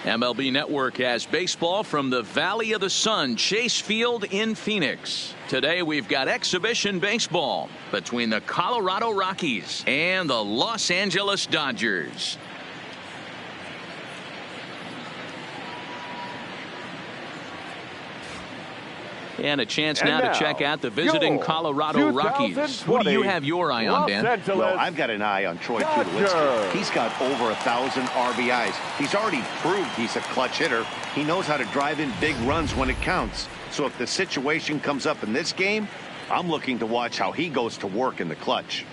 MLB Network has baseball from the Valley of the Sun, Chase Field in Phoenix. Today we've got exhibition baseball between the Colorado Rockies and the Los Angeles Dodgers. And a chance now to check out the visiting Colorado Rockies. Who do you have your eye on, Dan? Well, I've got an eye on Troy Tulowitzki. He's got over 1,000 RBIs. He's already proved he's a clutch hitter. He knows how to drive in big runs when it counts. So if the situation comes up in this game, I'm looking to watch how he goes to work in the clutch.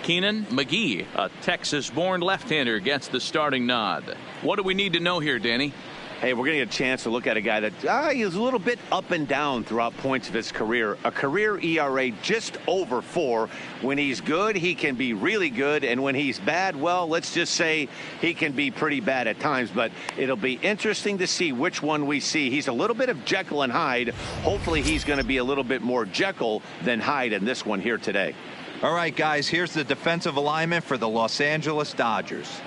Keenan McGee, a Texas-born left-hander, gets the starting nod. What do we need to know here, Danny? Hey, we're going to get a chance to look at a guy that he's a little bit up and down throughout points of his career. A career ERA just over 4. When he's good, he can be really good. And when he's bad, well, let's just say he can be pretty bad at times. But it'll be interesting to see which one we see. He's a little bit of Jekyll and Hyde. Hopefully he's going to be a little bit more Jekyll than Hyde in this one here today. All right, guys, here's the defensive alignment for the Los Angeles Dodgers.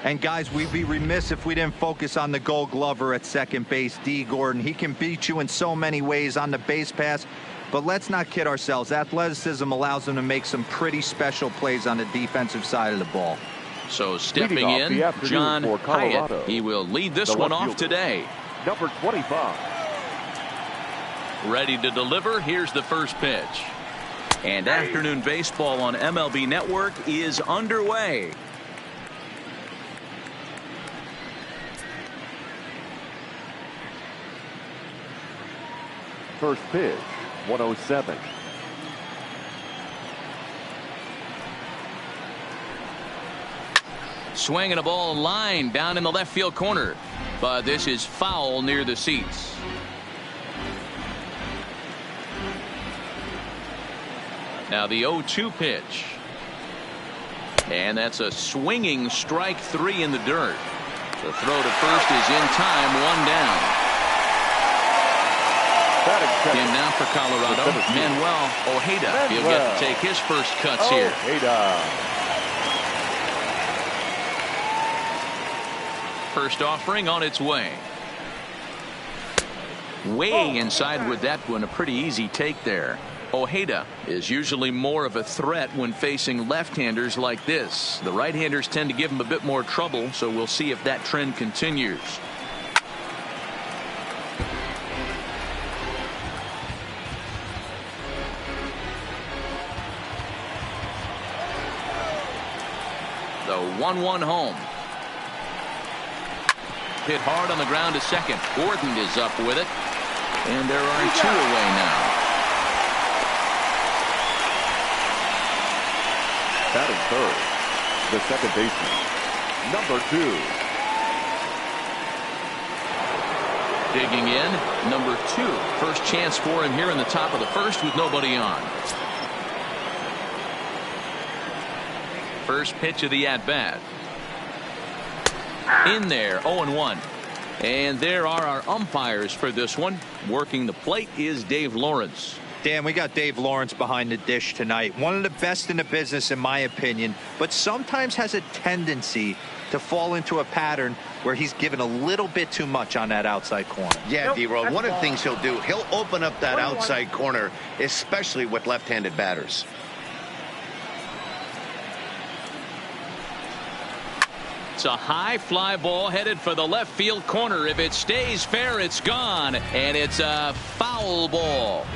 And, guys, we'd be remiss if we didn't focus on the Gold Glover at second base, D. Gordon. He can beat you in so many ways on the base pass. But let's not kid ourselves. Athleticism allows him to make some pretty special plays on the defensive side of the ball. So stepping in, John Hyatt. He will lead this one off today. Number 25. Ready to deliver. Here's the first pitch. And afternoon baseball on MLB Network is underway. First pitch, 107. Swinging a ball line down in the left field corner. But this is foul near the seats. Now the 0-2 pitch. And that's a swinging strike 3 in the dirt. The throw to first is in time, 1 down. In now for Colorado, Manuel Ojeda. He'll get to take his first cuts here. First offering on its way. Way inside with that one, a pretty easy take there. Ojeda is usually more of a threat when facing left-handers like this. The right-handers tend to give him a bit more trouble, so we'll see if that trend continues. The 1-1 home. Hit hard on the ground to second. Gordon is up with it. And there are 2 away now. Batting third, the second baseman, number 2. Digging in, number 2. First chance for him here in the top of the first with nobody on. First pitch of the at-bat. In there, 0-1. And there are our umpires for this one. Working the plate is Dave Lawrence. Dan, we got Dave Lawrence behind the dish tonight. One of the best in the business, in my opinion, but sometimes has a tendency to fall into a pattern where he's given a little bit too much on that outside corner. Yeah, D-Roll, one of the things he'll do, he'll open up that outside corner, especially with left-handed batters. It's a high fly ball headed for the left field corner. If it stays fair, it's gone, and it's a foul ball.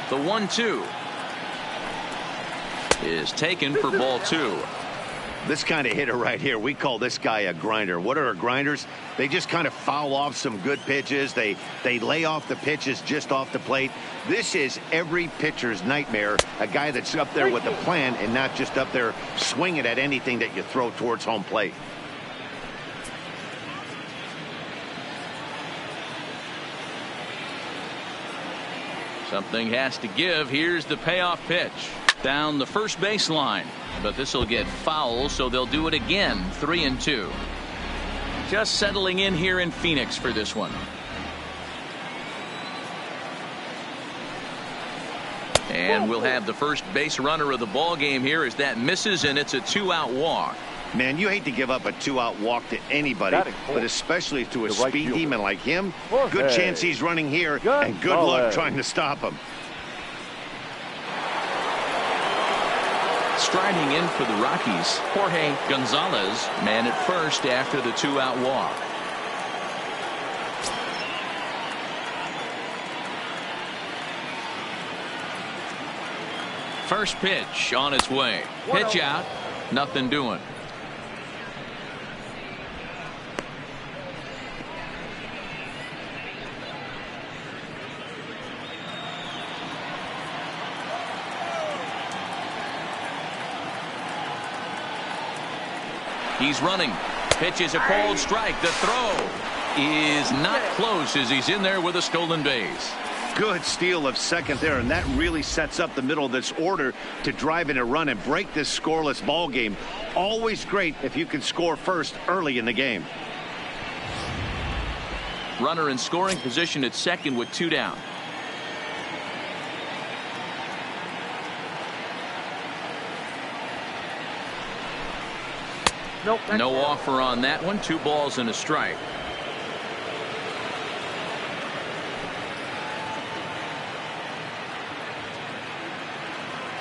The 1-2 is taken for ball 2. This kind of hitter right here, we call this guy a grinder. What are grinders? They just kind of foul off some good pitches. They lay off the pitches just off the plate. This is every pitcher's nightmare, a guy that's up there with a plan and not just up there swinging at anything that you throw towards home plate. Something has to give. Here's the payoff pitch. Down the first baseline. But this will get foul, so they'll do it again. 3-2. Just settling in here in Phoenix for this one. And we'll have the first base runner of the ball game here as that misses, and it's a 2-out walk. Man, you hate to give up a 2-out walk to anybody, but especially to a speed demon like him. Good chance he's running here, and good luck trying to stop him. Striding in for the Rockies, Jorge Gonzalez, man at first after the 2-out walk. First pitch on its way. Pitch out. Nothing doing. He's running. Pitch is a cold strike. The throw is not close as he's in there with a stolen base. Good steal of second there, and that really sets up the middle of this order to drive in a run and break this scoreless ball game. Always great if you can score first early in the game. Runner in scoring position at second with 2 down. Nope, no offer on that one. 2 balls and a strike.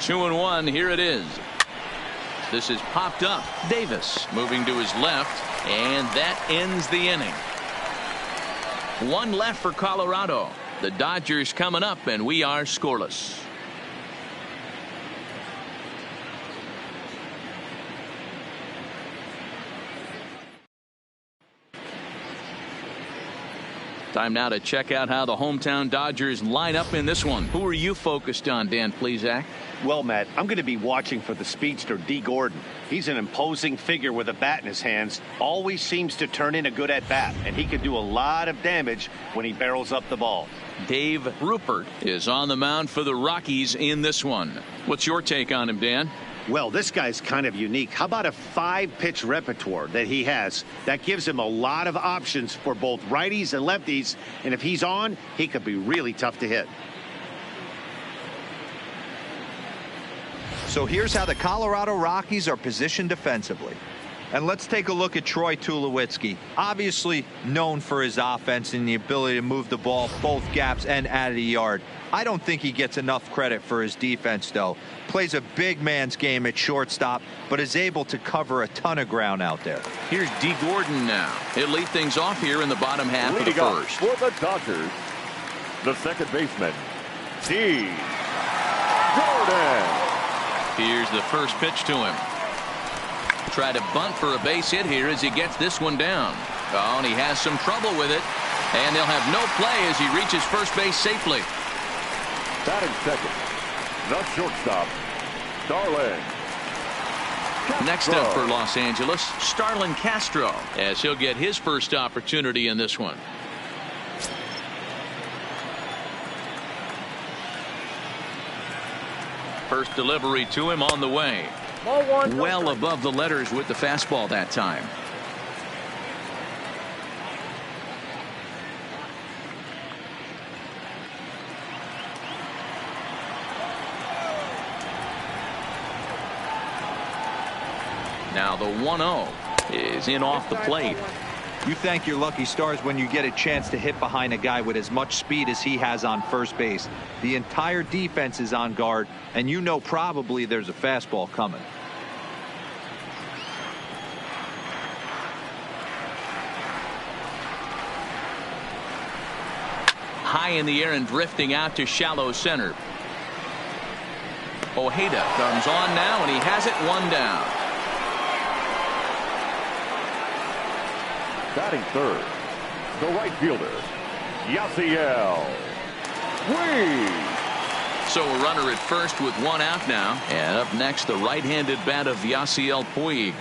Two and one. Here it is. This is popped up. Davis moving to his left, and that ends the inning. 1 left for Colorado. The Dodgers coming up, and we are scoreless. Time now to check out how the hometown Dodgers line up in this one. Who are you focused on, Dan Plesac? Well, Matt, I'm going to be watching for the speedster D. Gordon. He's an imposing figure with a bat in his hands. Always seems to turn in a good at-bat, and he can do a lot of damage when he barrels up the ball. Dave Rupert is on the mound for the Rockies in this one. What's your take on him, Dan? Well, this guy's kind of unique. How about a 5-pitch repertoire that he has? That gives him a lot of options for both righties and lefties, and if he's on, he could be really tough to hit. So here's how the Colorado Rockies are positioned defensively. And let's take a look at Troy Tulowitzki. Obviously known for his offense and the ability to move the ball both gaps and out of the yard. I don't think he gets enough credit for his defense, though. Plays a big man's game at shortstop, but is able to cover a ton of ground out there. Here's D. Gordon now. He'll lead things off here in the bottom half of the first. For the Dodgers, the second baseman, D. Gordon. Here's the first pitch to him. Try to bunt for a base hit here as he gets this one down. Oh, and he has some trouble with it. And they'll have no play as he reaches first base safely. Batting second, the shortstop, Starlin. Next up for Los Angeles, Starlin Castro, as he'll get his first opportunity in this one. First delivery to him on the way. Well above the letters with the fastball that time. Now the 1-0 is in off the plate. You thank your lucky stars when you get a chance to hit behind a guy with as much speed as he has on first base. The entire defense is on guard, and you know probably there's a fastball coming. High in the air and drifting out to shallow center. Ojeda comes on now, and he has it 1 down. Batting third, the right fielder, Yasiel Puig. So a runner at first with 1 out now. And up next, the right-handed bat of Yasiel Puig.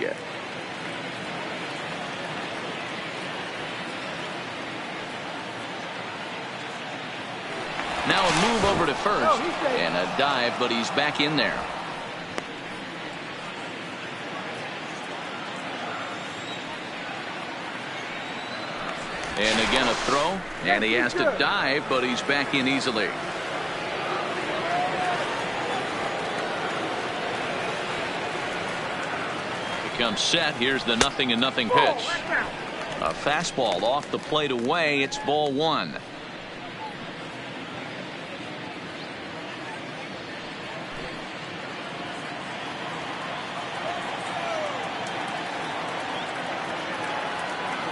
Now a move over to first. And a dive, but he's back in there. And again a throw. And he has to dive, but he's back in easily. Comes set. Here's the 0-0 pitch. A fastball off the plate away. It's ball one.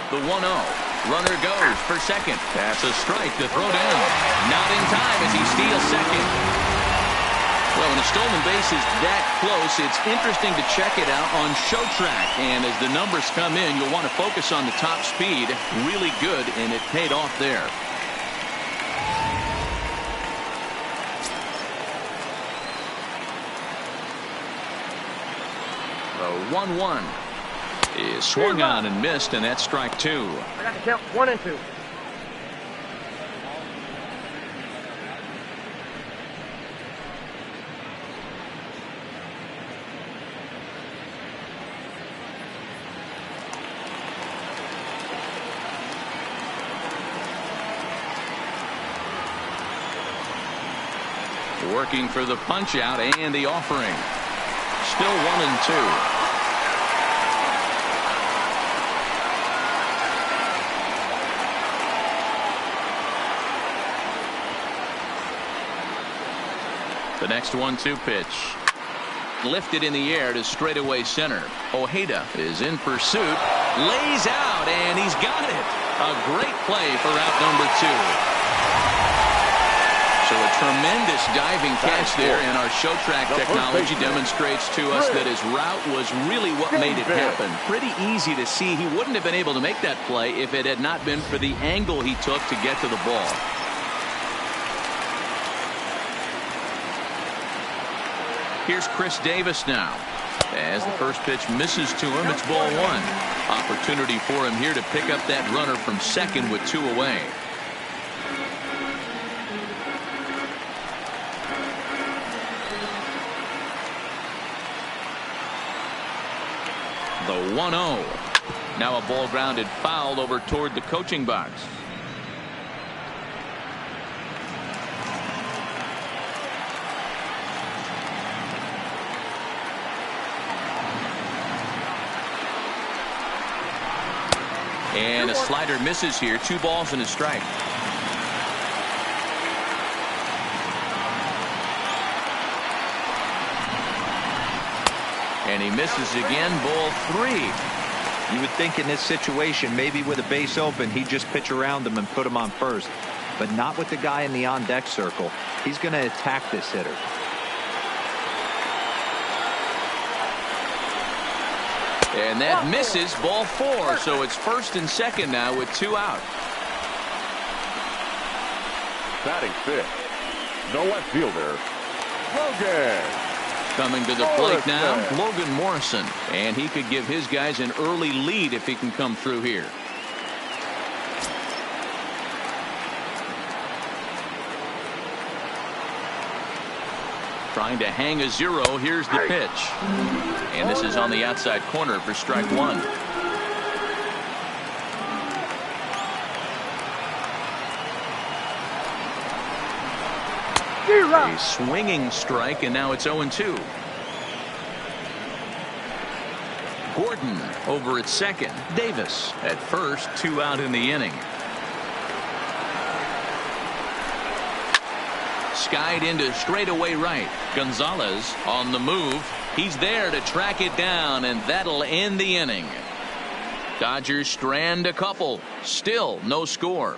The 1-0. Runner goes for second. That's a strike to throw down. Not in time as he steals second. Well, when a stolen base is that close, it's interesting to check it out on show track. And as the numbers come in, you'll want to focus on the top speed. Really good, and it paid off there. The 1-1 is swung on and missed, and that's strike two. I got to count 1 and 2. Working for the punch out and the offering. Still 1-2. The next 1-2 pitch. Lifted in the air to straightaway center. Ojeda is in pursuit. Lays out, and he's got it. A great play for out number 2. So a tremendous diving catch there, and our show track technology demonstrates to us that his route was really what made it happen. Pretty easy to see he wouldn't have been able to make that play if it had not been for the angle he took to get to the ball. Here's Chris Davis now. As the first pitch misses to him, it's ball one. Opportunity for him here to pick up that runner from second with 2 away. The 1-0. Now a ball grounded foul over toward the coaching box. And a slider misses here. 2 balls and a strike. And he misses again. Ball 3. You would think in this situation, maybe with a base open, he'd just pitch around him and put him on first. But not with the guy in the on-deck circle. He's going to attack this hitter. And that misses. Ball 4. So it's first and second now with 2 out. Batting fifth. No left fielder. Logan. Coming to the plate now, Logan Morrison. And he could give his guys an early lead if he can come through here. Trying to hang a 0. Here's the pitch. And this is on the outside corner for strike 1. A swinging strike, and now it's 0-2. Gordon over at second. Davis at first. 2 out in the inning. Skied into straightaway right. Gonzalez on the move. He's there to track it down, and that'll end the inning. Dodgers strand a couple. Still no score.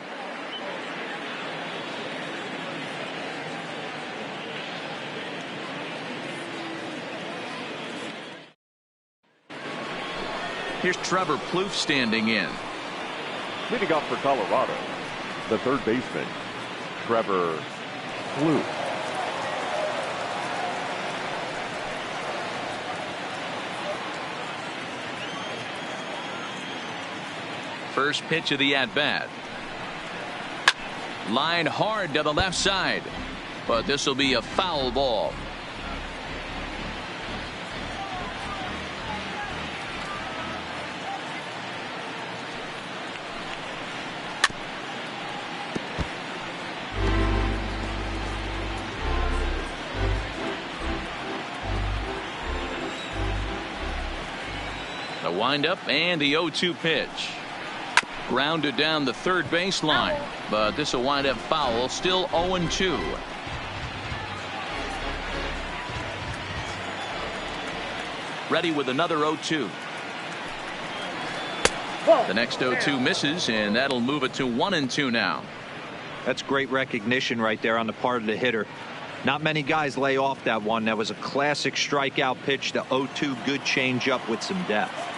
Here's Trevor Plouffe standing in. Leading off for Colorado, the third baseman, Trevor Plouffe. First pitch of the at-bat. Lined hard to the left side. But this will be a foul ball. The windup and the 0-2 pitch. Grounded down the third baseline, but this will wind up foul. Still 0-2. Ready with another 0-2. The next 0-2 misses, and that'll move it to 1-2 now. That's great recognition right there on the part of the hitter. Not many guys lay off that one. That was a classic strikeout pitch. The 0-2 good changeup with some depth.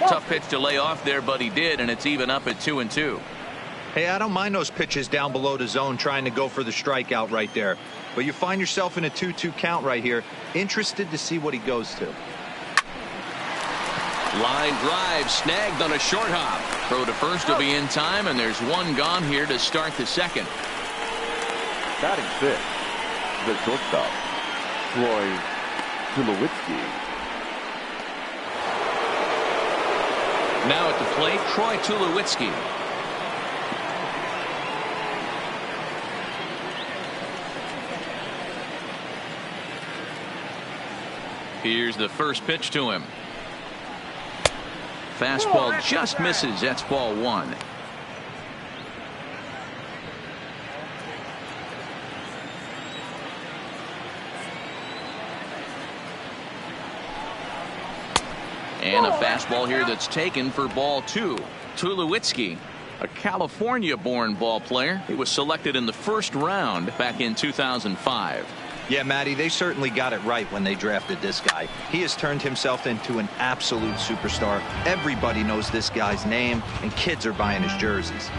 Tough pitch to lay off there, but he did, and it's even up at 2-2. Hey, I don't mind those pitches down below the zone trying to go for the strikeout right there. But you find yourself in a 2-2 count right here. Interested to see what he goes to. Line drive snagged on a short hop. Throw to first will be in time, and there's one gone here to start the second. Batting fifth, the shortstop, Troy Tulowitzki. Now at the plate, Troy Tulowitzki. Here's the first pitch to him. Fastball just misses. That's ball one. And a fastball here that's taken for ball two. Tulowitzki, a California-born ball player. He was selected in the first round back in 2005. Yeah, Matty, they certainly got it right when they drafted this guy. He has turned himself into an absolute superstar. Everybody knows this guy's name, and kids are buying his jerseys.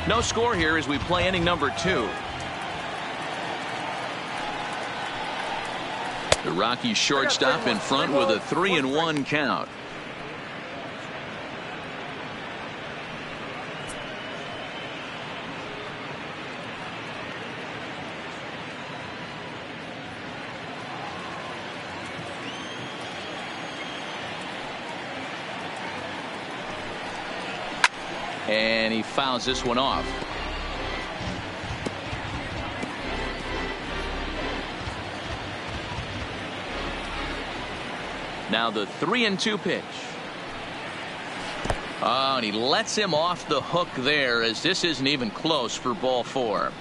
No score here as we play inning number 2. The Rockies shortstop in front with a 3-1 count. And he fouls this one off. Now the 3-2 pitch. Oh, and he lets him off the hook there, as this isn't even close for ball 4.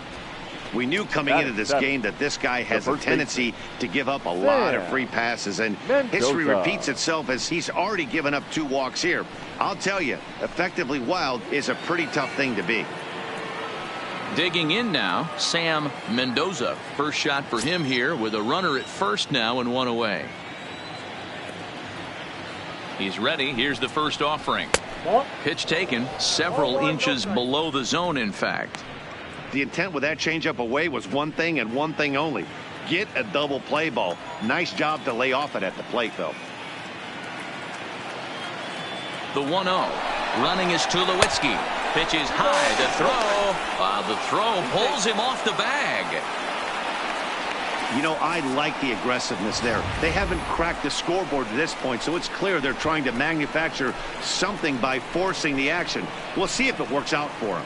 We knew coming into this game that this guy has a tendency to give up a lot of free passes, and history repeats itself as he's already given up 2 walks here. I'll tell you, effectively wild is a pretty tough thing to be. Digging in now, Sam Mendoza. First shot for him here with a runner at first now and 1 away. He's ready. Here's the first offering. Pitch taken several inches below the zone, in fact. The intent with that changeup away was one thing and one thing only. Get a double play ball. Nice job to lay off it at the plate, though. The 1-0. Running is Tulowitzki. Pitch is high. The throw. The throw pulls him off the bag. You know, I like the aggressiveness there. They haven't cracked the scoreboard to this point, so it's clear they're trying to manufacture something by forcing the action. We'll see if it works out for them.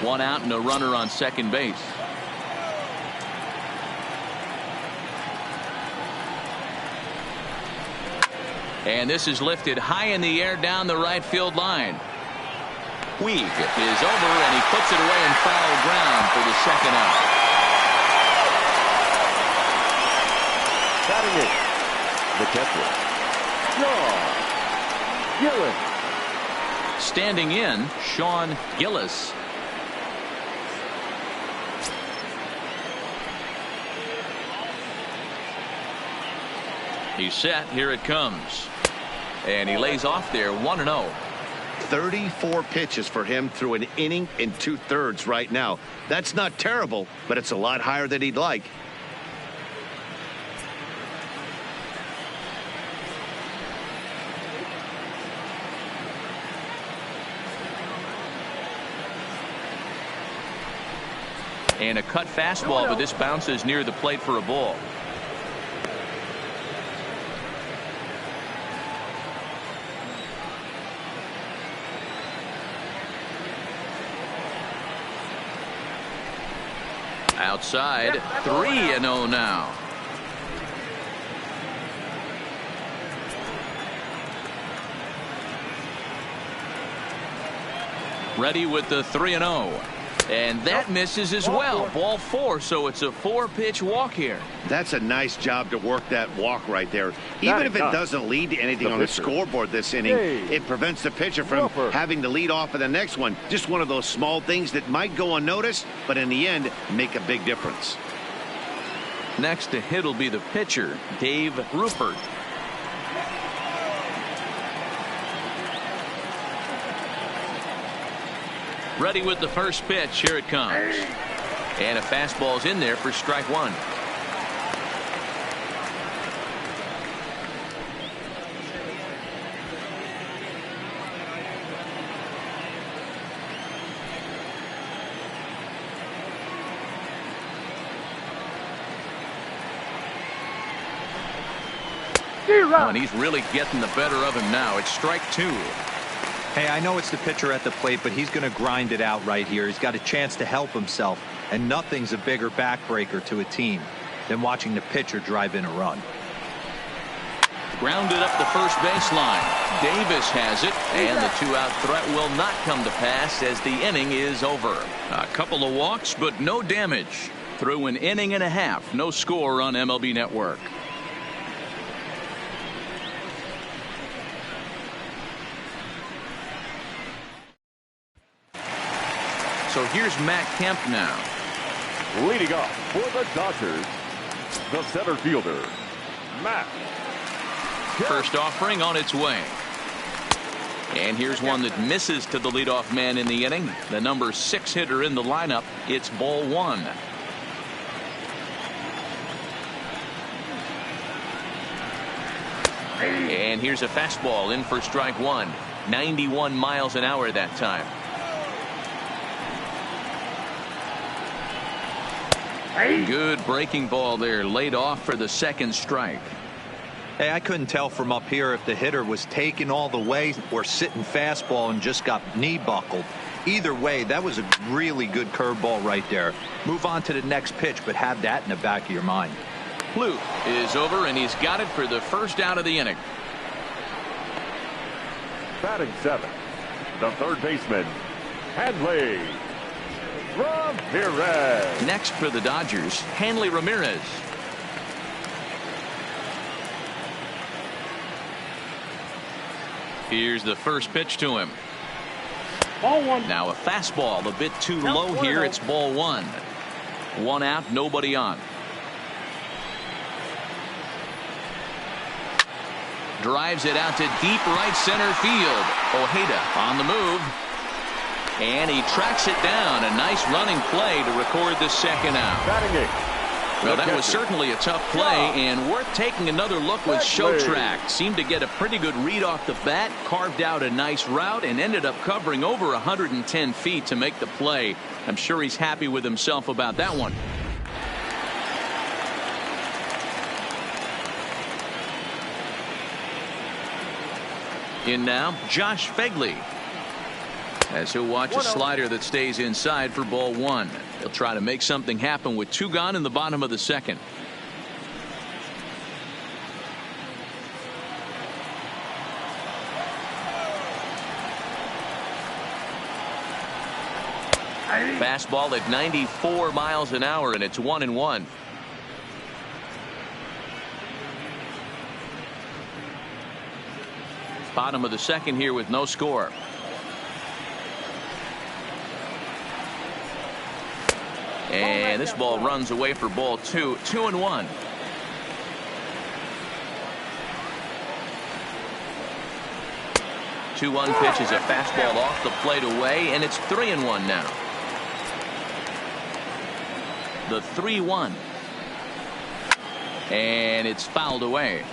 1 out and a runner on second base. And this is lifted high in the air down the right field line. Puig is over, and he puts it away in foul ground for the second out. Batting it, the catcher, Sean Gillis. Standing in, Sean Gillis. He's set. Here it comes. And he lays off there, 1-0. 34 pitches for him through an inning and 2/3 right now. That's not terrible, but it's a lot higher than he'd like. And a cut fastball, but this bounces near the plate for a ball. Outside, 3-0 now. Ready with the 3-0. And that misses as well. Ball 4, so it's a 4-pitch walk here. That's a nice job to work that walk right there. Even if it doesn't lead to anything on the scoreboard this inning, it prevents the pitcher from having to lead off in the next one. Just one of those small things that might go unnoticed, but in the end, make a big difference. Next to hit will be the pitcher, Dave Rupert. Ready with the first pitch. Here it comes. And a fastball's in there for strike 1. Oh, and he's really getting the better of him now. It's strike 2. Hey, I know it's the pitcher at the plate, but he's going to grind it out right here. He's got a chance to help himself, and nothing's a bigger backbreaker to a team than watching the pitcher drive in a run. Grounded up the first baseline. Davis has it, and the 2-out threat will not come to pass as the inning is over. A couple of walks, but no damage. Through an inning and a half, no score on MLB Network. So here's Matt Kemp now. Leading off for the Dodgers, the center fielder, Matt Kemp. First offering on its way. And here's one that misses to the leadoff man in the inning. The number 6 hitter in the lineup. It's ball 1. And here's a fastball in for strike 1. 91 miles an hour that time. Good breaking ball there, laid off for the second strike. Hey, I couldn't tell from up here if the hitter was taking all the way or sitting fastball and just got knee buckled. Either way, that was a really good curveball right there. Move on to the next pitch, but have that in the back of your mind. Luke is over, and he's got it for the first out of the inning. Batting 7, the third baseman, Hanley Ramirez. Next for the Dodgers, Hanley Ramirez. Here's the first pitch to him. Ball 1. Now a fastball, a bit too low here. It's ball 1. 1 out, nobody on. Drives it out to deep right center field. Ojeda on the move. And he tracks it down. A nice running play to record the second out. Batting 8. Well, that was certainly a tough play, and worth taking another look with Showtrack. Seemed to get a pretty good read off the bat, carved out a nice route, and ended up covering over 110 feet to make the play. I'm sure he's happy with himself about that one. In now, Josh Fegley, as he'll watch a slider that stays inside for ball 1. He'll try to make something happen with 2 gone in the bottom of the second. Fastball at 94 miles an hour, and it's 1-1. Bottom of the second here with no score. And this ball runs away for ball 2. 2-1. Two 1 pitch is a fastball off the plate away, and it's 3-1 now. The 3-1. And it's fouled away.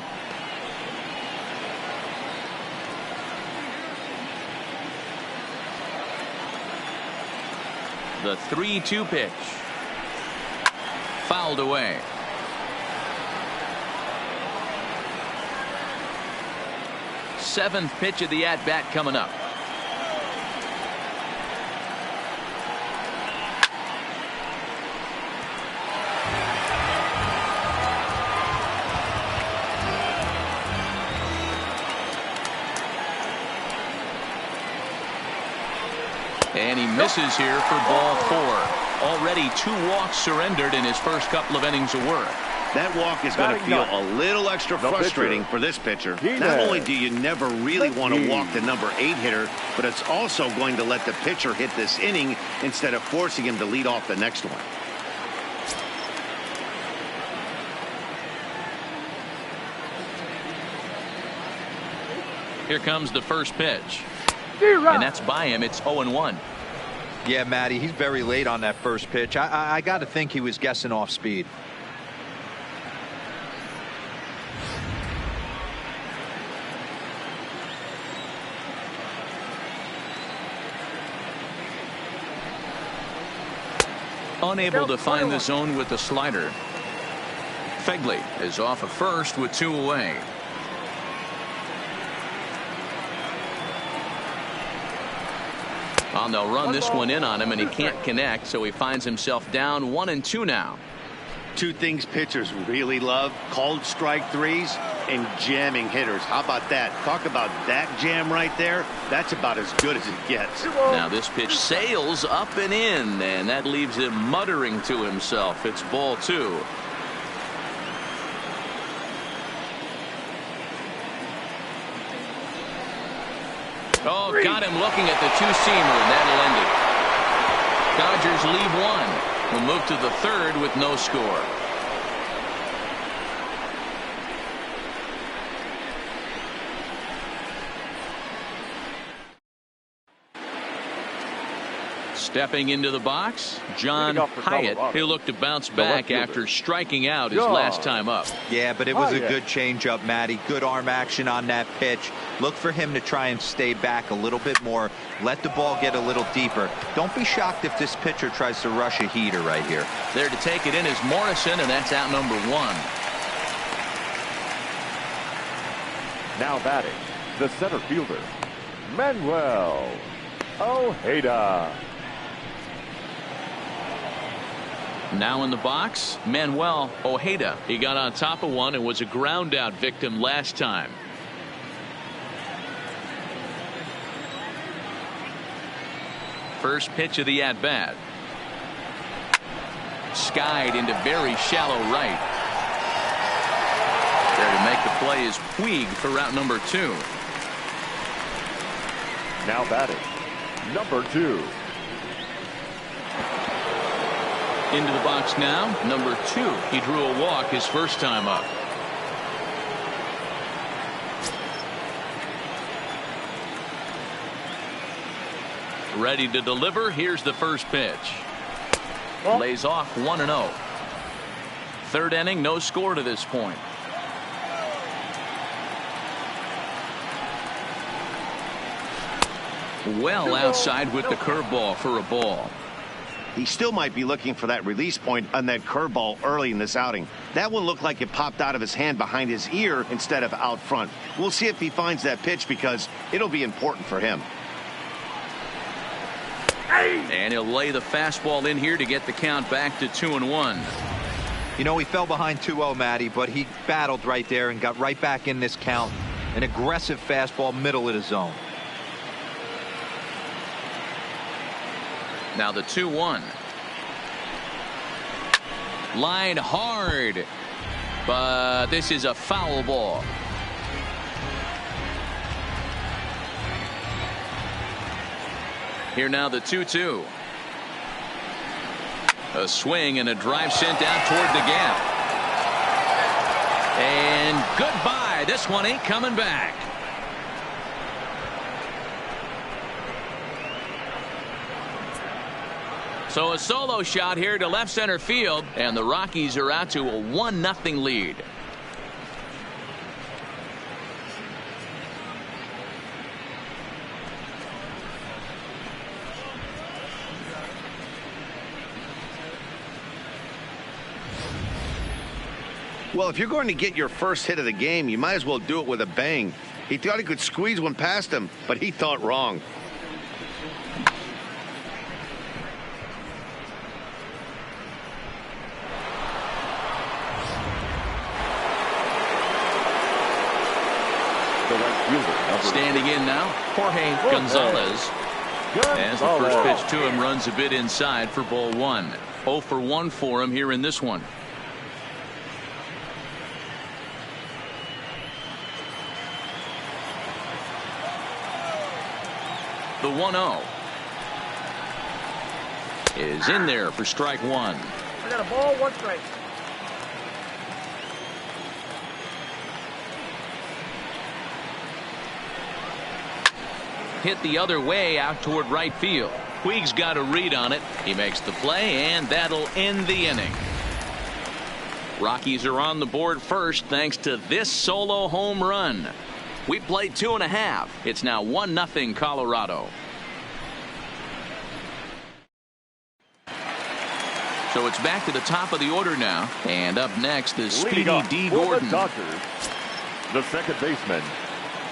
The 3-2 pitch. fouled away. Seventh pitch of the at-bat coming up. And he misses here for ball 4. Already 2 walks surrendered in his first couple of innings of work. That walk is going to feel a little extra frustrating for this pitcher. Not only do you never really want to walk the number 8 hitter, but it's also going to let the pitcher hit this inning instead of forcing him to lead off the next one. Here comes the first pitch. And that's by him. It's 0-1. Yeah, Matty, he's very late on that first pitch. I got to think he was guessing off speed. Unable to find the zone with the slider. Fegley is off of first with 2 away. Well, they'll run this one in on him, and he can't connect, so he finds himself down 1-2 now. 2 things pitchers really love: called strike threes and jamming hitters. How about that? Talk about that jam right there. That's about as good as it gets. Now this pitch sails up and in, and that leaves him muttering to himself. It's ball 2. Oh, got him looking at the 2-seamer, and that'll end it. Dodgers leave 1. We'll move to the 3rd with no score. Stepping into the box, John Hyatt. He'll look to bounce back after striking out his last time up. Yeah, but it was a good changeup, Matty. Good arm action on that pitch. Look for him to try and stay back a little bit more. Let the ball get a little deeper. Don't be shocked if this pitcher tries to rush a heater right here. There to take it in is Morrison, and that's out number 1. Now batting, the center fielder, Manuel Ojeda. Now in the box, Manuel Ojeda. He got on top of one and was a ground out victim last time. First pitch of the at bat. Skied into very shallow right. There to make the play is Puig for route number 2. Now batting, number 2. Into the box now, number 2. He drew a walk his first time up. Ready to deliver. Here's the first pitch. Lays off 1-0. 3rd inning, no score to this point. Well outside with the curveball for a ball. He still might be looking for that release point on that curveball early in this outing. That one looked like it popped out of his hand behind his ear instead of out front. We'll see if he finds that pitch because it'll be important for him. And he'll lay the fastball in here to get the count back to 2-1. You know, he fell behind 2-0, Matty, but he battled right there and got right back in this count. An aggressive fastball, middle of the zone. Now the 2-1. Line hard, but this is a foul ball. Here now the 2-2. A swing and a drive sent out toward the gap. And goodbye. This one ain't coming back. So a solo shot here to left center field, and the Rockies are out to a 1-0 lead. Well, if you're going to get your first hit of the game, you might as well do it with a bang. He thought he could squeeze one past him, but he thought wrong. Standing in now, Jorge Gonzalez. As the first pitch to him runs a bit inside for ball one. 0 for 1 for him here in this one. The 1-0 is in there for strike one. I got a ball, 1 strike. Hit the other way out toward right field. Puig's got a read on it. He makes the play, and that'll end the inning. Rockies are on the board first thanks to this solo home run. We played 2.5. It's now 1-0 Colorado. So it's back to the top of the order now. And up next is Speedy D. Gordon. The second baseman,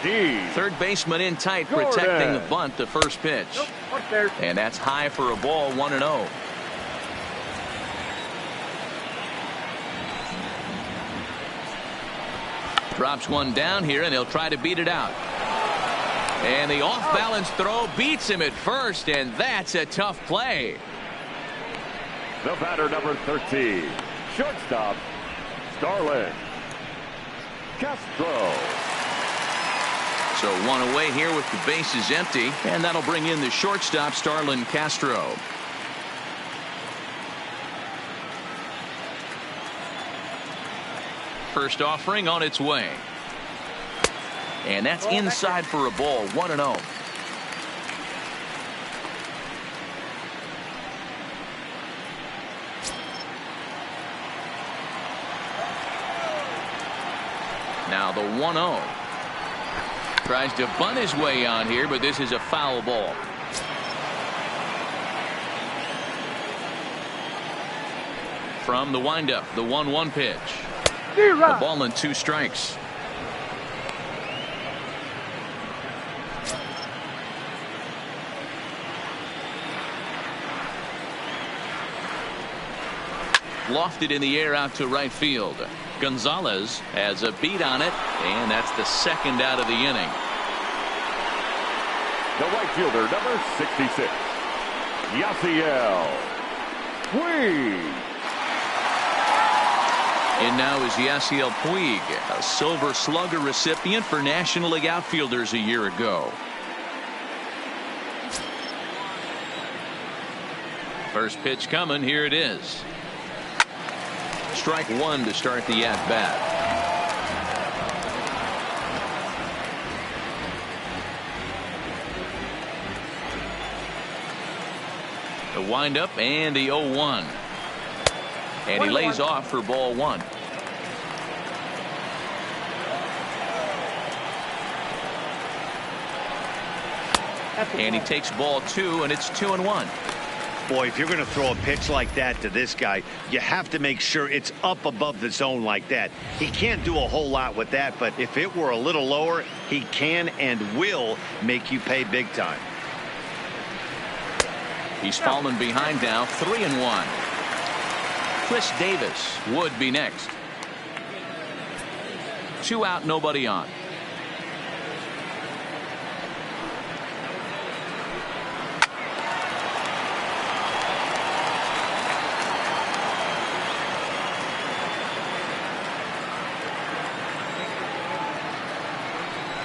D. Third baseman in tight, protecting the bunt, the first pitch. And that's high for a ball, 1-0. Drops one down here, and he'll try to beat it out. And the off-balance throw beats him at first, and that's a tough play. The batter, number 13, shortstop, Starlin Castro. So one away here with the bases empty, and that'll bring in the shortstop, Starlin Castro. First offering on its way. And that's inside for a ball, 1-0. Now the 1-0. Tries to bunt his way on here, but this is a foul ball. From the windup, the 1-1 pitch. A ball and 2 strikes. Lofted in the air out to right field. Gonzalez has a beat on it, and that's the second out of the inning. The right fielder, number 66, Yasiel Puig. In now is Yasiel Puig, a Silver Slugger recipient for National League outfielders a year ago. First pitch coming, here it is. Strike one to start the at-bat. The windup and the 0-1. And he lays off for ball one. And he takes ball two, and it's 2-1. Boy, if you're going to throw a pitch like that to this guy, you have to make sure it's up above the zone like that. He can't do a whole lot with that, but if it were a little lower, he can and will make you pay big time. He's fallen behind now, 3-1. Chris Davis would be next. 2 out, nobody on.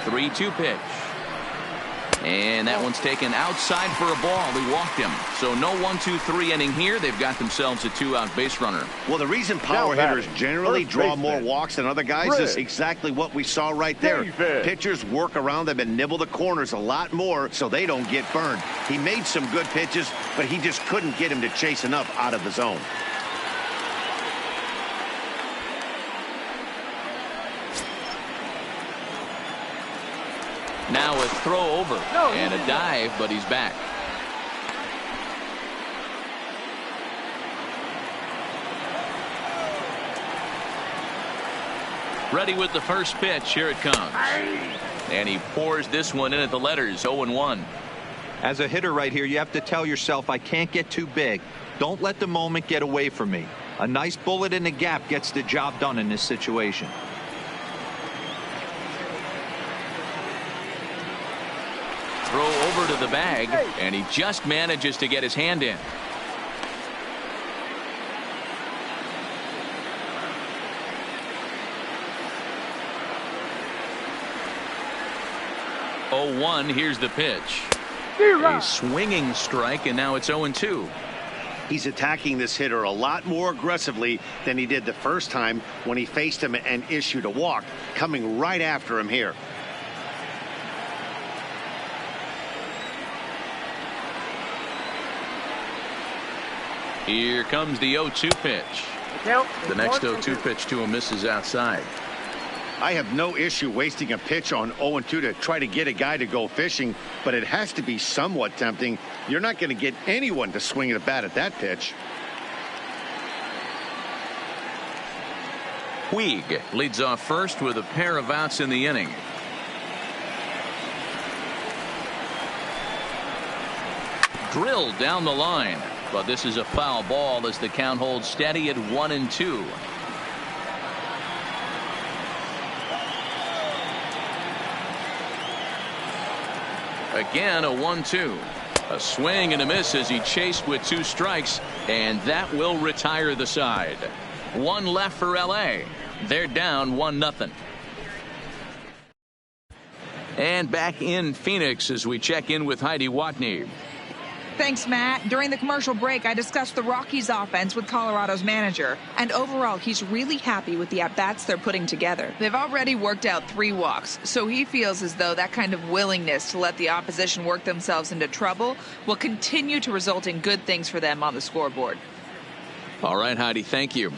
The 3-2 pitch. And that one's taken outside for a ball. They walked him. So no 1-2-3 inning here. They've got themselves a 2-out base runner. Well, the reason power hitters generally draw more walks than other guys is exactly what we saw right there. Pitchers work around them and nibble the corners a lot more so they don't get burned. He made some good pitches, but he just couldn't get him to chase enough out of the zone. Now a throw over and a dive, but he's back. Ready with the first pitch. Here it comes. And he pours this one in at the letters. 0-1. As a hitter right here, you have to tell yourself, I can't get too big. Don't let the moment get away from me. A nice bullet in the gap gets the job done in this situation. Throw over to the bag, and he just manages to get his hand in. Oh, 1. Here's the pitch. A swinging strike, and now it's 0-2. He's attacking this hitter a lot more aggressively than he did the first time when he faced him and issued a walk, coming right after him here. Here comes the 0-2 pitch. The next 0-2 pitch to him misses outside. I have no issue wasting a pitch on 0-2 to try to get a guy to go fishing, but it has to be somewhat tempting. You're not going to get anyone to swing at a bat at that pitch. Puig leads off first with a pair of outs in the inning. Drilled down the line, but this is a foul ball as the count holds steady at 1-2. Again, a 1-2. A swing and a miss as he chased with 2 strikes, and that will retire the side. 1 left for L.A. They're down 1-0. And back in Phoenix as we check in with Heidi Watney. Thanks, Matt. During the commercial break, I discussed the Rockies offense with Colorado's manager, and overall, he's really happy with the at-bats they're putting together. They've already worked out 3 walks, so he feels as though that kind of willingness to let the opposition work themselves into trouble will continue to result in good things for them on the scoreboard. All right, Heidi, thank you.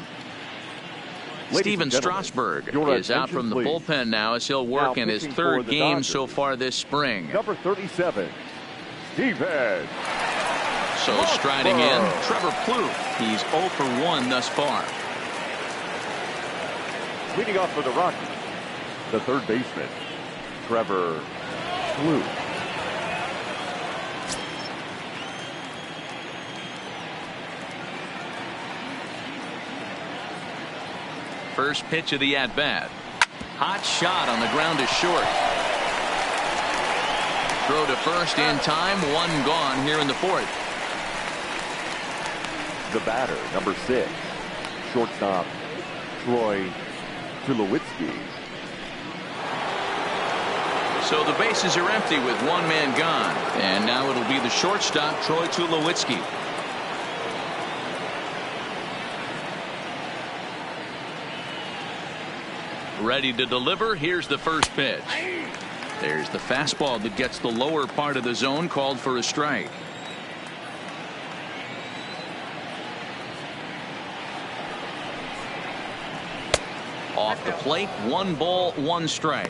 Steven Strasburg is out from the bullpen now as he'll work in his 3rd game so far this spring. Number 37, Steven. So striding in, Trevor Plouffe. He's 0 for 1 thus far. Leading off for the Rockies, the 3rd baseman, Trevor Plouffe. First pitch of the at-bat. Hot shot on the ground is short. Throw to first in time. 1 gone here in the 4th. The batter, number 6, shortstop Troy Tulowitzki. So the bases are empty with 1 man gone. And now it'll be the shortstop, Troy Tulowitzki. Ready to deliver. Here's the first pitch. There's the fastball that gets the lower part of the zone, called for a strike. Off the plate, 1 ball, 1 strike.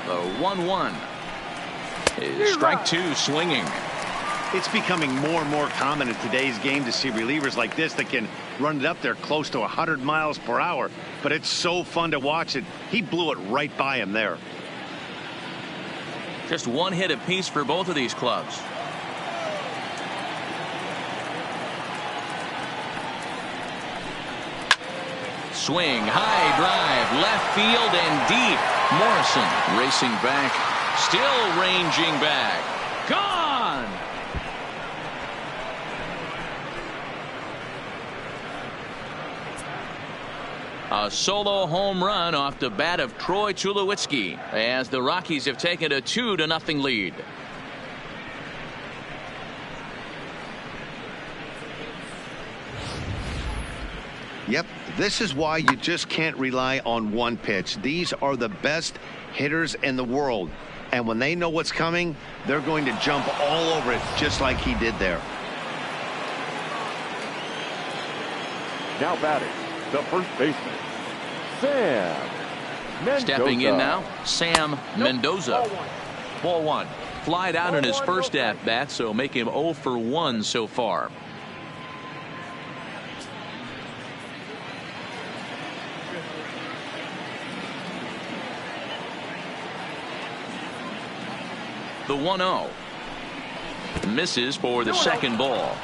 The 1-1 is strike 2 swinging. It's becoming more and more common in today's game to see relievers like this that can run it up there close to 100 miles per hour. But it's so fun to watch it. He blew it right by him there. Just 1 hit apiece for both of these clubs. Swing, high drive, left field and deep. Morrison racing back, still ranging back. Gone! A solo home run off the bat of Troy Tulowitzki as the Rockies have taken a 2-0 lead. Yep, this is why you just can't rely on one pitch. These are the best hitters in the world. And when they know what's coming, they're going to jump all over it just like he did there. Now batting, the first baseman, Sam Stepping in now, Sam Mendoza. Ball one. Flied out in his first at bat, so make him 0 for 1 so far. The 1-0 misses for the second ball.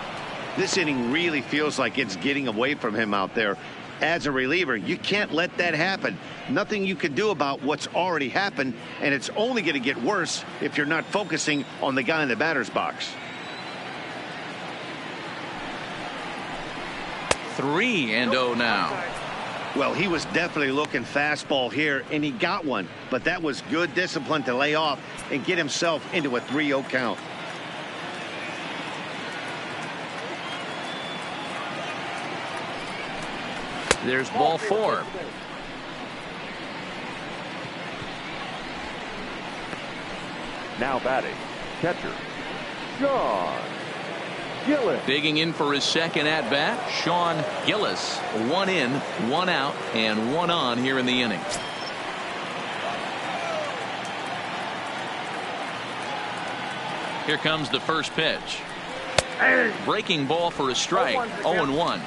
This inning really feels like it's getting away from him out there. As a reliever, you can't let that happen. Nothing you can do about what's already happened, and it's only going to get worse if you're not focusing on the guy in the batter's box. 3-0 now. Well, he was definitely looking fastball here, and he got one. But that was good discipline to lay off and get himself into a 3-0 count. There's ball 4. Now batting, catcher, Sean Gillis. Digging in for his second at bat, Sean Gillis. 1 in, 1 out, and 1 on here in the inning. Here comes the first pitch. Breaking ball for a strike. 0-1.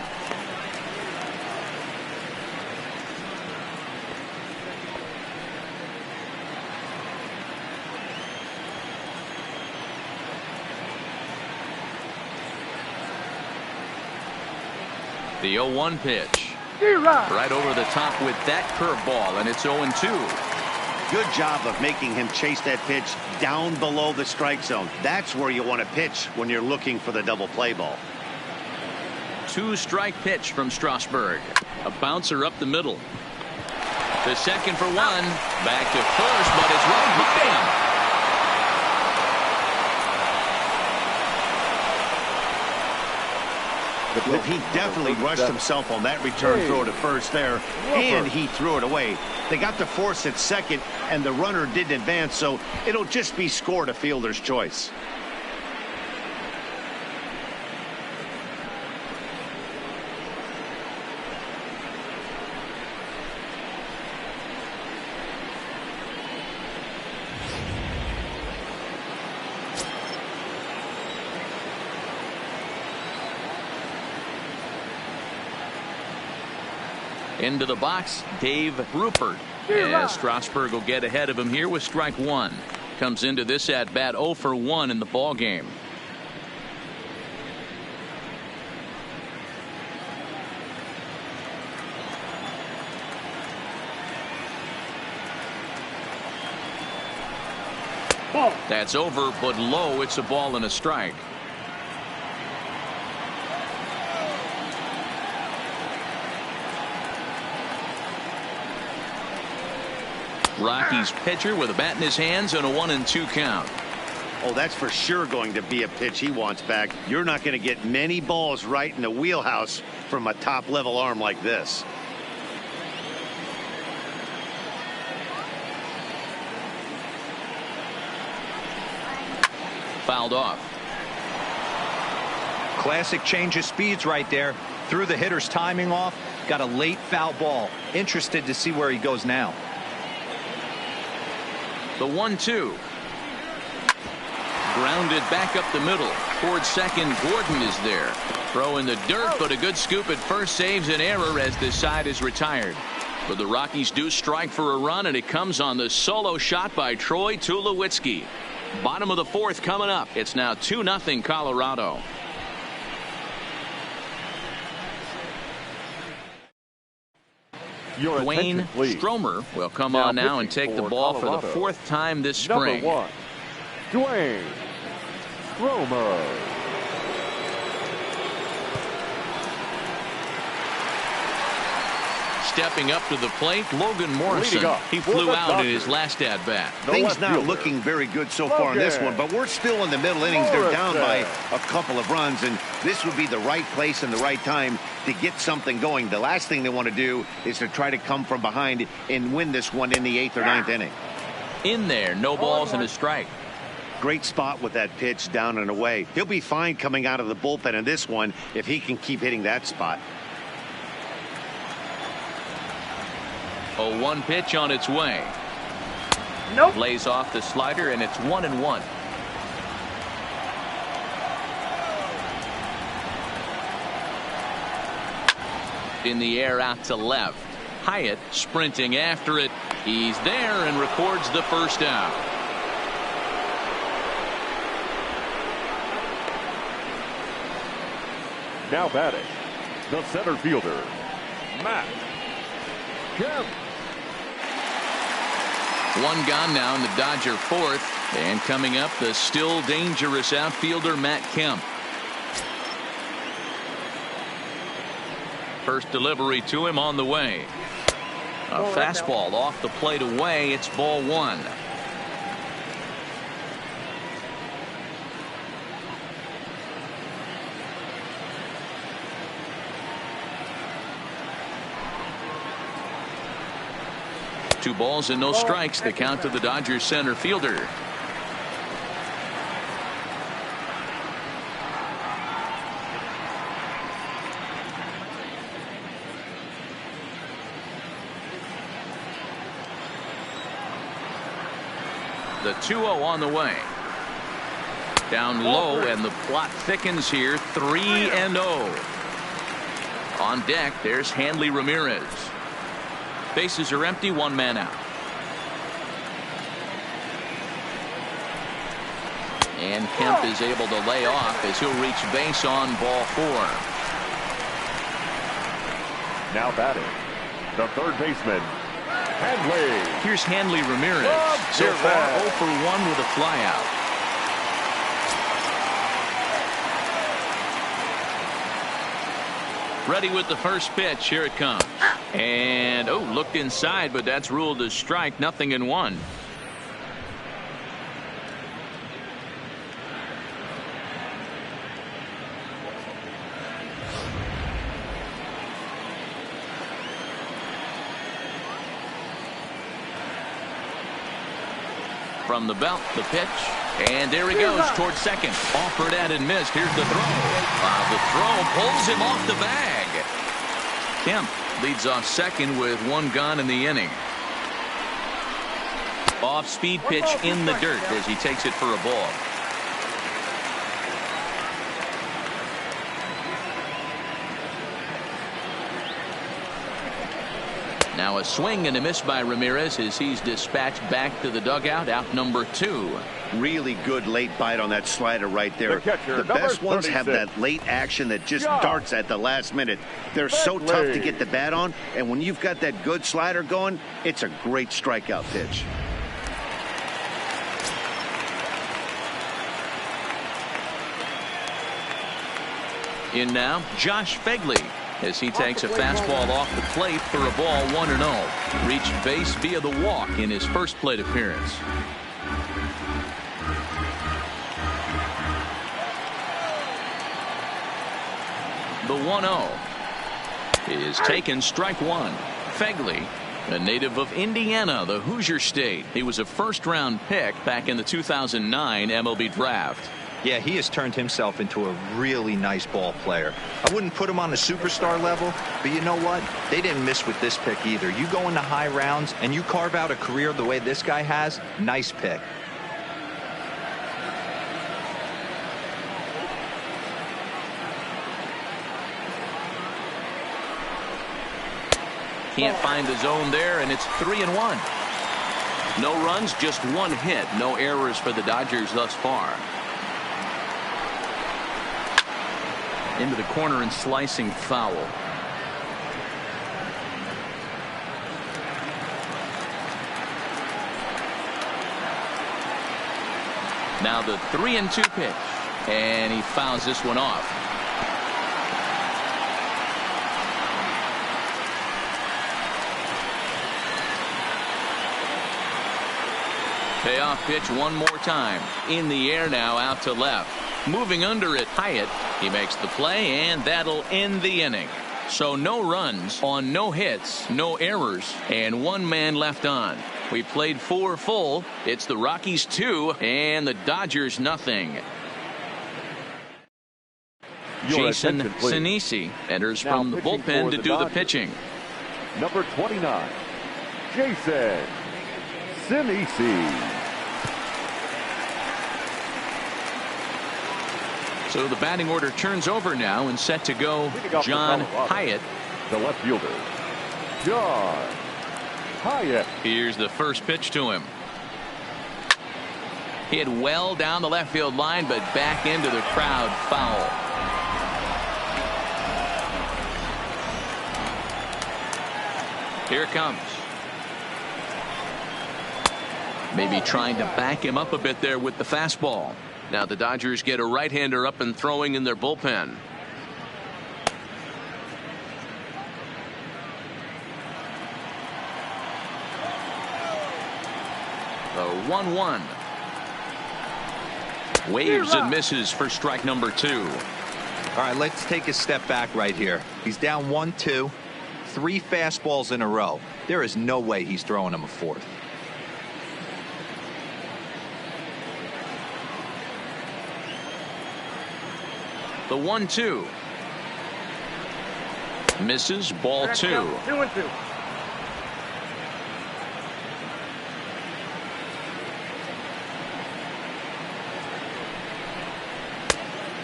The 0-1 pitch. Right over the top with that curveball, and it's 0-2. Good job of making him chase that pitch down below the strike zone. That's where you want to pitch when you're looking for the double play ball. 2-strike pitch from Strasburg. A bouncer up the middle. The second for 1. Back to first, but it's right by him. Well, he definitely rushed himself on that return throw to first there, and he threw it away. They got the force at second, and the runner didn't advance, so it'll just be scored a fielder's choice. Into the box, Dave Rupert. As Strasburg will get ahead of him here with strike 1. Comes into this at bat 0 for 1 in the ball game. That's over, but low. It's a ball and a strike. Rockies pitcher with a bat in his hands and a 1-2 count. Oh, that's for sure going to be a pitch he wants back. You're not going to get many balls right in the wheelhouse from a top level arm like this. Fouled off. Classic change of speeds right there. Threw the hitter's timing off. Got a late foul ball. Interested to see where he goes now. The 1-2. Grounded back up the middle. Towards second, Gordon is there. Throw in the dirt, but a good scoop at first saves an error as this side is retired. But the Rockies do strike for a run, and it comes on the solo shot by Troy Tulowitzki. Bottom of the 4th coming up. It's now 2-0 Colorado. Dwayne Stromer will come on now and take the ball for the 4th time this spring. Number 1, Dwayne Stromer. Stepping up to the plate, Logan Morrison. He flew out in his last at bat. Things not looking very good so far in this one, but we're still in the middle innings. They're down by a couple of runs, and this would be the right place and the right time to get something going. The last thing they want to do is to try to come from behind and win this one in the 8th or 9th inning. In there, no balls and a strike. Great spot with that pitch down and away. He'll be fine coming out of the bullpen in this one if he can keep hitting that spot. Oh, one pitch on its way. Nope. Lays off the slider, and it's 1-1. In the air out to left. Hyatt sprinting after it. He's there and records the first out. Now batting, the center fielder, Matt Kemp. One gone now in the Dodger fourth. And coming up, the still dangerous outfielder Matt Kemp. First delivery to him on the way. A fastball off the plate away. It's ball one. Two balls and no strikes. The count to the Dodgers center fielder. The 2-0 on the way. Down low, and the plot thickens here. 3-0. On deck, there's Hanley Ramirez. Bases are empty, one man out. And Kemp is able to lay off as he'll reach base on ball four. Now batting, the third baseman, Hanley. Here's Hanley Ramirez. So far 0 for 1 with a flyout. Ready with the first pitch. Here it comes. And looked inside, but that's ruled a strike. 0-1. From the belt, the pitch, and there he goes towards second. Offered at and missed. Here's the throw. The throw pulls him off the bag. Kemp leads off second with one gone in the inning. Off-speed pitch in the dirt as he takes it for a ball. Now a swing and a miss by Ramirez as he's dispatched back to the dugout. Out number 2. Really good late bite on that slider right there. The best ones have that late action that just darts at the last minute. They're so tough to get the bat on, and when you've got that good slider going, it's a great strikeout pitch. In now, Josh Fegley, as he takes a fastball off the plate for a ball. 1-0. Reached base via the walk in his first plate appearance. The 1-0 is taken, strike one. Fegley, a native of Indiana, the Hoosier State. He was a first-round pick back in the 2009 MLB draft. Yeah, he has turned himself into a really nice ball player. I wouldn't put him on a superstar level, but you know what? They didn't miss with this pick either. You go into high rounds and you carve out a career the way this guy has, nice pick. Can't find the zone there, and it's 3-1. No runs, just one hit. No errors for the Dodgers thus far. Into the corner and slicing foul. Now the 3-2 pitch, and he fouls this one off. Payoff pitch one more time. In the air now, out to left. Moving under it, Hyatt. He makes the play, and that'll end the inning. So no runs on no hits, no errors, and one man left on. We played 4 full. It's the Rockies 2 and the Dodgers nothing. Jason Sinisi enters from the bullpen to do the pitching. Number 29, Jason Sinise. So the batting order turns over now and set to go John Hyatt. The left fielder, John Hyatt. Here's the first pitch to him. Hit well down the left field line, but back into the crowd, foul. Here it comes. Maybe trying to back him up a bit there with the fastball. Now the Dodgers get a right-hander up and throwing in their bullpen. The 1-1. Waves and misses for strike number 2. All right, let's take a step back right here. He's down 1-2, 3 fastballs in a row. There is no way he's throwing him a fourth. The 1-2. Misses, ball 2. 2-2.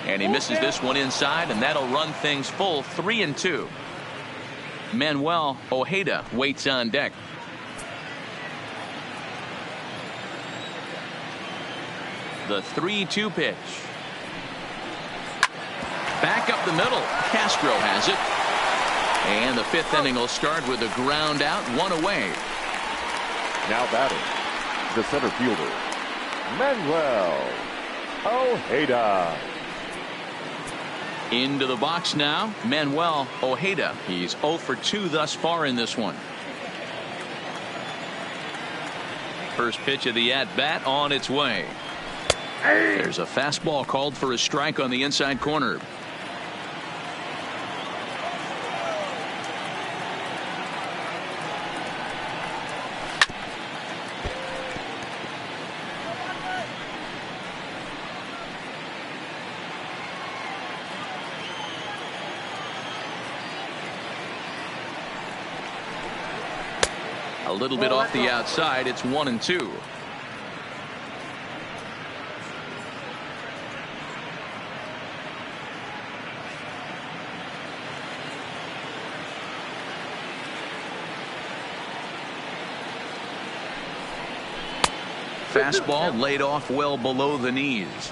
And he misses this one inside, and that'll run things full 3-2. Manuel Ojeda waits on deck. The 3-2 pitch. Back up the middle. Castro has it. And the 5th inning will start with a ground out, 1 away. Now batting, the center fielder, Manuel Ojeda. Into the box now, Manuel Ojeda. He's 0 for 2 thus far in this one. First pitch of the at-bat on its way. There's a fastball called for a strike on the inside corner. A little bit off the outside. It's 1-2. Fastball laid off well below the knees.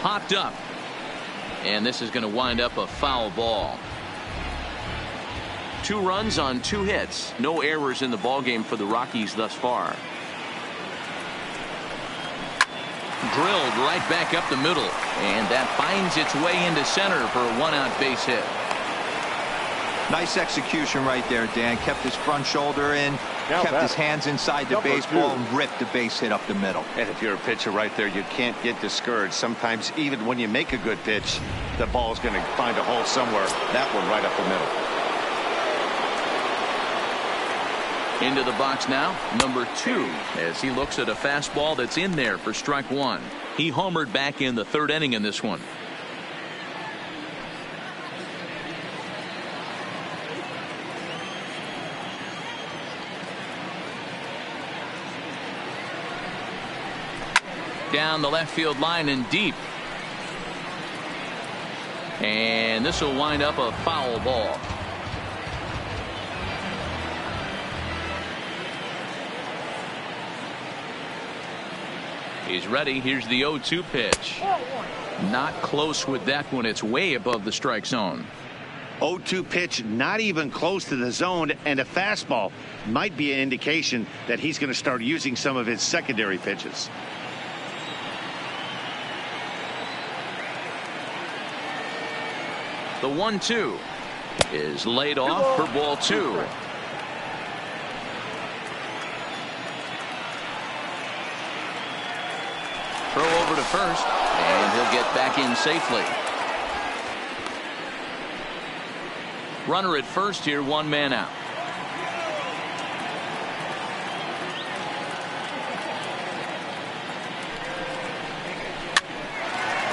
Popped up. And this is going to wind up a foul ball. 2 runs on 2 hits. No errors in the ballgame for the Rockies thus far. Drilled right back up the middle. And that finds its way into center for a 1-out base hit. Nice execution right there, Dan. Kept his front shoulder in, Now kept his back. hands inside the Number baseball, 2. and ripped the base hit up the middle. And if you're a pitcher right there, you can't get discouraged. Sometimes even when you make a good pitch, the ball's going to find a hole somewhere. That one right up the middle. Into the box now, number 2, as he looks at a fastball that's in there for strike 1. He homered back in the 3rd inning in this one. Down the left field line and deep. And this will wind up a foul ball. He's ready. Here's the 0-2 pitch. Not close with that one. It's way above the strike zone. 0-2 pitch, not even close to the zone, and a fastball might be an indication that he's going to start using some of his secondary pitches. The 1-2 is laid off for ball 2. Throw over to first, and he'll get back in safely. Runner at first here, 1 man out.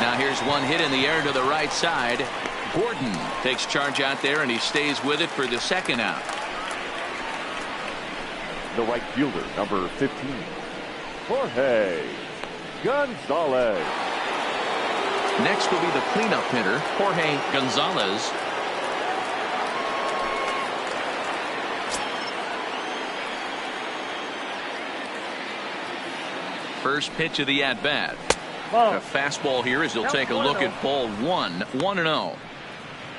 Now here's one hit in the air to the right side. Gordon takes charge out there, and he stays with it for the second out. The right fielder, number 15, Jorge Gonzalez. Next will be the cleanup hitter, Jorge Gonzalez. First pitch of the at-bat. A fastball here as he'll take a look at ball one. 1-0.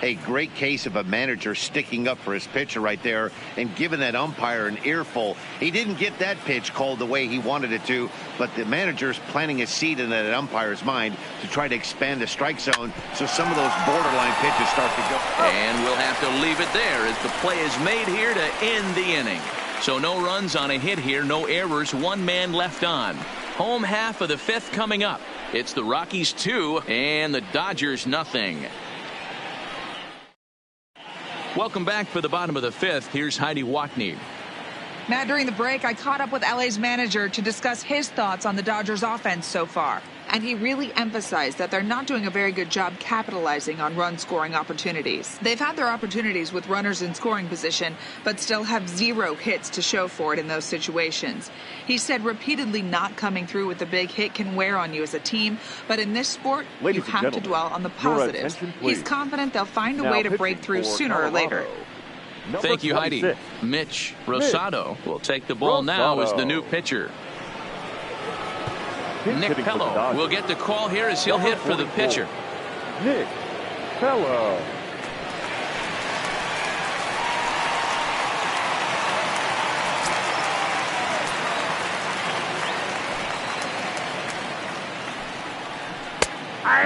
A great case of a manager sticking up for his pitcher right there and giving that umpire an earful. He didn't get that pitch called the way he wanted it to, but the manager's planting a seed in that umpire's mind to try to expand the strike zone so some of those borderline pitches start to go. And we'll have to leave it there as the play is made here to end the inning. So no runs on a hit here, no errors, one man left on. Home half of the fifth coming up. It's the Rockies 2 and the Dodgers nothing. Welcome back for the bottom of the fifth. Here's Heidi Watney. Matt, during the break, I caught up with LA's manager to discuss his thoughts on the Dodgers offense so far. And he really emphasized that they're not doing a very good job capitalizing on run-scoring opportunities. They've had their opportunities with runners in scoring position, but still have 0 hits to show for it in those situations. He said repeatedly not coming through with a big hit can wear on you as a team, but in this sport, you have to dwell on the positives. He's confident they'll find a way to break through sooner or later. Thank you, Heidi. Mitch Rosado will take the ball now as the new pitcher. Nick Pello will get the call here as he'll hit for the pitcher. Nick Pello.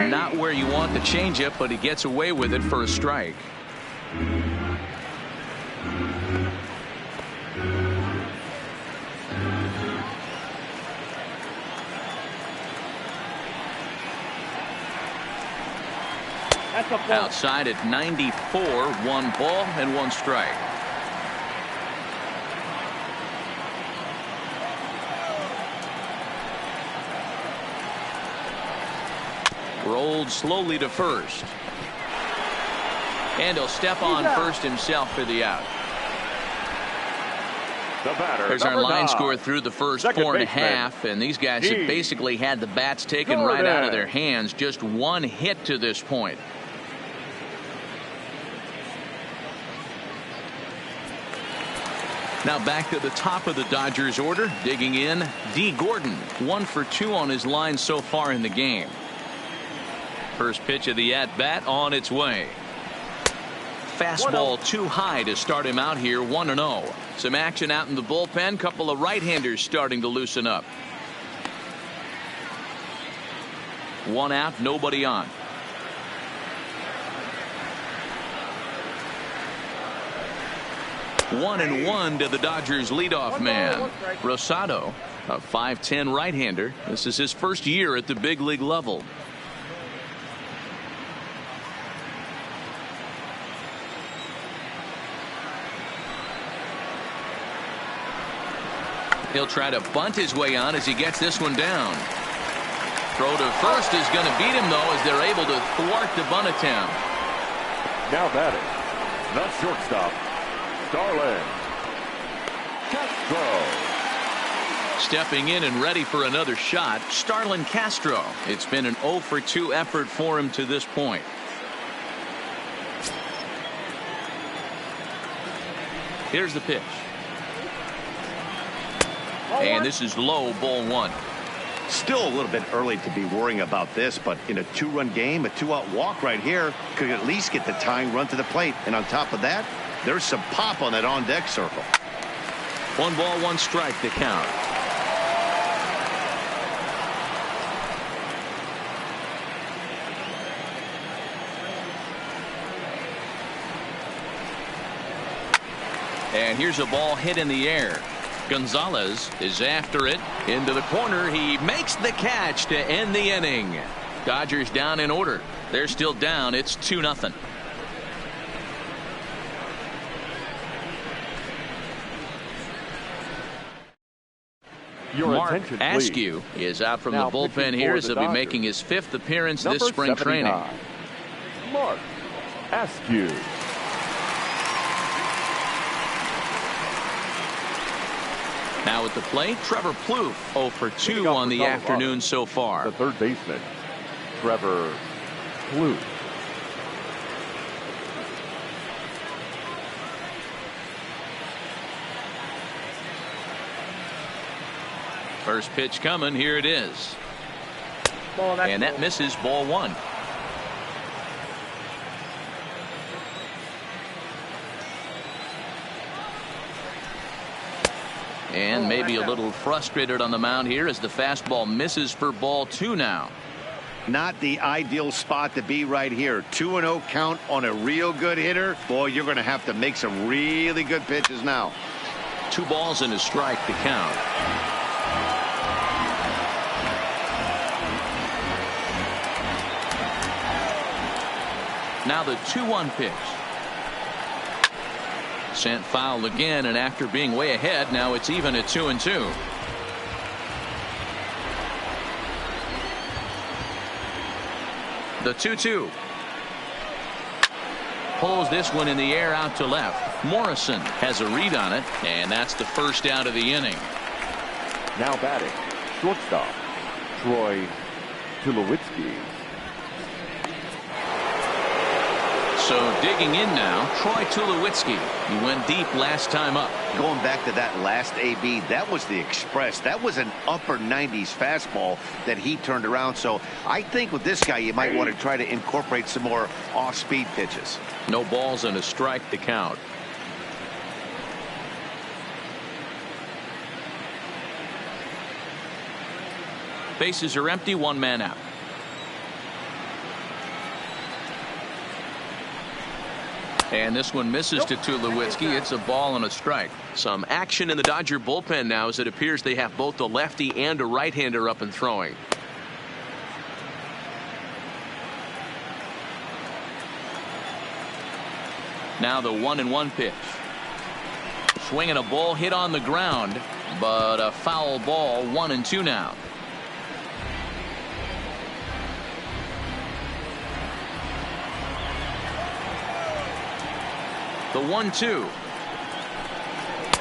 Not where you want the changeup, but he gets away with it for a strike. Outside at 94, 1 ball and 1 strike. Rolled slowly to first. And he'll step on first himself for the out. The batter, there's our line 9. score through the first Second 4.5, and these guys have basically had the bats taken right out of their hands. Just 1 hit to this point. Now back to the top of the Dodgers order. Digging in, D. Gordon. 1 for 2 on his line so far in the game. First pitch of the at-bat on its way. Fastball too high to start him out here. 1-0. Some action out in the bullpen. Couple of right-handers starting to loosen up. 1 out, nobody on. One and 1 to the Dodgers leadoff man. Rosado, a 5'10" right-hander. This is his first year at the big league level. He'll try to bunt his way on as he gets this one down. Throw to first is going to beat him, though, as they're able to thwart the bunt attempt. Now batting, the shortstop, Starlin Castro. Stepping in and ready for another shot, Starlin Castro. It's been an 0 for 2 effort for him to this point. Here's the pitch. And this is low, ball 1. Still a little bit early to be worrying about this, but in a 2-run game, a 2-out walk right here could at least get the tying run to the plate. And on top of that, there's some pop on that on-deck circle. 1 ball, 1 strike to count. And here's a ball hit in the air. Gonzalez is after it into the corner. He makes the catch to end the inning. Dodgers down in order. They're still down. It's 2-0. Your Mark attention, please. Askew is out from Now the bullpen pitching here for as the he'll be Dodgers. making his 5th appearance Number this spring 79, training. Mark Askew. Now at the plate, Trevor Plouffe 0 for 2 on the afternoon so far. The third baseman, Trevor Plouffe. First pitch coming. Here it is. Ball, And that misses, ball 1. And maybe a little frustrated on the mound here as the fastball misses for ball 2 now. Not the ideal spot to be right here. 2-0 count on a real good hitter. Boy, you're going to have to make some really good pitches now. 2 balls and a strike to count. Now the 2-1 pitch. Sent foul again, and after being way ahead, now it's even at 2-2. The 2-2. Pulls this one in the air out to left. Morrison has a read on it, and that's the first out of the inning. Now batting, shortstop, Troy Tulowitzki. So digging in now, Troy Tulowitzki. He went deep last time up. Going back to that last AB, that was the express. That was an upper 90s fastball that he turned around. So I think with this guy, you might want to try to incorporate some more off-speed pitches. No balls and a strike to count. Bases are empty, 1 man out. And this one misses to Tulowitzki. It's a ball and a strike. Some action in the Dodger bullpen now as it appears they have both a lefty and a right-hander up and throwing. Now the 1-1 pitch. Swinging a ball hit on the ground, but a foul ball. 1-2 now. The 1-2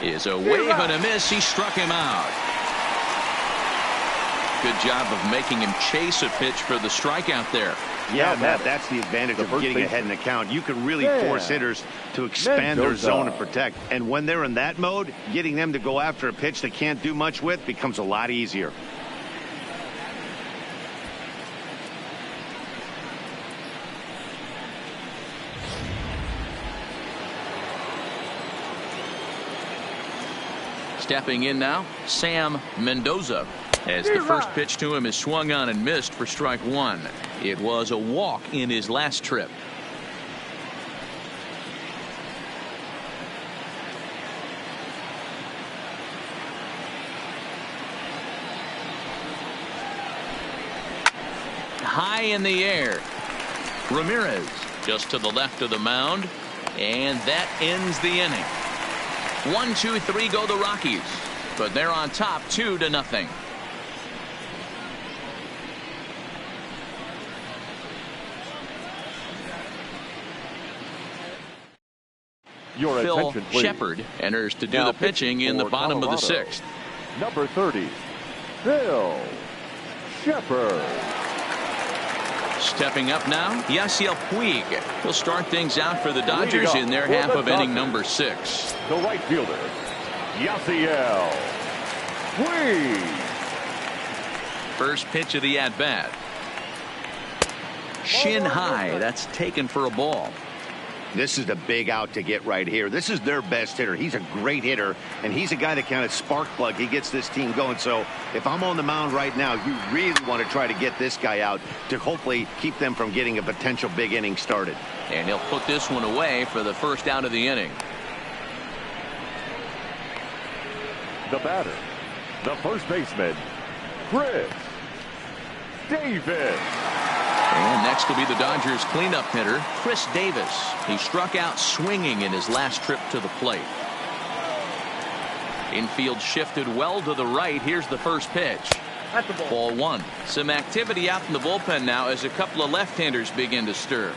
is a wave and a miss. He struck him out. Good job of making him chase a pitch for the strikeout there. Yeah, Matt, that's the advantage of getting ahead in the count. You can really force hitters to expand their zone and protect. And when they're in that mode, getting them to go after a pitch they can't do much with becomes a lot easier. Stepping in now, Sam Mendoza, as the first pitch to him is swung on and missed for strike 1. It was a walk in his last trip. High in the air. Ramirez just to the left of the mound, and that ends the inning. 1, 2, 3 go the Rockies, but they're on top 2-0. Your Phil attention, please. Shepard enters to do Now the pitching in the for bottom of the Colorado, 6th. Number 30, Phil Shepard. Stepping up now, Yasiel Puig. He'll start things out for the Dodgers in their for half the of inning Dodgers. number 6. The right fielder, Yasiel Puig. First pitch of the at-bat. Shin high. That's taken for a ball. This is the big out to get right here. This is their best hitter. He's a great hitter, and he's a guy that kind of spark plug. He gets this team going. So if I'm on the mound right now, you really want to try to get this guy out to hopefully keep them from getting a potential big inning started. And he'll put this one away for the first out of the inning. The batter, the first baseman, Chris Davis. And next will be the Dodgers cleanup hitter, Chris Davis. He struck out swinging in his last trip to the plate. Infield shifted well to the right. Here's the first pitch. At the ball. Ball one. Some activity out in the bullpen now as a couple of left-handers begin to stir.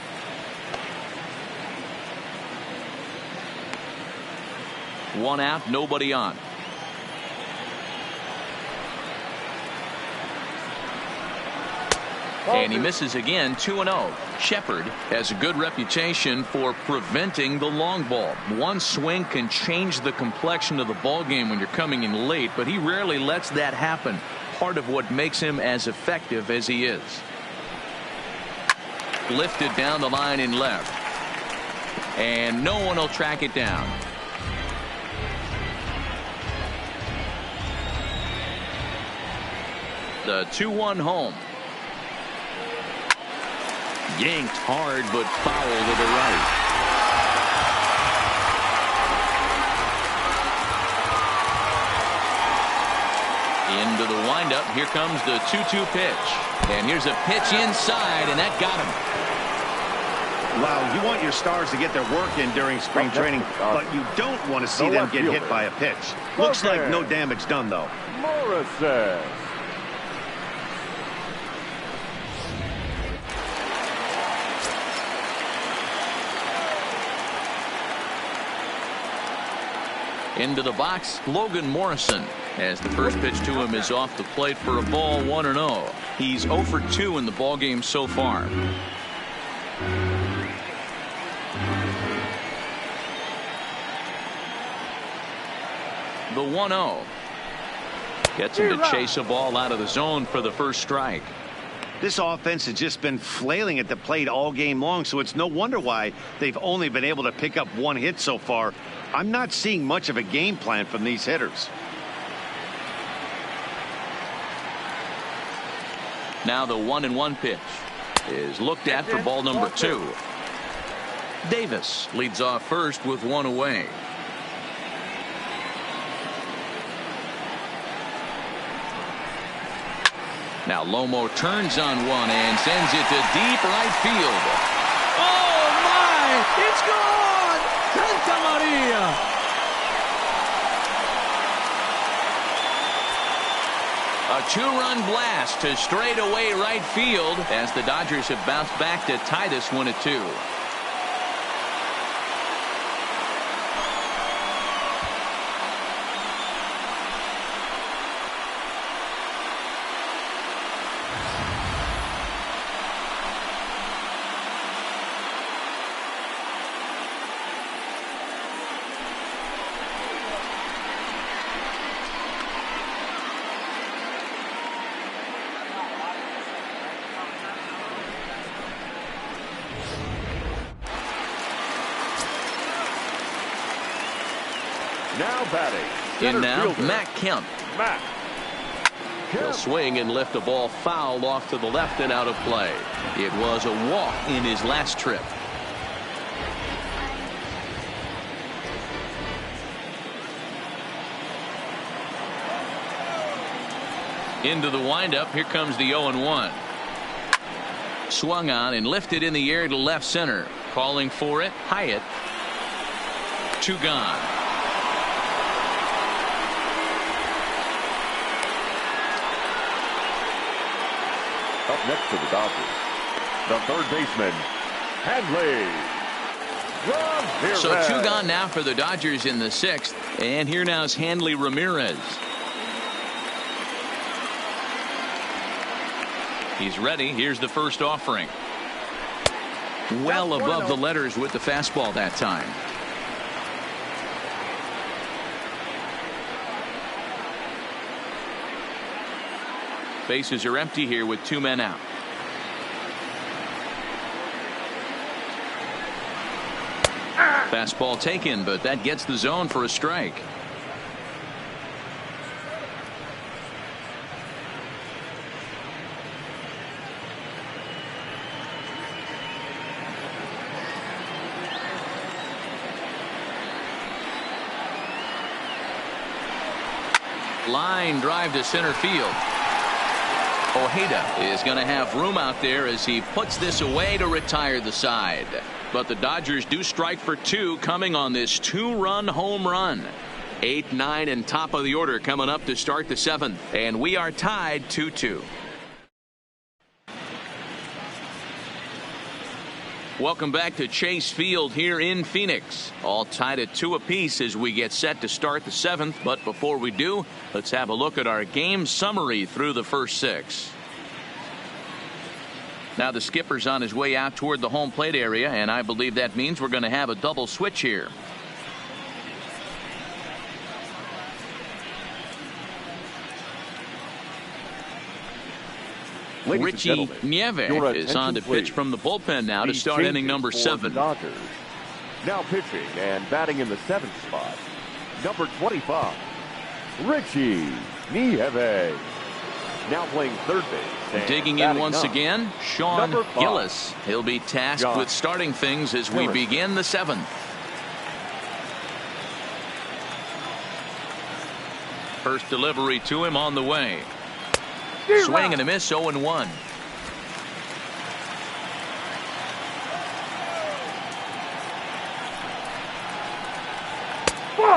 One out, nobody on. And he misses again, 2-0. Shepard has a good reputation for preventing the long ball. One swing can change the complexion of the ball game when you're coming in late, but he rarely lets that happen. Part of what makes him as effective as he is. Lifted down the line in left. And no one will track it down. The 2-1 home. Yanked hard, but foul to the right. Into the windup. Here comes the 2-2 pitch. And here's a pitch inside, and that got him. Wow, you want your stars to get their work in during spring training, but you don't want to see them get hit by a pitch. Looks like no damage done, though. Morrison. Into the box, Logan Morrison, as the first pitch to him is off the plate for a ball, 1-0. He's 0 for 2 in the ball game so far. The 1-0 gets him to chase a ball out of the zone for the first strike. This offense has just been flailing at the plate all game long, so it's no wonder why they've only been able to pick up one hit so far. I'm not seeing much of a game plan from these hitters. Now the 1-1 pitch is looked at for ball number 2. Davis leads off first with one away. Now Lomo turns on one and sends it to deep right field. Oh my! It's gone! Santa Maria! A 2-run blast to straightaway right field as the Dodgers have bounced back to tie this one at 2. Now batting. In now, fielder, Matt Kemp. He'll swing and lift a ball foul off to the left and out of play. It was a walk in his last trip. Into the windup. Here comes the 0-1. Swung on and lifted in the air to left center. Calling for it, Hyatt. 2 gone. Up next to the Dodgers, the third baseman, Hanley. So 2 gone now for the Dodgers in the 6th. And here now is Hanley Ramirez. He's ready. Here's the first offering. Well above the letters with the fastball that time. Bases are empty here with 2 men out. Fastball taken, but that gets the zone for a strike. Line drive to center field. Ojeda is going to have room out there as he puts this away to retire the side. But the Dodgers do strike for 2 coming on this 2-run home run. 8, 9, and top of the order coming up to start the 7th. And we are tied 2-2. Welcome back to Chase Field here in Phoenix. All tied at 2 apiece as we get set to start the 7th. But before we do, let's have a look at our game summary through the first 6. Now the skipper's on his way out toward the home plate area, and I believe that means we're going to have a double switch here. Richie Nieve is on to pitch from the bullpen now to start inning number 7. Now pitching and batting in the 7th spot, number 25, Richie Nieve. Now playing third base. Digging in once again, Sean Gillis. He'll be tasked with starting things as we begin the 7th. First delivery to him on the way. Swing and a miss, 0-1.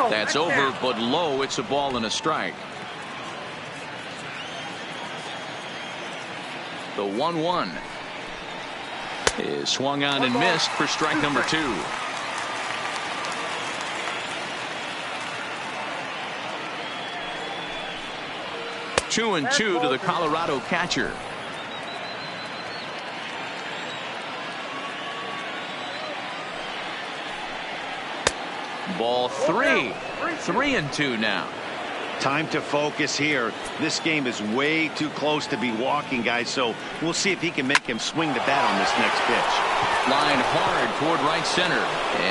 That's over, but low. It's a ball and a strike. The 1-1 is swung on and missed for strike number 2. Two and 2 to the Colorado catcher. Ball 3. 3 and 2 now. Time to focus here. This game is way too close to be walking, guys, so we'll see if he can make him swing the bat on this next pitch. Line hard toward right center,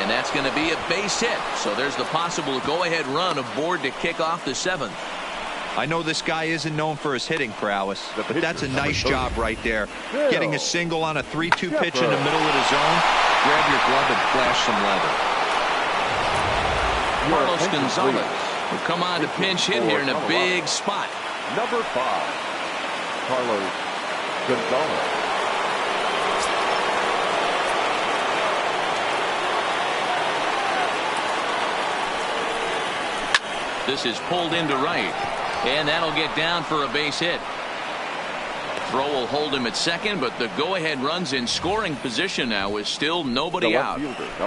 and that's going to be a base hit. So there's the possible go-ahead run aboard to kick off the 7th. I know this guy isn't known for his hitting prowess, but that's a nice job right there. Getting a single on a 3-2 pitch in the middle of the zone. Grab your glove and flash some leather. Carlos Gonzalez will come on to pinch hit here in a big spot. Number 5, Carlos Gonzalez. This is pulled into right, and that'll get down for a base hit. Throw will hold him at second, but the go-ahead run's in scoring position now with still nobody out.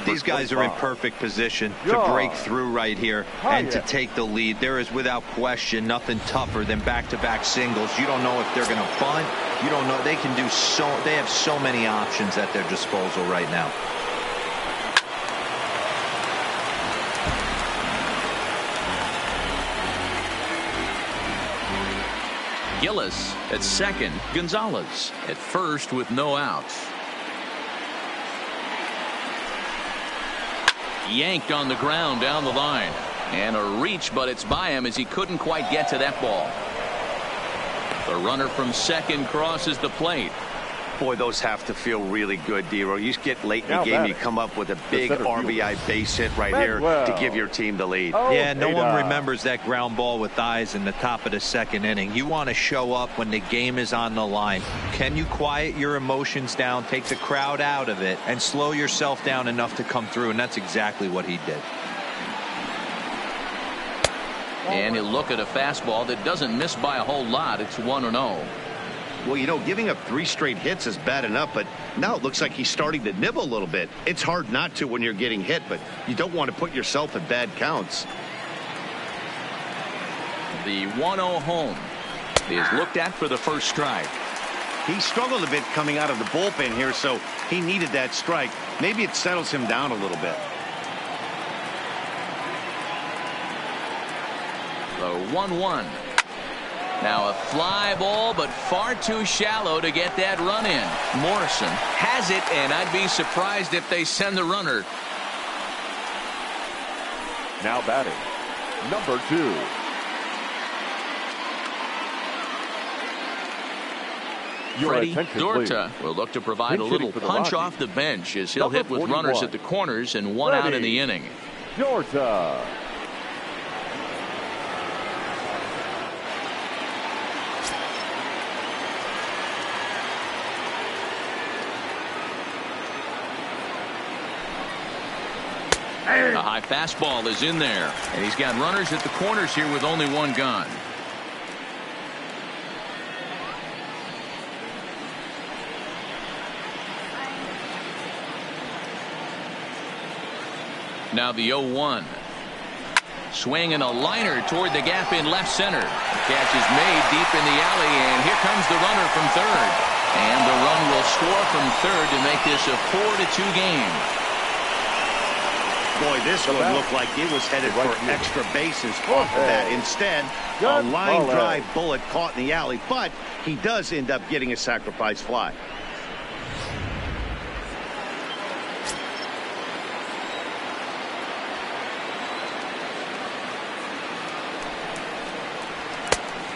These guys are in perfect position to break through right here and to take the lead. There is without question nothing tougher than back-to-back singles. You don't know if they're going to bunt. You don't know. They can do so. They have so many options at their disposal right now. Gillis at second, Gonzalez at first with no outs. Yanked on the ground down the line, and a reach, but it's by him as he couldn't quite get to that ball. The runner from second crosses the plate. Boy, those have to feel really good, D-Row. You get late in the game, you come up with a big RBI base hit right here to give your team the lead. Yeah, no one remembers that ground ball with eyes in the top of the 2nd inning. You want to show up when the game is on the line. Can you quiet your emotions down, take the crowd out of it, and slow yourself down enough to come through? And that's exactly what he did. And he'll look at a fastball that doesn't miss by a whole lot. It's 1-0. Well, you know, giving up 3 straight hits is bad enough, but now it looks like he's starting to nibble a little bit. It's hard not to when you're getting hit, but you don't want to put yourself at bad counts. The 1-0 home is looked at for the first strike. He struggled a bit coming out of the bullpen here, so he needed that strike. Maybe it settles him down a little bit. The 1-1. Now a fly ball, but far too shallow to get that run in. Morrison has it, and I'd be surprised if they send the runner. Now batting, number 2. Freddie Dorta will look to provide a little punch off the bench as he'll hit with runners at the corners and 1 out in the inning. Dorta. A high fastball is in there, and he's got runners at the corners here with only one gone. Now the 0-1. Swing and a liner toward the gap in left center. The catch is made deep in the alley, and here comes the runner from third. And the run will score from third to make this a 4-2 game. Boy, this one looked like it was headed for extra bases off of that. Instead, a line drive bullet caught in the alley, but he does end up getting a sacrifice fly.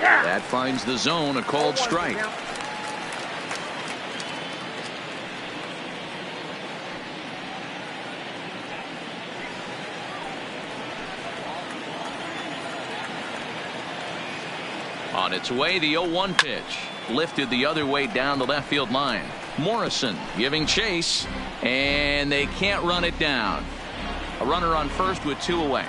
That finds the zone, a called strike. On its way, the 0-1 pitch. Lifted the other way down the left field line. Morrison giving chase, and they can't run it down. A runner on first with 2 away.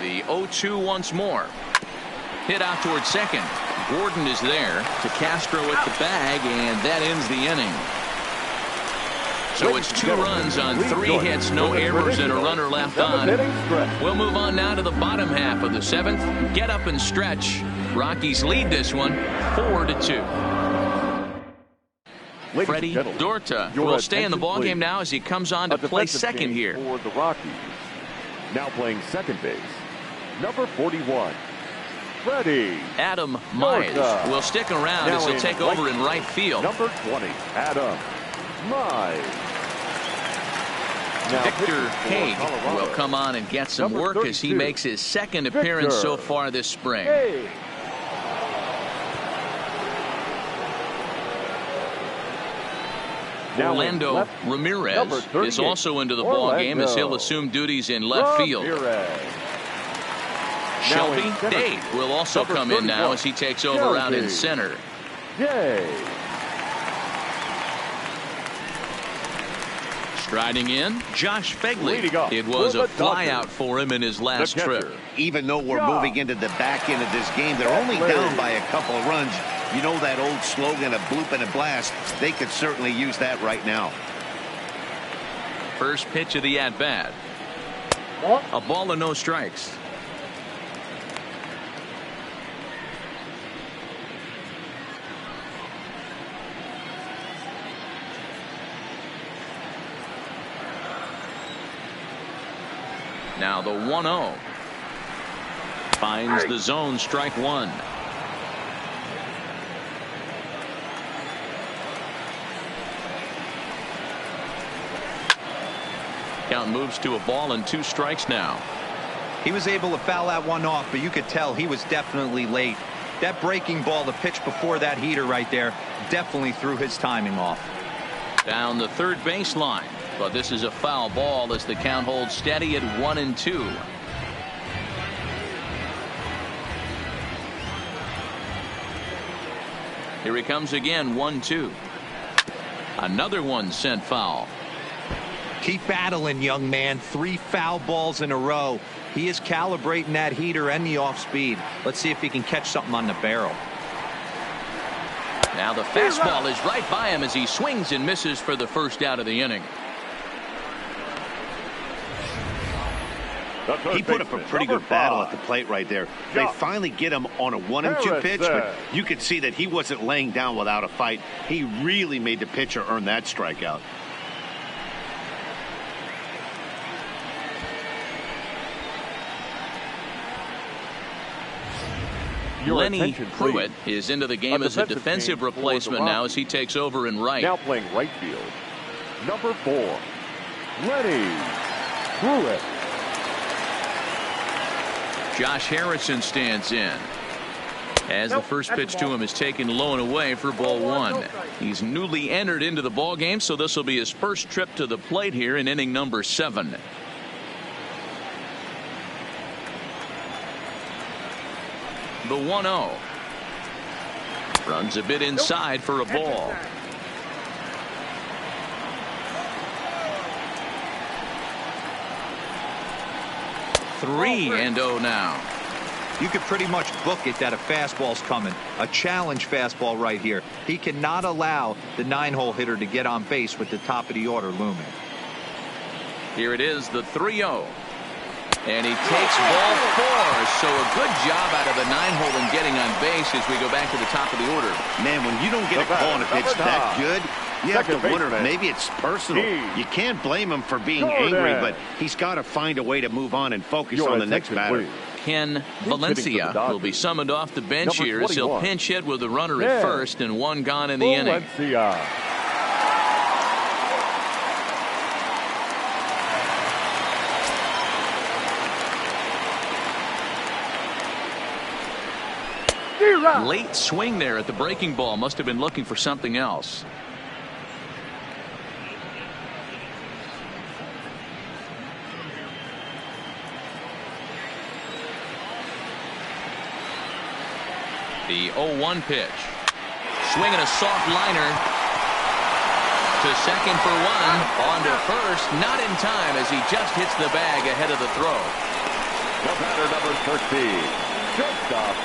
The 0-2 once more. Hit out towards second. Gordon is there to Castro at the bag, and that ends the inning. So it's 2 runs on 3 hits, no errors, and a runner left on. We'll move on now to the bottom half of the 7th. Get up and stretch. Rockies lead this one 4-2. Freddie Dorta will stay in the ballgame now as he comes on to play second here. For the Rockies. Now playing second base, number 41, Freddie. Adam Mize will stick around as he'll take over in right field. Number 20, Adam Mize. Victor Haig will come on and get some work as he makes his second appearance so far this spring. Orlando Ramirez is also into the ball game as he'll assume duties in left field. Shelby Dade will also come in now as he takes over out in center. Striding in, Josh Fegley. It was a flyout for him in his last trip. Even though we're moving into the back end of this game, they're only down by a couple of runs. You know that old slogan, a bloop and a blast. They could certainly use that right now. First pitch of the at-bat. A ball and no strikes. Now the 1-0. Finds the zone, strike 1. Count moves to a ball and 2 strikes now. He was able to foul that one off, but you could tell he was definitely late. That breaking ball, the pitch before that heater right there, definitely threw his timing off. Down the third baseline, but this is a foul ball as the count holds steady at 1-2. Here he comes again, 1-2. Another one sent foul. Keep battling, young man. 3 foul balls in a row. He is calibrating that heater and the off speed. Let's see if he can catch something on the barrel. Now the fastball is right by him as he swings and misses for the first out of the inning. He put up a pretty good battle at the plate right there. They finally get him on a 1-2 pitch, but you could see that he wasn't laying down without a fight. He really made the pitcher earn that strikeout. Lenny Pruitt is into the game as a defensive replacement now as he takes over in right. Now playing right field, number 4, Lenny Pruitt. Josh Harrison stands in. As the first pitch to him is taken low and away for ball one. He's newly entered into the ball game, so this will be his first trip to the plate here in inning number 7. The 1-0. Runs a bit inside for a ball. 3-0 now. You could pretty much book it that a fastball's coming. A challenge fastball right here. He cannot allow the 9-hole hitter to get on base with the top of the order looming. Here it is, the 3-0. And he takes ball 4. So a good job out of the 9-hole in getting on base as we go back to the top of the order. Man, when you don't get a call on a pitch that good, you have to wonder if maybe it's personal. You can't blame him for being angry, but he's got to find a way to move on and focus on the next batter. Ken Valencia will be summoned off the bench here as he'll pinch hit with a runner at first and 1 gone in the inning. Late swing there at the breaking ball. Must have been looking for something else. The 0-1 pitch. Swinging a soft liner to second for 1. On to first. Not in time as he just hits the bag ahead of the throw. The batter number 13. Shortstop.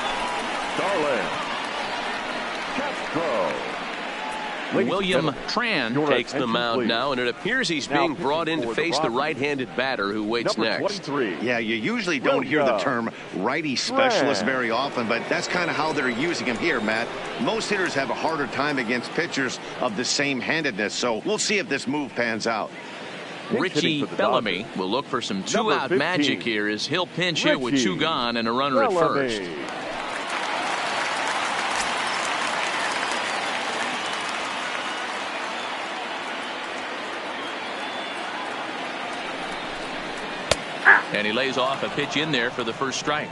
William Tran takes the mound now, and it appears he's being brought in to face the right-handed batter who waits next. Yeah, you usually don't hear the term righty specialist very often, but that's kind of how they're using him here, Matt. Most hitters have a harder time against pitchers of the same handedness, so we'll see if this move pans out. Richie Bellamy will look for some two-out magic here as he'll pinch hit with 2 gone and a runner at first. And he lays off a pitch in there for the first strike.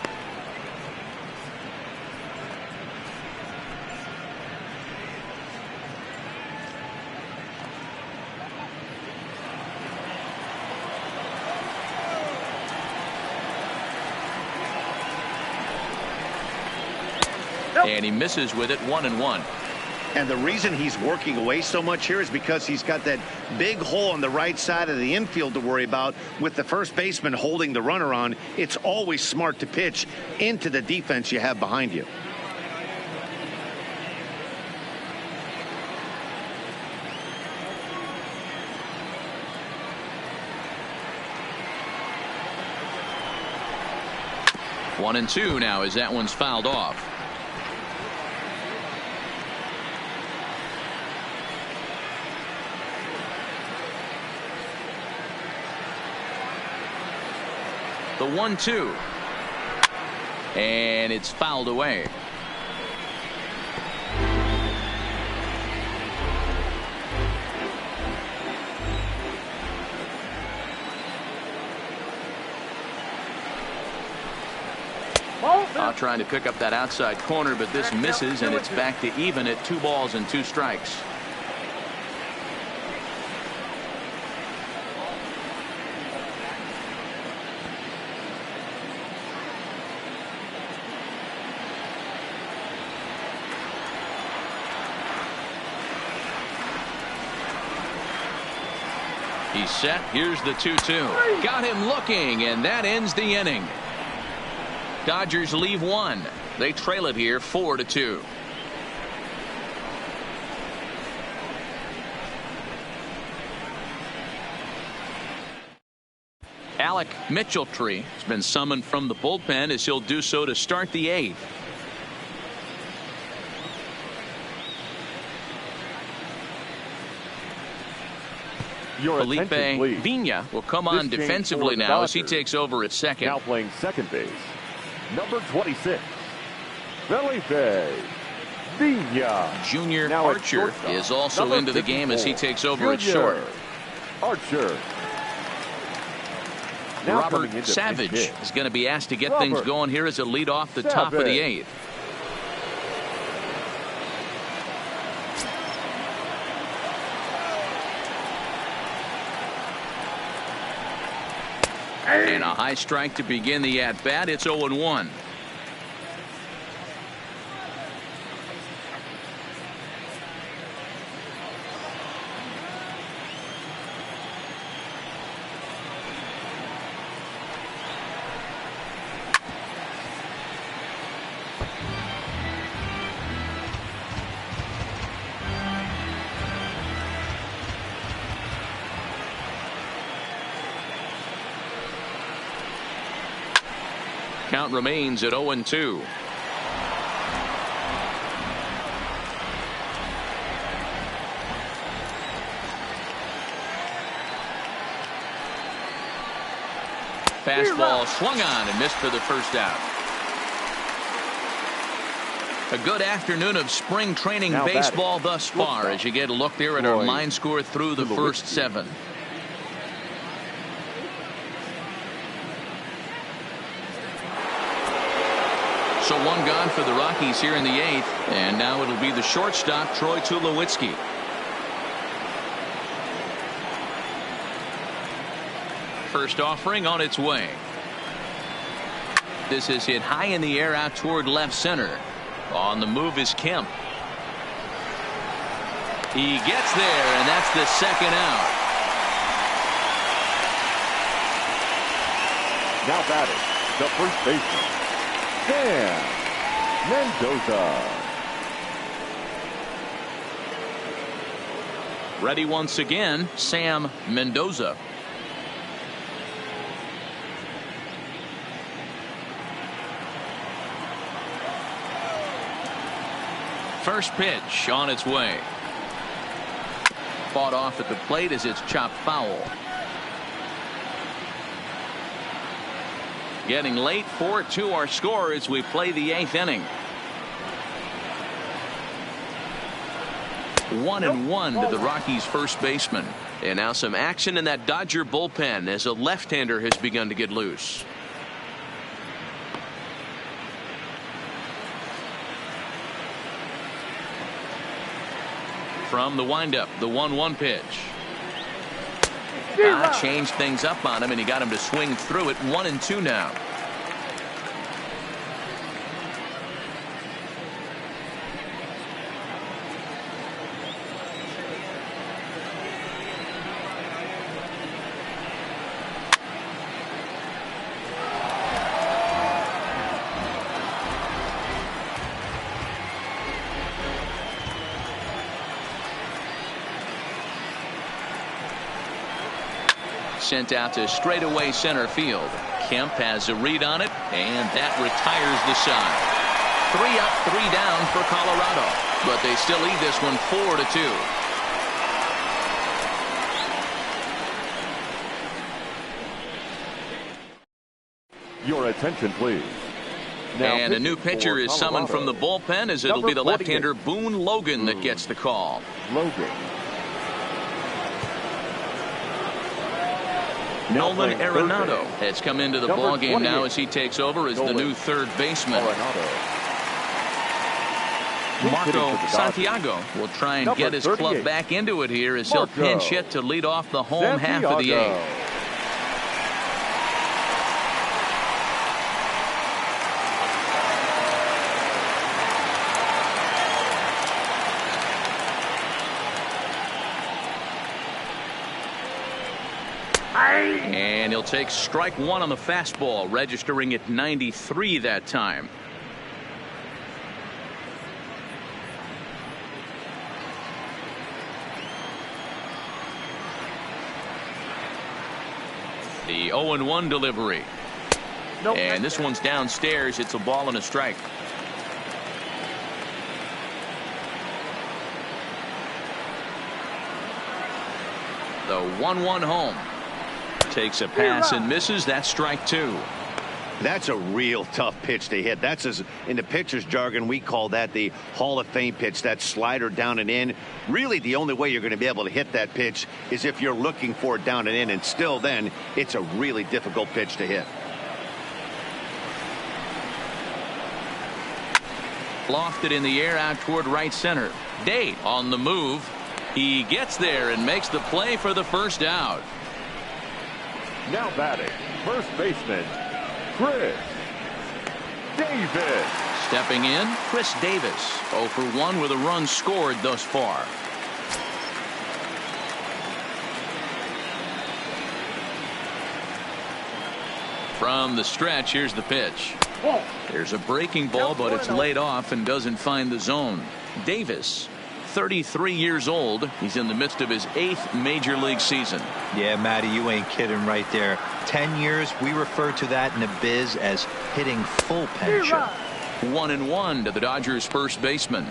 And he misses with it, 1-1. And the reason he's working away so much here is because he's got that big hole on the right side of the infield to worry about with the first baseman holding the runner on. It's always smart to pitch into the defense you have behind you. One and 2 now as that one's fouled off. The 1-2. And it's fouled away. Trying to pick up that outside corner, but this misses, and it's back to even at 2 balls and 2 strikes. He's set. Here's the 2-2. Got him looking, and that ends the inning. Dodgers leave 1. They trail it here 4-2. Alec Mitchelltree has been summoned from the bullpen as he'll do so to start the 8th. Felipe Vina will come on defensively now as he takes over at second. Now playing second base, number 26, Felipe Vina. Junior Archer is also into the game as he takes over at short. Archer. Robert Savage is going to be asked to get things going here as a lead off the top of the 8th. And a high strike to begin the at-bat. It's 0-1. Count remains at 0-2. Fastball swung on and missed for the first out. A good afternoon of spring training baseball thus far as you get a look there at our line score through the first 7. So 1 gone for the Rockies here in the 8th, and now it'll be the shortstop Troy Tulowitzki. First offering on its way. This is hit high in the air out toward left center. On the move is Kemp. He gets there, and that's the second out. Now batting, the first baseman, Sam Mendoza. Ready once again, Sam Mendoza. First pitch on its way. Fought off at the plate as it's chopped foul. Getting late, 4-2 our score as we play the 8th inning. 1-1 to the Rockies first baseman. And now some action in that Dodger bullpen as a left-hander has begun to get loose. From the windup, the 1-1 pitch. Changed things up on him, and he got him to swing through it. 1-2 now. Sent out to straightaway center field. Kemp has a read on it, and that retires the side. 3 up, 3 down for Colorado, but they still lead this one 4-2. Your attention, please. And a new pitcher is summoned from the bullpen as it'll be the left-hander Boone Logan that gets the call. Logan. Nolan Arenado has come into the ballgame now as he takes over as the new third baseman. Marco Santiago will try and get his club back into it here as he'll pinch hit to lead off the home half of the 8th. And he'll take strike 1 on the fastball, registering at 93 that time. The 0-1 delivery. And this one's downstairs. It's a ball and a strike. The 1-1 home. Takes a pass and misses. That's strike 2. That's a real tough pitch to hit. That's, as in the pitcher's jargon, we call that the Hall of Fame pitch. That slider down and in. Really, the only way you're going to be able to hit that pitch is if you're looking for it down and in, and still then it's a really difficult pitch to hit. Lofted in the air out toward right center. Day on the move. He gets there and makes the play for the first out. Now batting, first baseman, Chris Davis. Stepping in, Chris Davis. 0 for 1 with a run scored thus far. From the stretch, here's the pitch. There's a breaking ball, but it's laid off and doesn't find the zone. Davis, 33 years old. He's in the midst of his 8th major league season. Yeah, Matty, you ain't kidding right there. 10 years, we refer to that in the biz as hitting full pension. 1-1 to the Dodgers first baseman.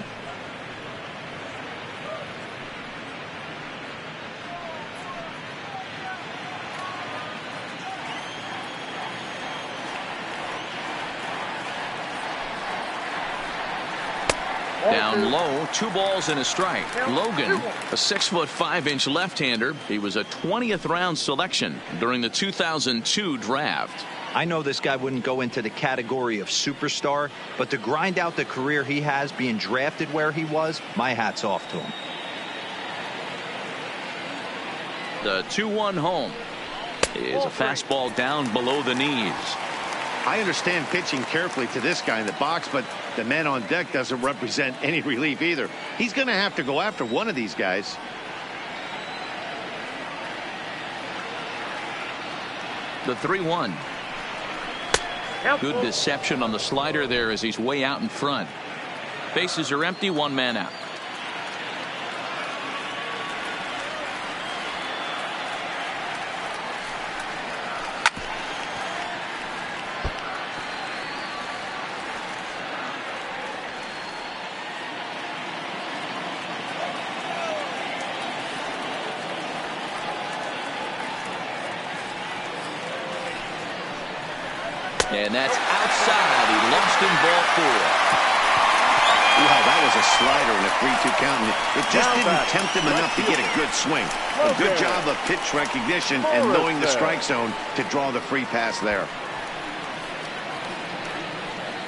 Down low, 2 balls and a strike. Logan, a 6'5" left-hander. He was a 20th round selection during the 2002 draft. I know this guy wouldn't go into the category of superstar, but to grind out the career he has being drafted where he was, my hat's off to him. The 2-1 home is a fastball down below the knees. I understand pitching carefully to this guy in the box, but the man on deck doesn't represent any relief either. He's going to have to go after one of these guys. The 3-1. Good deception on the slider there as he's way out in front. Bases are empty, 1 man out. And that's outside. He lost in ball 4. Wow, that was a slider in a 3-2 count. It just didn't tempt him enough to get a good swing. A good job of pitch recognition and knowing the strike zone to draw the free pass there.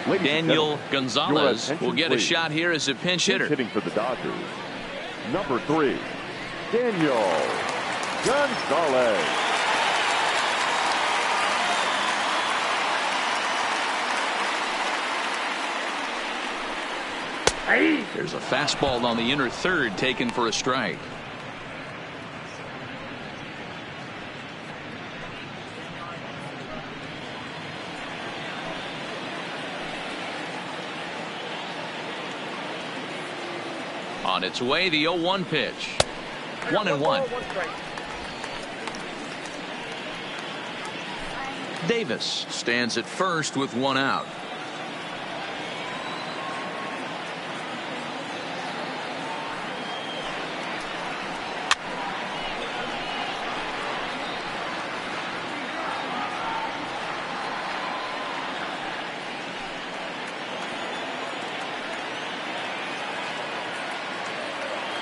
Daniel Gonzalez will get a shot here as a pinch hitter. Hitting for the Dodgers, number 3, Daniel Gonzalez. There's a fastball on the inner third taken for a strike. On its way, the 0-1 pitch. 1-1. Davis stands at first with 1 out.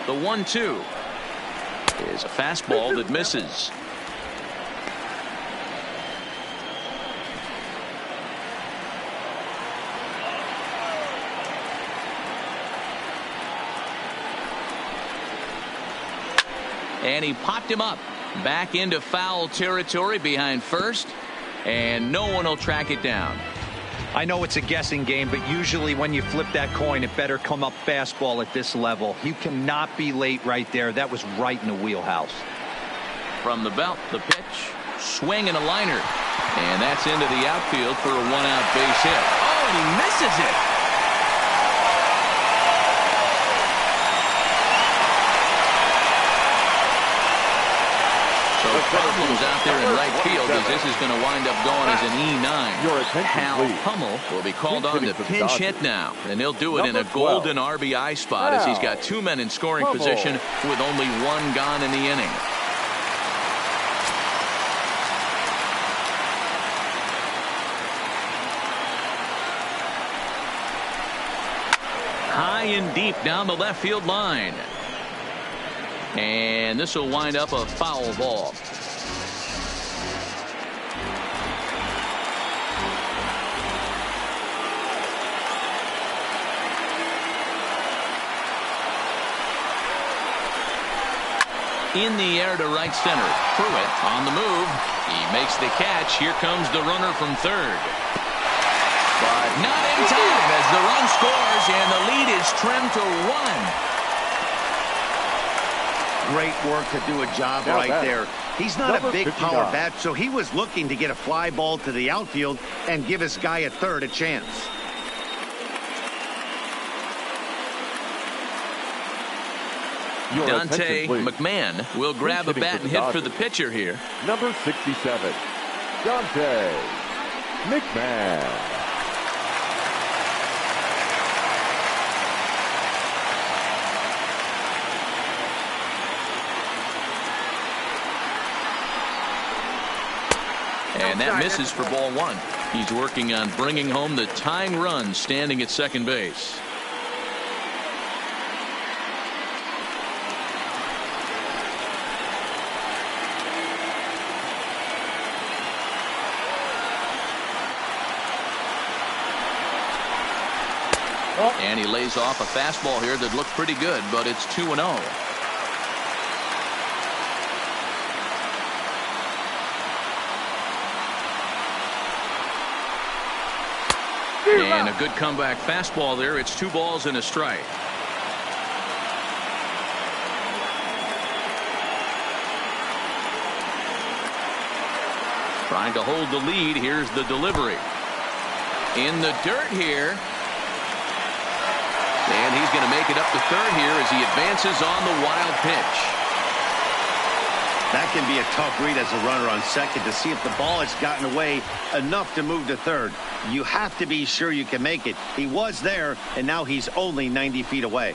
The 1-2 is a fastball that misses. And he popped him up back into foul territory behind first, and no one will track it down. I know it's a guessing game, but usually when you flip that coin, it better come up fastball at this level. You cannot be late right there. That was right in the wheelhouse. From the belt, the pitch, swing and a liner. And that's into the outfield for a 1-out base hit. Oh, and he misses it. So problems out there in right field as this is going to wind up going as an E9. Hal Hummel will be called on to pinch hit now, and he'll do it in a golden RBI spot as he's got 2 men in scoring position with only 1 gone in the inning. High and deep down the left field line. And this will wind up a foul ball. In the air to right center. Pruitt on the move. He makes the catch. Here comes the runner from third. But not in time as the run scores and the lead is trimmed to 1. Great work to do a job right there. He's not a big power bat, so he was looking to get a fly ball to the outfield and give his guy at third a chance. Dante McMahon will grab a bat and hit for the pitcher here. Number 67, Dante McMahon. And that misses for ball 1. He's working on bringing home the tying run standing at second base. And he lays off a fastball here that looked pretty good, but it's 2-0. And a good comeback fastball there. It's 2 balls and a strike. Trying to hold the lead. Here's the delivery. In the dirt here. And he's going to make it up to third here as he advances on the wild pitch. That can be a tough read as a runner on second to see if the ball has gotten away enough to move to third. You have to be sure you can make it. He was there, and now he's only 90 feet away.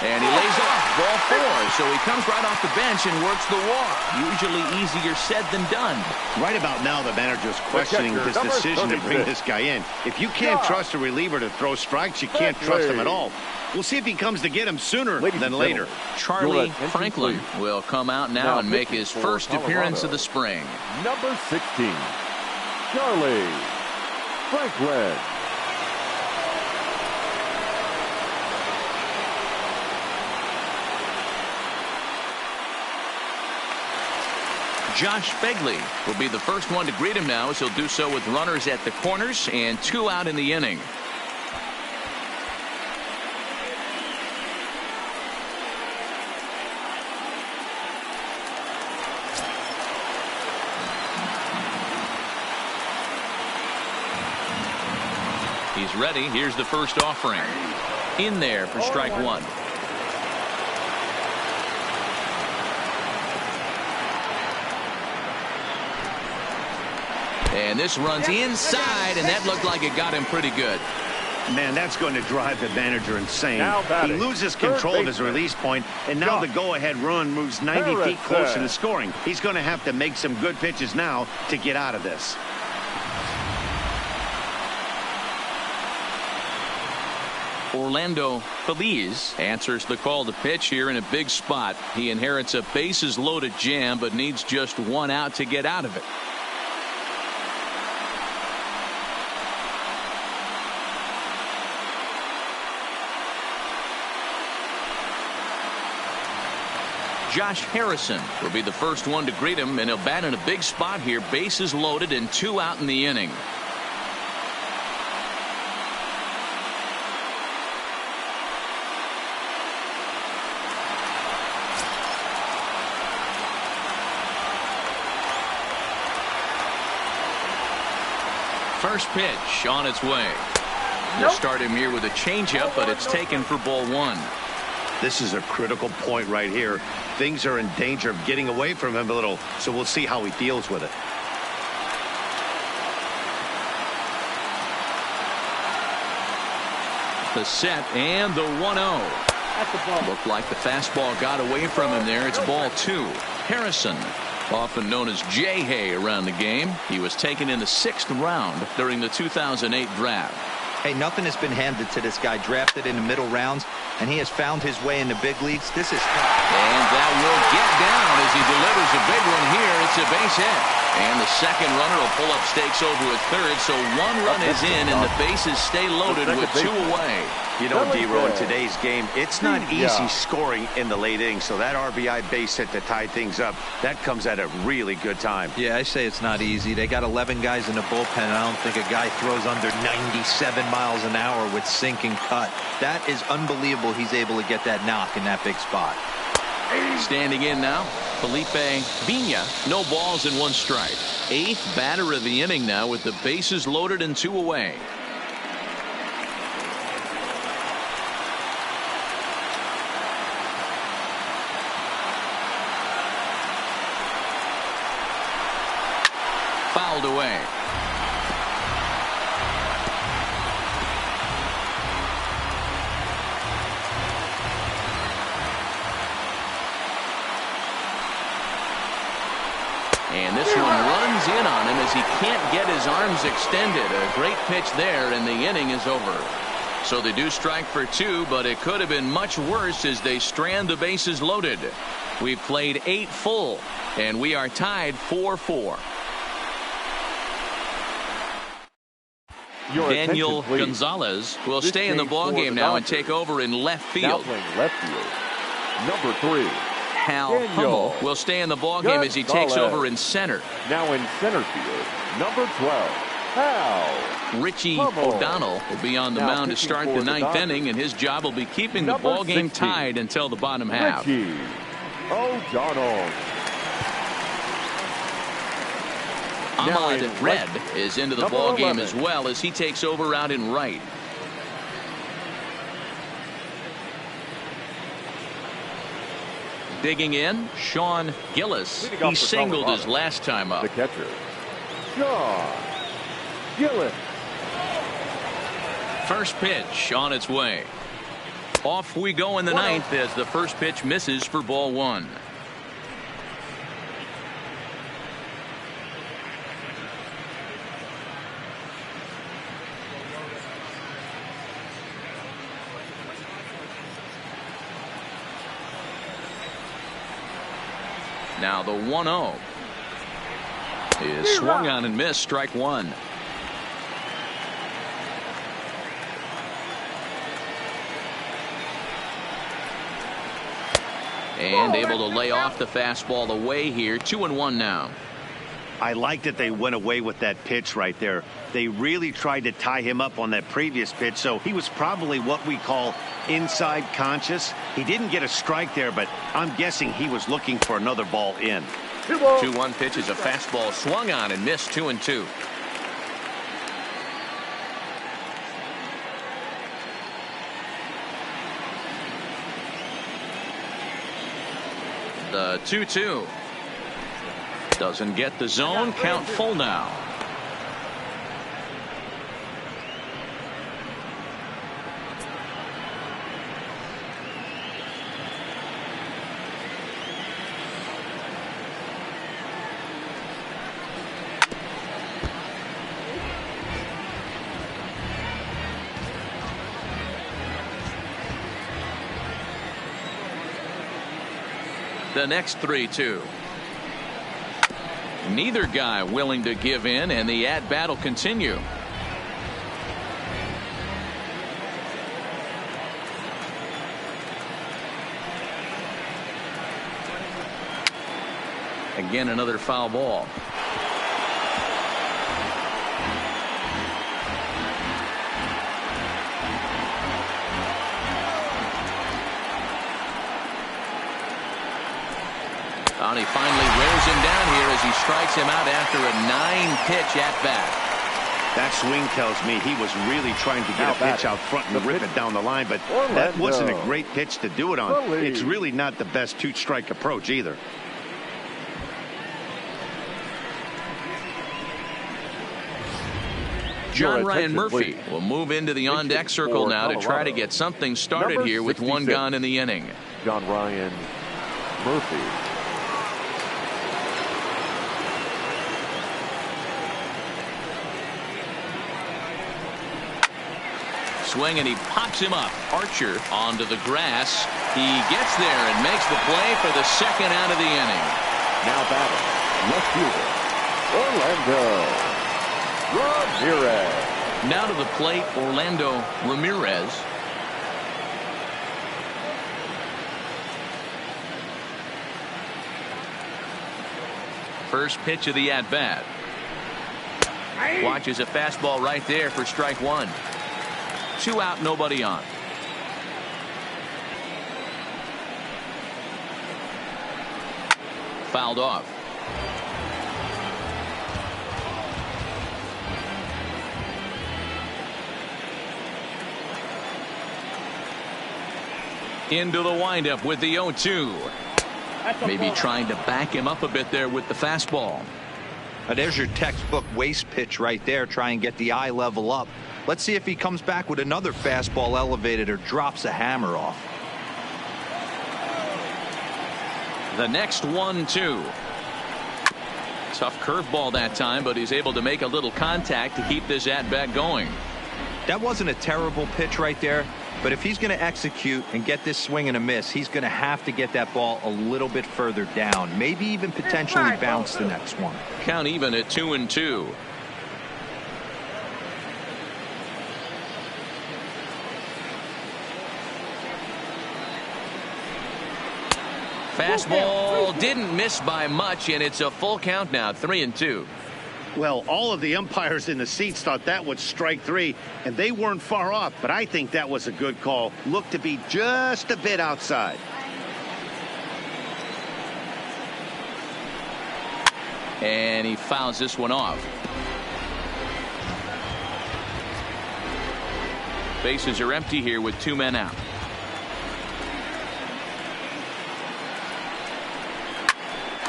And he lays off ball 4, so he comes right off the bench and works the walk. Usually easier said than done. Right about now, the manager's questioning his decision to bring this guy in. If you can't trust a reliever to throw strikes, you can't trust him at all. We'll see if he comes to get him sooner than later. Charlie Franklin will come out now and make his first appearance of the spring. Number 16, Charlie Franklin. Josh Begley will be the first one to greet him now, as he'll do so with runners at the corners and 2 out in the inning. He's ready. Here's the first offering. In there for strike 1. And this runs inside, and that looked like it got him pretty good. Man, that's going to drive the manager insane. He loses control of his release point, and now the go-ahead run moves 90 feet closer to scoring. He's going to have to make some good pitches now to get out of this. Orlando Feliz answers the call to pitch here in a big spot. He inherits a bases-loaded jam, but needs just 1 out to get out of it. Josh Harrison will be the first one to greet him, and he'll bat in a big spot here. Bases loaded and 2 out in the inning. First pitch on its way. We'll start him here with a changeup, but it's taken for ball 1. This is a critical point right here. Things are in danger of getting away from him a little, so we'll see how he deals with it. The set and the 1-0. Looked like the fastball got away from him there. It's ball 2. Harrison, often known as J-Hay around the game. He was taken in the 6th round during the 2008 draft. Hey, nothing has been handed to this guy. Drafted in the middle rounds, and he has found his way in the big leagues. This is... And that will get down as he delivers a big one here. It's a base hit. And the second runner will pull up stakes over at third, so one run is in, and the bases stay loaded with 2 away. You know, D-Row, in today's game, it's not easy scoring in the late innings, so that RBI base hit to tie things up, that comes at a really good time. Yeah, I say it's not easy. They got 11 guys in the bullpen, and I don't think a guy throws under 97 miles an hour with sink and cut. That is unbelievable he's able to get that knock in that big spot. Standing in now, Felipe Vina. No balls and 1 strike. 8th batter of the inning now with the bases loaded and 2 away. Fouled away. And this one runs in on him as he can't get his arms extended. A great pitch there, and the inning is over. So they do strike for 2, but it could have been much worse as they strand the bases loaded. We've played 8 full, and we are tied 4-4. Daniel Gonzalez will stay in the ballgame now and take over in left field. Now playing left field, number 3. Hal Hummel will stay in the ballgame as he takes over in center. Now in center field, number 12, Hal. Richie Hummel. O'Donnell will be on the Now mound to pitching start for the the 9th Dodgers. inning, and his job will be keeping the Number ballgame 16, tied until the bottom half. Richie O'Donnell. Now Ahmad in Red right- is into the number ballgame 11. as well as he takes over out in right. Digging in, Sean Gillis. Leading He off for singled his Colorado. last time up. The catcher, Sean Gillis. First pitch on its way. Off we go in the 9th as the first pitch misses for ball 1. Now the 1-0 is swung on and missed, strike 1. And able to lay off the fastball away here. 2-1 now. I like that they went away with that pitch right there. They really tried to tie him up on that previous pitch, so he was probably what we call inside conscious. He didn't get a strike there, but I'm guessing he was looking for another ball in. 2-1 pitch is a fastball swung on and missed. 2-2. The 2-2 doesn't get the zone. Count full now. The next 3-2. Neither guy willing to give in, and the at-bat will continue. Again, another foul ball. And he finally wears him down here as he strikes him out after a 9-pitch at-bat. That swing tells me he was really trying to get a pitch out front and rip it down the line, but that wasn't a great pitch to do it on. It's really not the best two-strike approach either. John Ryan Murphy will move into the on-deck circle now to try to get something started here with 1 gone in the inning. John Ryan Murphy. swing, and he pops him up. Archer onto the grass. He gets there and makes the play for the second out of the inning. Now batting, left fielder, Orlando Ramirez. Now to the plate, Orlando Ramirez. First pitch of the at-bat. Watches a fastball right there for strike one. 2 out, nobody on. Fouled off. Into the windup with the 0-2. Maybe trying to back him up a bit there with the fastball. There's your textbook waste pitch right there. Try and get the eye level up. Let's see if he comes back with another fastball elevated or drops a hammer off. The next 1-2. Tough curveball that time, but he's able to make a little contact to keep this at-bat going. That wasn't a terrible pitch right there, but if he's going to execute and get this swing and a miss, he's going to have to get that ball a little bit further down, maybe even potentially bounce the next one. Count even at 2-2. Fastball didn't miss by much, and it's a full count now, 3-2. Well, all of the umpires in the seats thought that was strike three, and they weren't far off, but I think that was a good call. Looked to be just a bit outside. And he fouls this one off. Bases are empty here with 2 men out.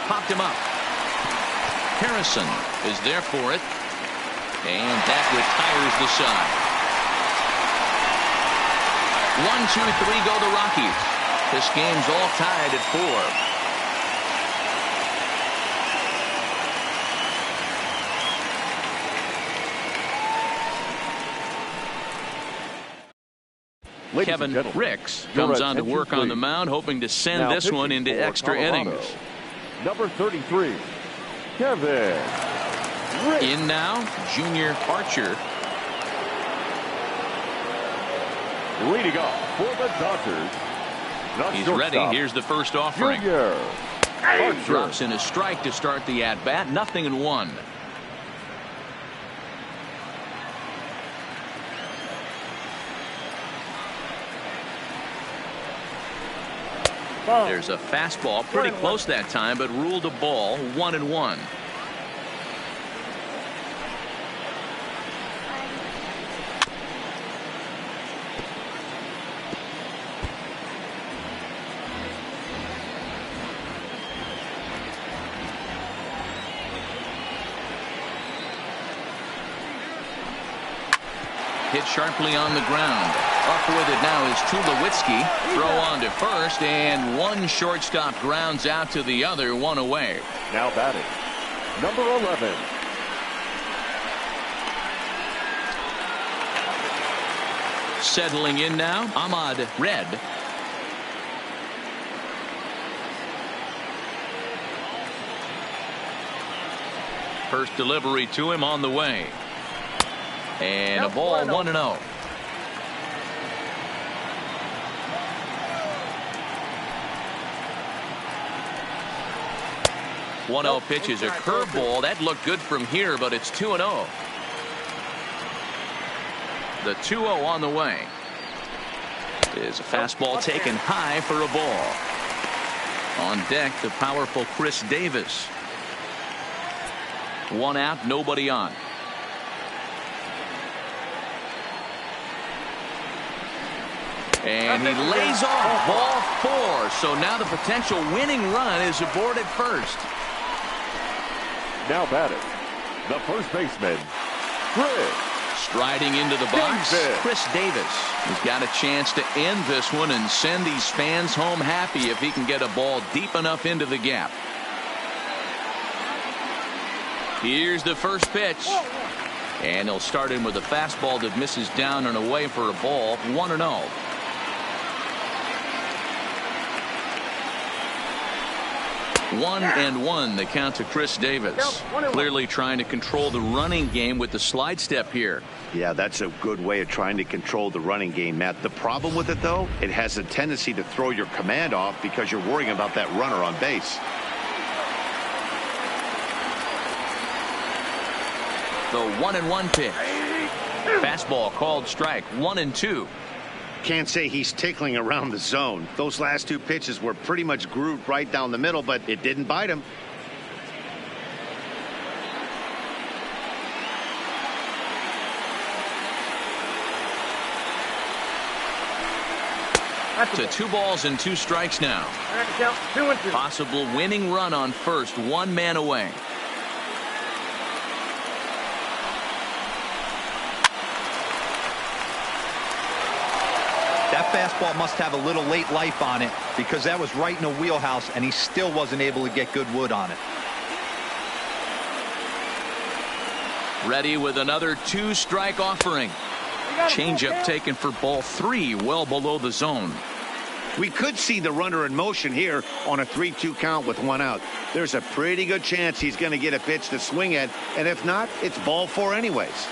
Popped him up. Harrison is there for it, and that retires the side. 1-2-3 go the Rockies. This game's all tied at 4. Kevin Ricks comes on to work on the mound, hoping to send this one into extra innings. Number 33, Kevin Ricks. In now, Junior Archer. Leading off for the Dodgers. He's ready. Here's the first offering. Junior Archer. Drops in a strike to start the at-bat. 0-1. There's a fastball pretty close that time, but ruled a ball. 1-1. Hit sharply on the ground. Up with it now is Tulowitzki. Throw on to first, and one shortstop grounds out to the other, 1 away. Now batting, number 11. Settling in now, Ahmad Red. First delivery to him on the way. And a ball, 1-0. One-0 pitch is a curveball. That looked good from here, but it's 2-0. The 2-0 on the way. Is a fastball taken high for a ball. On deck, the powerful Chris Davis. 1 out, nobody on. And he lays off ball 4. So now the potential winning run is aboard at first. Now batting, the first baseman, Chris. Striding into the box, Chris Davis. He's got a chance to end this one and send these fans home happy if he can get a ball deep enough into the gap. Here's the first pitch. And he'll start in with a fastball that misses down and away for a ball. 1-0. One and one, the count to Chris Davis. Clearly trying to control the running game with the slide step here. Yeah, that's a good way of trying to control the running game, Matt. The problem with it, though, it has a tendency to throw your command off because you're worrying about that runner on base. The 1-1 pitch. Fastball called strike. 1-2. Can't say he's tickling around the zone. Those last two pitches were pretty much grooved right down the middle, but it didn't bite him. To 2 balls and 2 strikes now. Possible winning run on first, 1 man away. That fastball must have a little late life on it because that was right in the wheelhouse and he still wasn't able to get good wood on it. Ready with another 2-strike offering. Changeup taken for ball 3, well below the zone. We could see the runner in motion here on a 3-2 count with 1 out. There's a pretty good chance he's going to get a pitch to swing at, and if not, it's ball 4 anyways.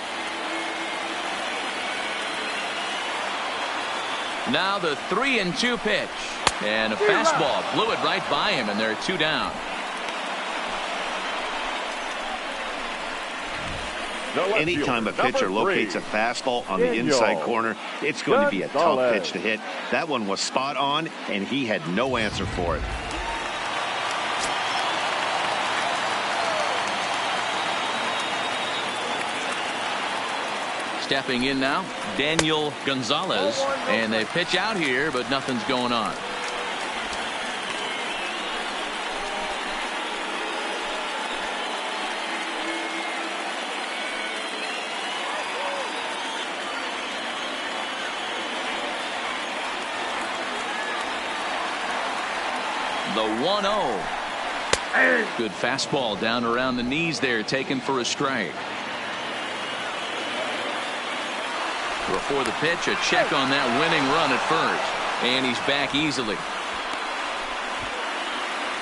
Now the 3-2 pitch. And a fastball blew it right by him, and they're 2 down. Anytime a pitcher locates a fastball on the inside corner, it's going to be a tough pitch to hit. That one was spot on, and he had no answer for it. Stepping in now, Daniel Gonzalez, and they pitch out here, but nothing's going on. The 1-0. Good fastball down around the knees there, taken for a strike. Before the pitch, a check on that winning run at first, and he's back easily.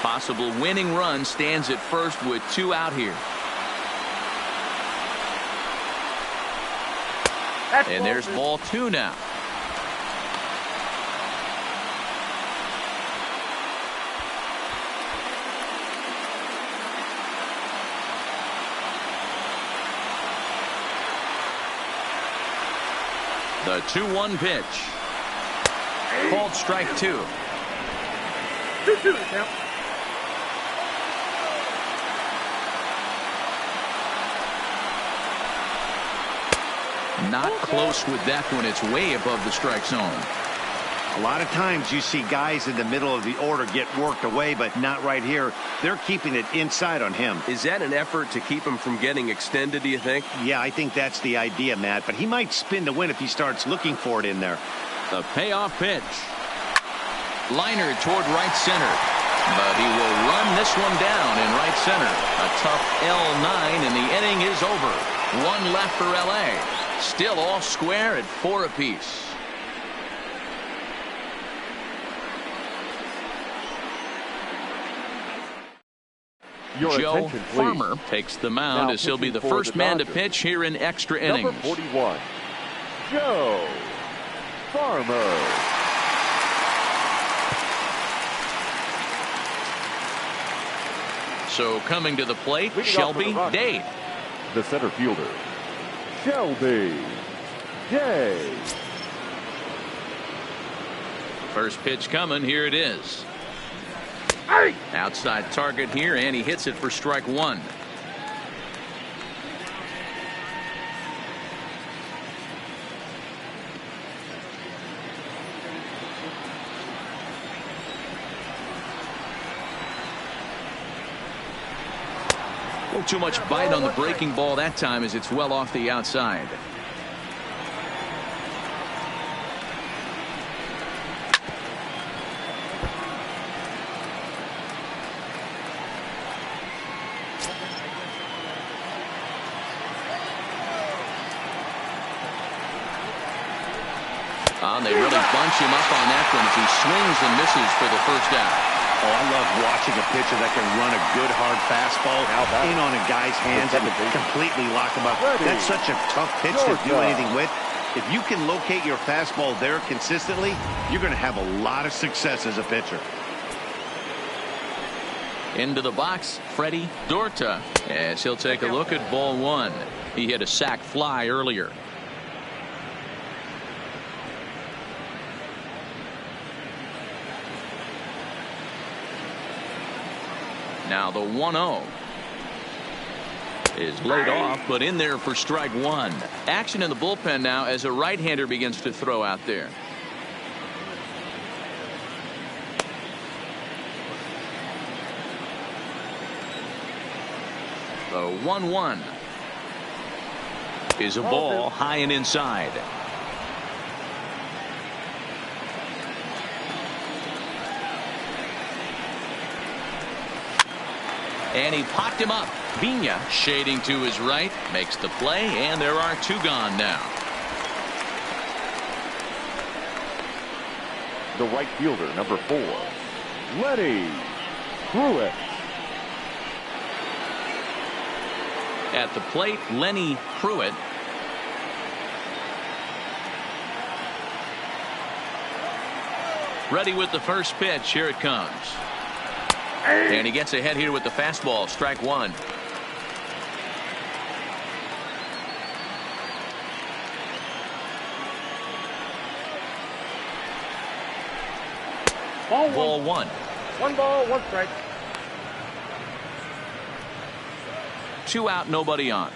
Possible winning run stands at first with 2 out here. And there's ball 2 now. The 2-1 pitch. Called strike 2. 2-2 count. Not close with that one. It's way above the strike zone. A lot of times you see guys in the middle of the order get worked away, but not right here. They're keeping it inside on him. Is that an effort to keep him from getting extended, do you think? Yeah, I think that's the idea, Matt, but he might spin to win if he starts looking for it in there. The payoff pitch. Liner toward right center, but he will run this one down in right center. A tough L9, and the inning is over. 1 left for LA. Still all square at 4 apiece. Joe Farmer takes the mound as he'll be the first man to pitch here in extra innings. Number 41, Joe Farmer. So coming to the plate, Shelby Day. The center fielder, Shelby Day. First pitch coming. Here it is. Outside target here, and he hits it for strike 1. A little too much bite on the breaking ball that time as it's well off the outside. And they really bunch him up on that one as he swings and misses for the first out. Oh, I love watching a pitcher that can run a good hard fastball in on a guy's hands and completely lock him up. That's such a tough pitch to do anything with. If you can locate your fastball there consistently, you're going to have a lot of success as a pitcher. Into the box, Freddie Dorta, as he'll take a look at ball one. He hit a sac fly earlier. Now the 1-0 is laid off, but in there for strike one. Action in the bullpen now as a right-hander begins to throw out there. The 1-1 is a ball high and inside. And he popped him up. Vina shading to his right makes the play, and there are two gone now. The right fielder, number 4, Lenny Pruitt. At the plate, Lenny Pruitt. Ready with the first pitch. Here it comes. And he gets ahead here with the fastball. Strike one. Ball one. 1 ball, 1 strike. 2 out, nobody on.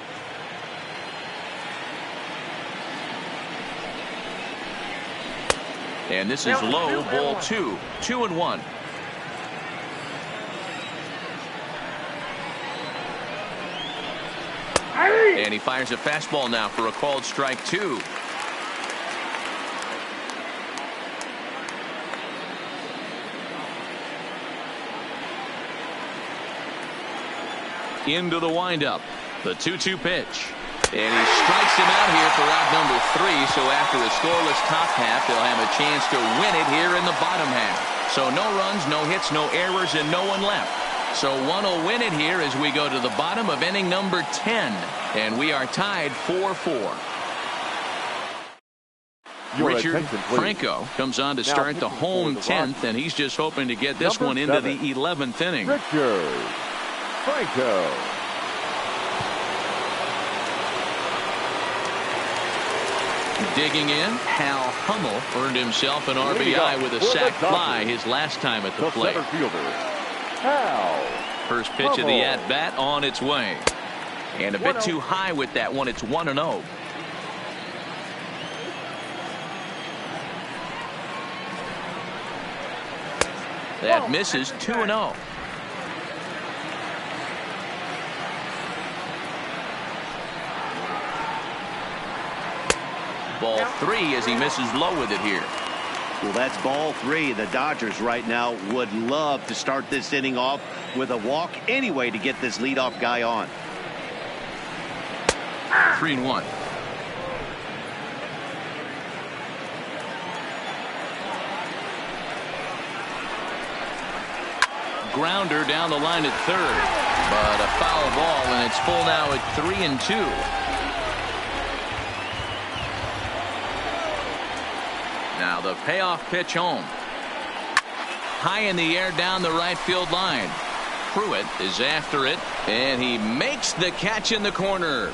And this is low. Ball 2. 2-1. And he fires a fastball now for a called strike 2. Into the windup. The 2-2 pitch. And he strikes him out here for out number 3. So after a scoreless top half, they'll have a chance to win it here in the bottom half. So no runs, no hits, no errors, and no one left. So one will win it here as we go to the bottom of inning number 10. And we are tied 4-4. Richard Franco comes on to start the home 10th, and he's just hoping to get this one into the 11th inning. Richard Franco. Digging in, Hal Hummel earned himself an RBI with a sac fly his last time at the plate. First pitch of the at-bat on its way. And a bit too high with that one. It's 1-0. That misses. 2-0. Ball 3 as he misses low with it here. Well, that's ball 3. The Dodgers right now would love to start this inning off with a walk anyway to get this leadoff guy on. 3-1. Grounder down the line at third, but a foul ball, and it's full now at 3-2. Now the payoff pitch home. High in the air down the right field line. Pruitt is after it, and he makes the catch in the corner.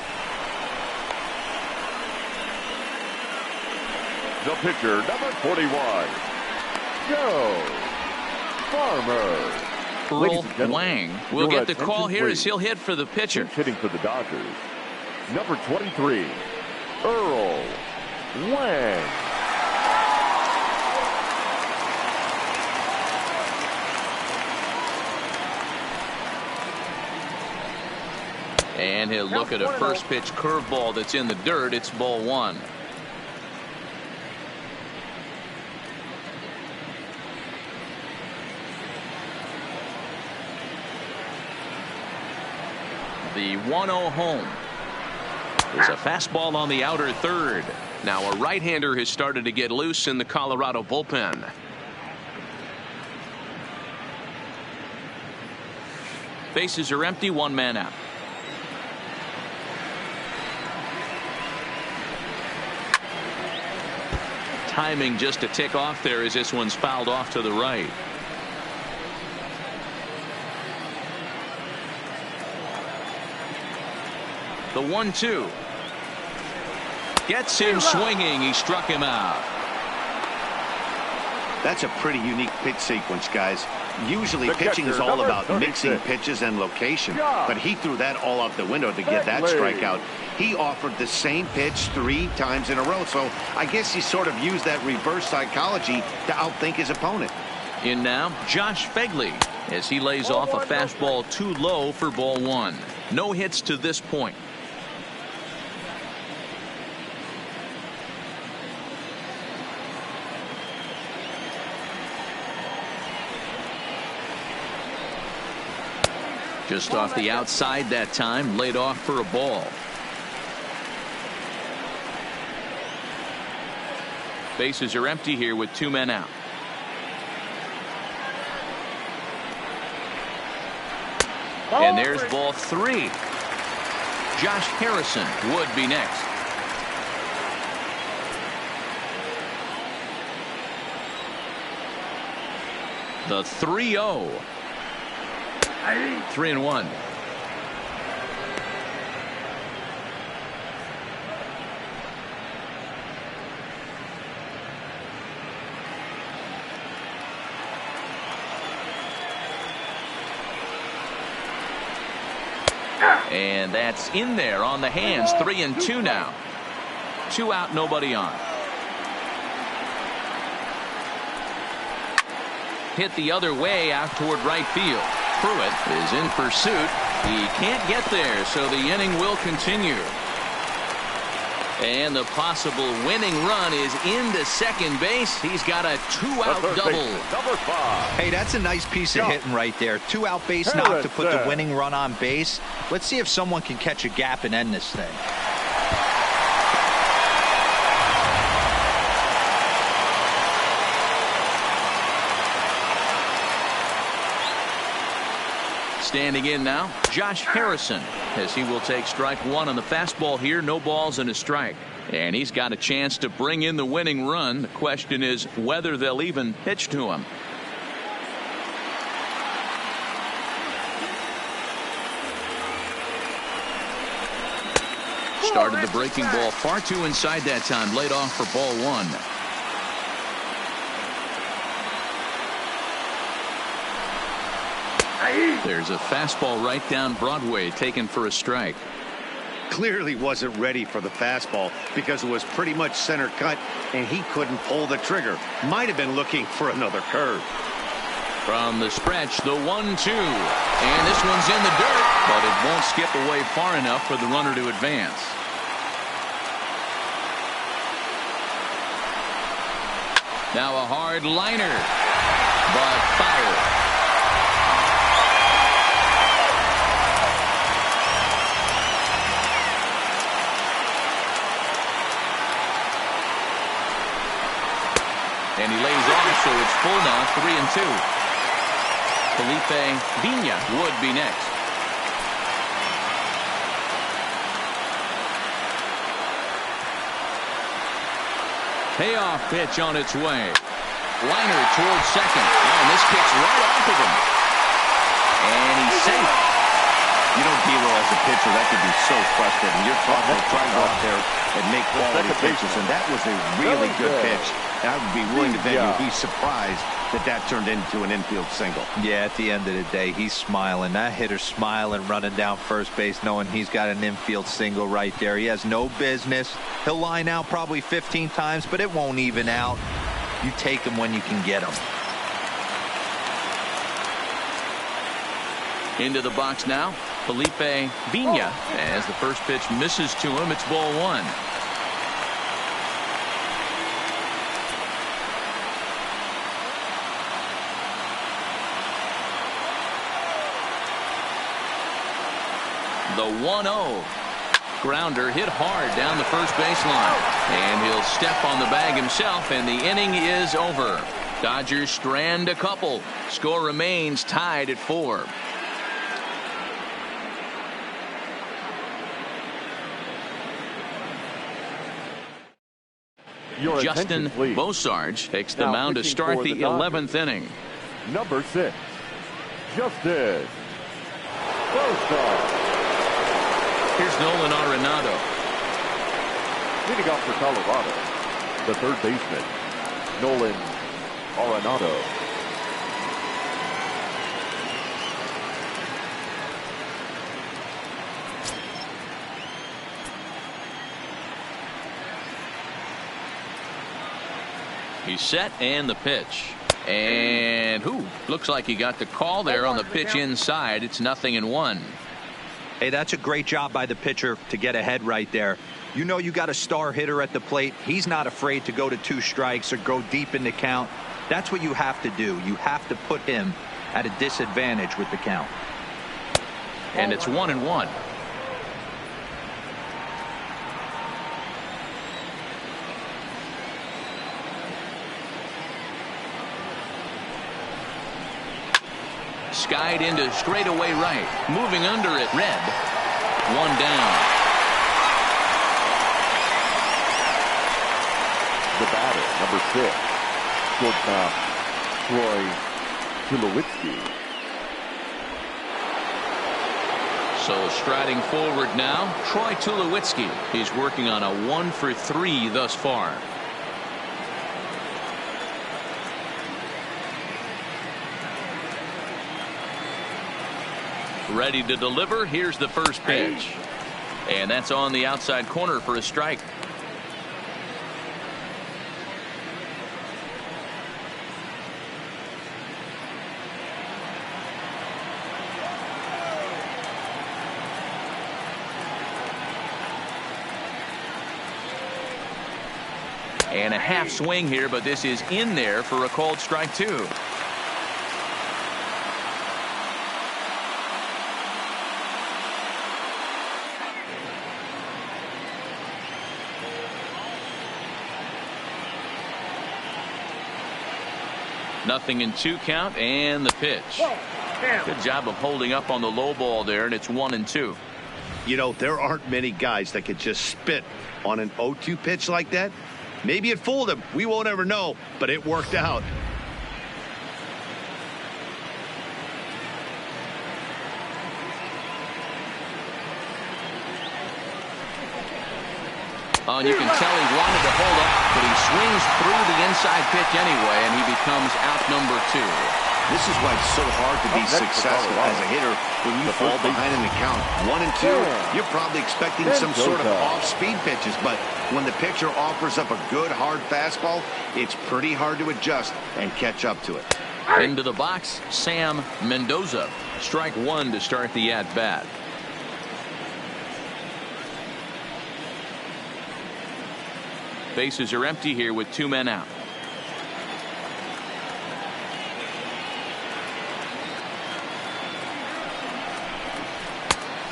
The pitcher, number 41, Joe Farmer. Earl Wang will get the call here as he'll hit for the pitcher. Hitting for the Dodgers, number 23, Earl Wang. And he'll look at a first pitch curveball that's in the dirt. It's ball 1. The 1-0 home is a fastball on the outer third. Now a right-hander has started to get loose in the Colorado bullpen. Bases are empty, one man out. Timing just a tick off there as this one's fouled off to the right. The 1-2. Gets him swinging. He struck him out. That's a pretty unique pitch sequence, guys. Usually pitching is all about mixing pitches and location, but he threw that all out the window to get that strikeout. He offered the same pitch 3 times in a row, so I guess he sort of used that reverse psychology to outthink his opponent. In now, Josh Phegley, as he lays off a fastball too low for ball 1. No hits to this point. Just off the outside that time, laid off for a ball. Bases are empty here with 2 men out. And there's ball 3. Josh Harrison would be next. The 3-0. 3-1. And that's in there on the hands. 3-2 now. 2 out, nobody on. Hit the other way out toward right field. Pruitt is in pursuit. He can't get there, so the inning will continue. And the possible winning run is into second base. He's got a 2-out double. Hey, that's a nice piece of hitting right there. 2-out base knock to put the winning run on base. Let's see if someone can catch a gap and end this thing. Standing in now, Josh Harrison, as he will take strike 1 on the fastball here. No balls and a strike. And he's got a chance to bring in the winning run. The question is whether they'll even pitch to him. Started the breaking ball far too inside that time. Laid off for ball 1. There's a fastball right down Broadway taken for a strike. Clearly wasn't ready for the fastball because it was pretty much center cut and he couldn't pull the trigger. Might have been looking for another curve. From the stretch, the 1-2. And this one's in the dirt, but it won't skip away far enough for the runner to advance. Now a hard liner, but foul. And he lays off, so it's full now, 3-2. Felipe Vina would be next. Payoff pitch on its way. Liner towards second. And this kicks right off of him. And he's safe. You know, D'Lo, as a pitcher, that could be so frustrating. You're trying to go out there and make quality pitches, and that was a really good pitch. I would be willing to bet you he's surprised that turned into an infield single. Yeah, at the end of the day, he's smiling. That hitter's smiling, running down first base, knowing he's got an infield single right there. He has no business. He'll line out probably 15 times, but it won't even out. You take him when you can get him. Into the box now, Felipe Vina. As the first pitch misses to him, it's ball 1. The 1-0. grounder hit hard down the first baseline. And he'll step on the bag himself, and the inning is over. Dodgers strand a couple. Score remains tied at 4. Justin Bosarge takes the mound to start the 11th inning. Number 6, Justin Bosarge. Here's Nolan Arenado. Leading off for Colorado, the third baseman, Nolan Arenado. He's set, and the pitch. And looks like he got the call there on the pitch inside. It's 0-1. Hey, that's a great job by the pitcher to get ahead right there. You know you got a star hitter at the plate. He's not afraid to go to 2 strikes or go deep in the count. That's what you have to do. You have to put him at a disadvantage with the count. And it's 1-1. Skied into straightaway right. Moving under it, Red. 1 down. The batter, number 6, shortstop Troy Tulowitzki. So striding forward now, Troy Tulowitzki. He's working on a 1 for 3 thus far. Ready to deliver. Here's the first pitch. And that's on the outside corner for a strike. And a half swing here, but this is in there for a called strike 2. Nothing in 2 count, and the pitch. Good job of holding up on the low ball there, and it's 1-2. You know, there aren't many guys that could just spit on an 0-2 pitch like that. Maybe it fooled him. We won't ever know, but it worked out. Oh, and you can tell he wanted to hold up, but he swings through the inside pitch anyway, and he becomes out number 2. This is why it's so hard to be successful as a hitter when you fall behind in the count. 1 and 2, you're probably expecting some sort of off-speed pitches, but when the pitcher offers up a good hard fastball, it's pretty hard to adjust and catch up to it. Into the box, Sam Mendoza. Strike 1 to start the at-bat. Bases are empty here with 2 men out.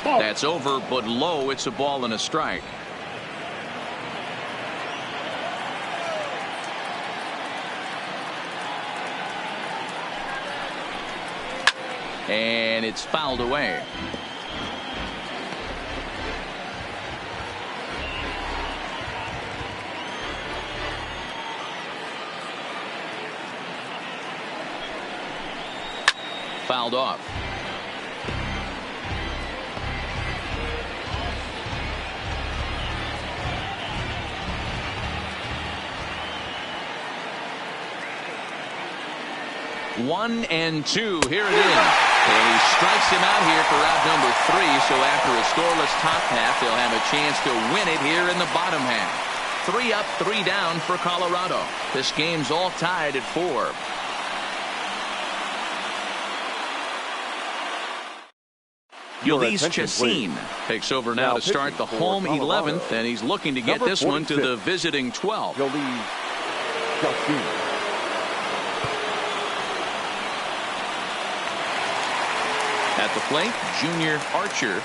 That's over, but low. It's a ball and a strike. And it's fouled away. Fouled off. One and 2. Here it is. And he strikes him out here for out number 3. So after a scoreless top half, they'll have a chance to win it here in the bottom half. 3 up, 3 down for Colorado. This game's all tied at 4. Ulysses Chassin takes over now to start the home 11th, and he's looking to get this one to the visiting 12th. Ulysses Chassin. At the plate, Junior Archer.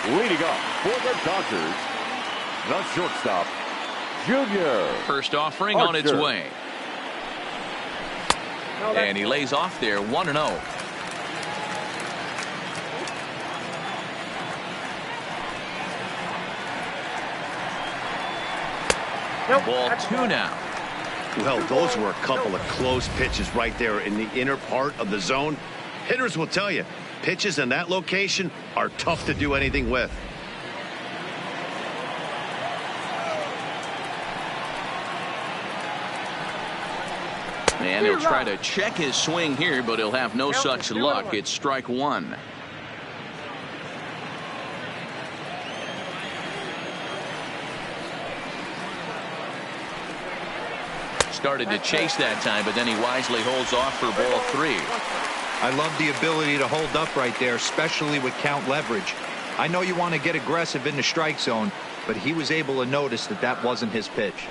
Leading off for the Dodgers, the shortstop, Junior. First offering on its way. And he lays off there 1-0. Ball 2 now. Well, those were a couple of close pitches right there in the inner part of the zone. Hitters will tell you, pitches in that location are tough to do anything with. And he'll try to check his swing here, but he'll have no such luck. It's strike one. Started to chase that time, but then he wisely holds off for ball 3. I love the ability to hold up right there, especially with count leverage. I know you want to get aggressive in the strike zone, but he was able to notice that that wasn't his pitch.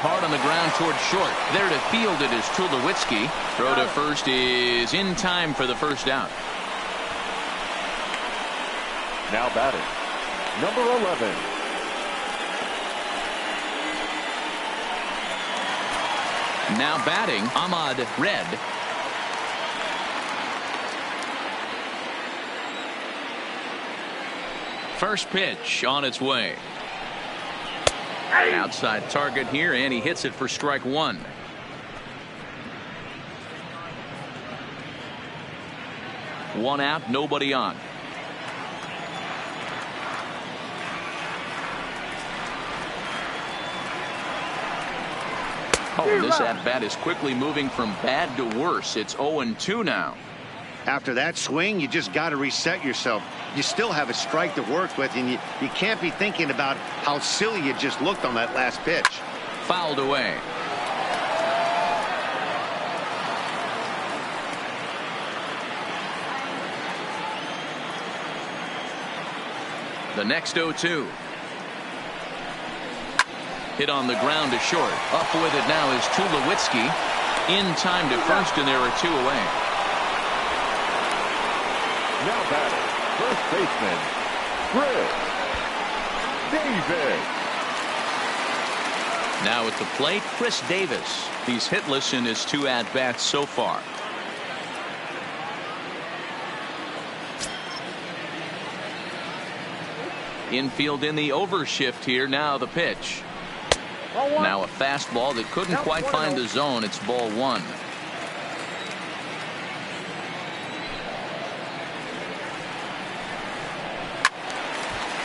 Hard on the ground towards short. There to field it is Tulowitzki. Throw to first is in time for the first out. Now batting, number 11. Now batting, Ahmad Red. First pitch on its way. Outside target here, and he hits it for strike one. One out, nobody on. Oh, this at-bat is quickly moving from bad to worse. It's 0-2 now. After that swing, you just got to reset yourself. You still have a strike to work with, and you can't be thinking about how silly you just looked on that last pitch. Fouled away. The next 0-2. Hit on the ground to short. Up with it now is Tulowitzki. In time to first, and there are 2 away. Now batting, first baseman, Chris Davis. Now at the plate, Chris Davis. He's hitless in his 2 at-bats so far. Infield in the overshift here. Now the pitch. Now a fastball that couldn't quite find the zone. It's ball 1.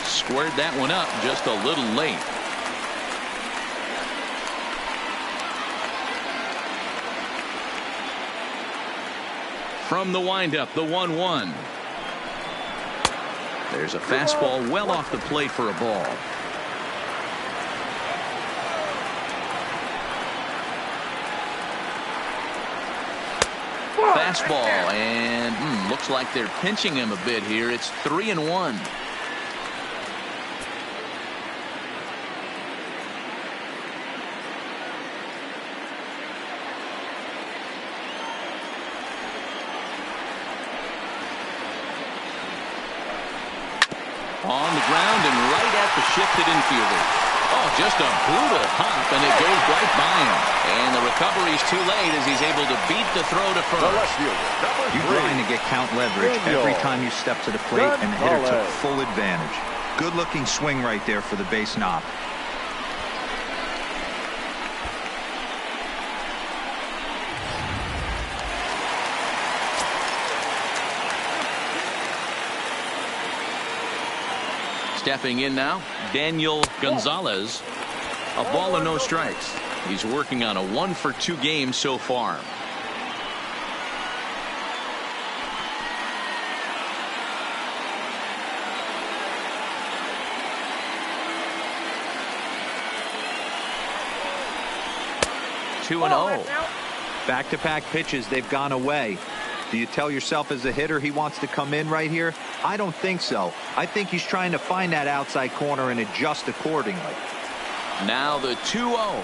Squared that one up just a little late. From the windup, the 1-1. There's a fastball well off the plate for a ball. Fastball, and looks like they're pinching him a bit here. It's 3-1. On the ground and right at the shifted infielder. Oh, just a brutal hop, and it goes right by him. And the recovery's too late as he's able to beat the throw to first. You grind to get count leverage every time you step to the plate, and the hitter took full advantage. Good looking swing right there for the base knob. Stepping in now, Daniel Gonzalez. A ball and no strikes. He's working on a 1-for-2 game so far. Two and 0. Back-to-back pitches, they've gone away. Do you tell yourself as a hitter he wants to come in right here? I don't think so. I think he's trying to find that outside corner and adjust accordingly. Now the 2-0.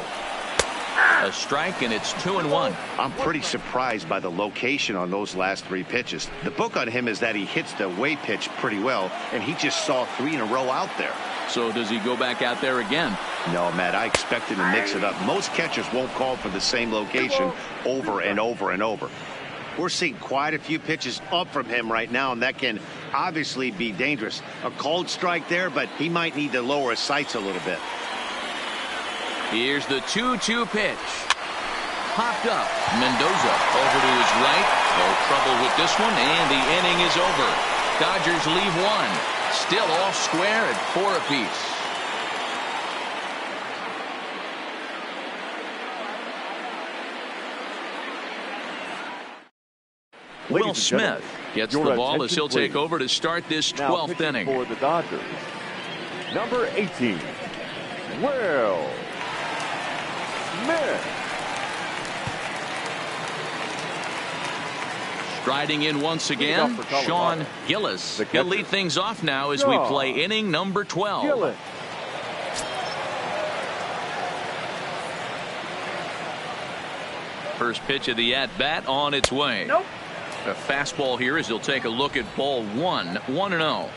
A strike, and it's 2-1. I'm pretty surprised by the location on those last 3 pitches. The book on him is that he hits the away pitch pretty well, and he just saw 3 in a row out there. So does he go back out there again? No, Matt, I expect him to mix it up. Most catchers won't call for the same location over and over and over. We're seeing quite a few pitches up from him right now, and that can obviously be dangerous. A cold strike there, but he might need to lower his sights a little bit. Here's the 2-2 pitch. Popped up. Mendoza over to his right. No trouble with this one, and the inning is over. Dodgers leave 1. Still all square at 4 apiece. Will Smith gets the ball as he'll take over to start this 12th inning. For the Dodgers, number 18, Will Smith. Striding in once again, Sean Gillis. He'll lead things off now as we play inning number 12. Gillis. First pitch of the at-bat on its way. Nope. A fastball here as he'll take a look at ball 1, 1-0.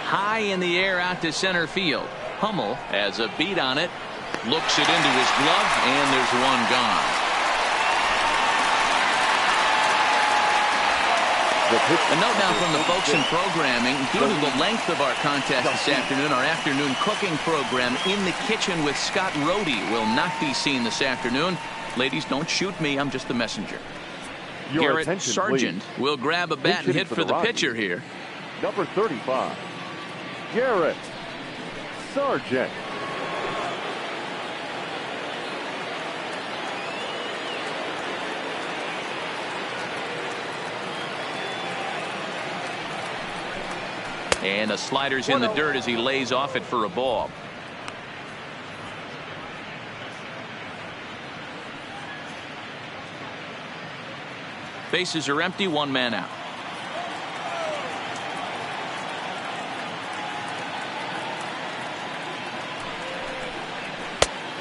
High in the air out to center field. Hummel has a beat on it, looks it into his glove, and there's one gone. A note now from the folks in programming. Due to the length of our contest this afternoon, our afternoon cooking program In the Kitchen with Scott Rohde will not be seen this afternoon. Ladies, don't shoot me. I'm just the messenger. Garrett Sargent will grab a bat and hit for the pitcher here. Number 35, Garrett Sargent. And a slider's in the dirt as he lays off it for a ball. Bases are empty, 1 man out.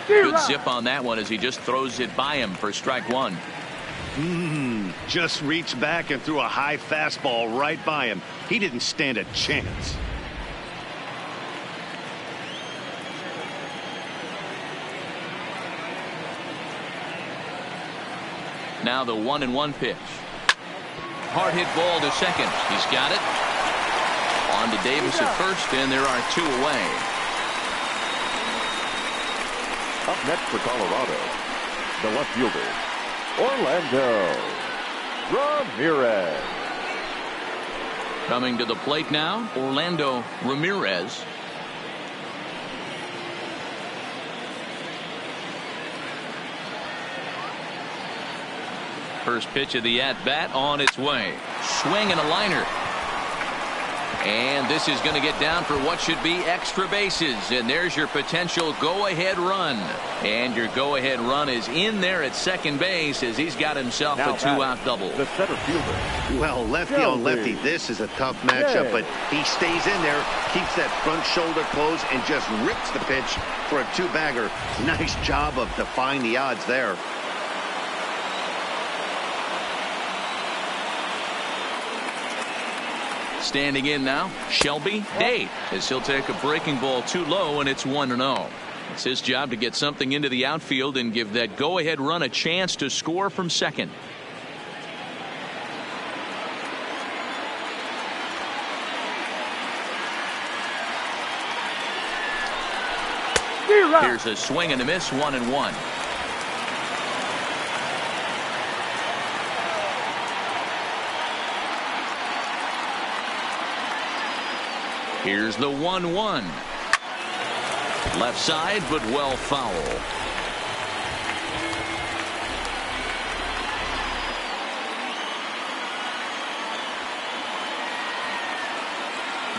Good zip on that one as he just throws it by him for strike 1. Just reached back and threw a high fastball right by him. He didn't stand a chance. Now the 1-1 pitch. Hard hit ball to second. He's got it. On to Davis at first, and there are 2 away. Up next for Colorado, the left fielder, Orlando Ramirez. Coming to the plate now, Orlando Ramirez. First pitch of the at-bat on its way. Swing and a liner. And this is going to get down for what should be extra bases. And there's your potential go-ahead run. And your go-ahead run is in there at second base as he's got himself a 2-out double. The center fielder. Well, lefty on lefty, this is a tough matchup, but he stays in there, keeps that front shoulder closed, and just rips the pitch for a 2-bagger. Nice job of defying the odds there. Standing in now, Shelby Day, as he'll take a breaking ball too low, and it's 1-0. It's his job to get something into the outfield and give that go-ahead run a chance to score from second. Here's a swing and a miss, 1-1. Here's the 1-1. Left side, but well foul.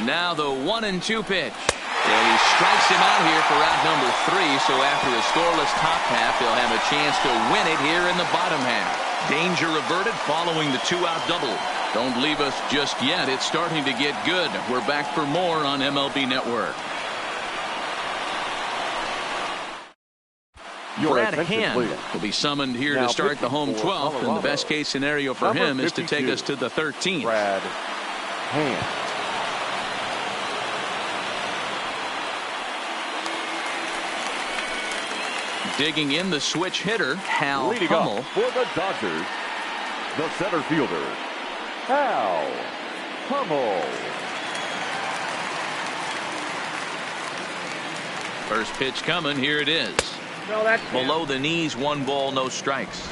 Now the 1-2 pitch. And he strikes him out here for out number 3. So after a scoreless top half, they'll have a chance to win it here in the bottom half. Danger averted following the 2-out double. Don't leave us just yet. It's starting to get good. We're back for more on MLB Network. Brad Hand will be summoned here to start the home 12th, and the best case scenario for him is to take us to the 13th. Brad Hand. Digging in, the switch hitter, Hal Leading Hummel. up for the Dodgers, the center fielder, Hal Hummel. First pitch coming. Here it is. No, that's Below the knees, 1 ball, no strikes.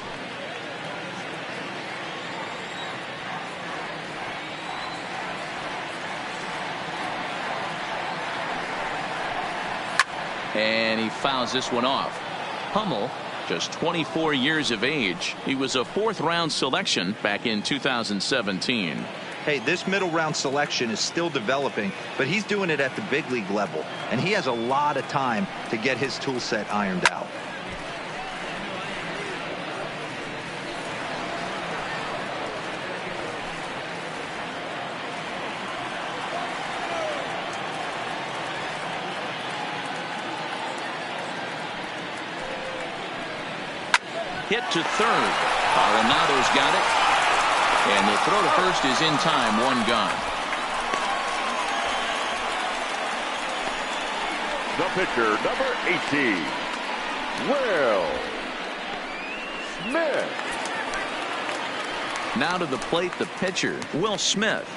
And he fouls this one off. Hummel, just 24 years of age. He was a 4th-round selection back in 2017. Hey, this middle round selection is still developing, but he's doing it at the big league level, and he has a lot of time to get his tool set ironed out. Hit to third. Coronado's got it. And the throw to first is in time. 1 gone. The pitcher, number 18, Will Smith. Now to the plate, the pitcher, Will Smith.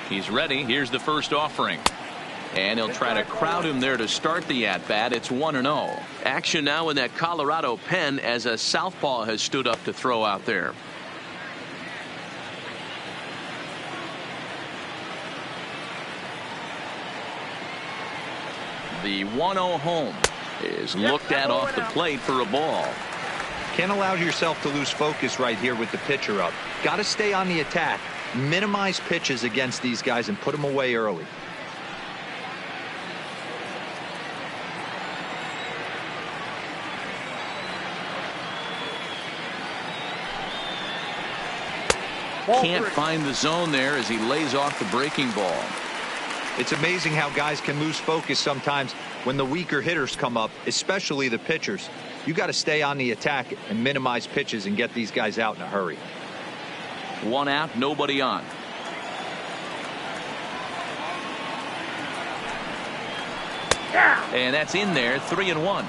He's ready. Here's the first offering. And he'll try to crowd him there to start the at-bat. It's 1-0. Action now in that Colorado pen as a southpaw has stood up to throw out there. The 1-0 home is looked at off the plate for a ball. Can't allow yourself to lose focus right here with the pitcher up. Got to stay on the attack. Minimize pitches against these guys and put them away early. Can't find the zone there as he lays off the breaking ball. It's amazing how guys can lose focus sometimes when the weaker hitters come up, especially the pitchers. You got to stay on the attack and minimize pitches and get these guys out in a hurry. 1 out, nobody on. And that's in there. 3-1.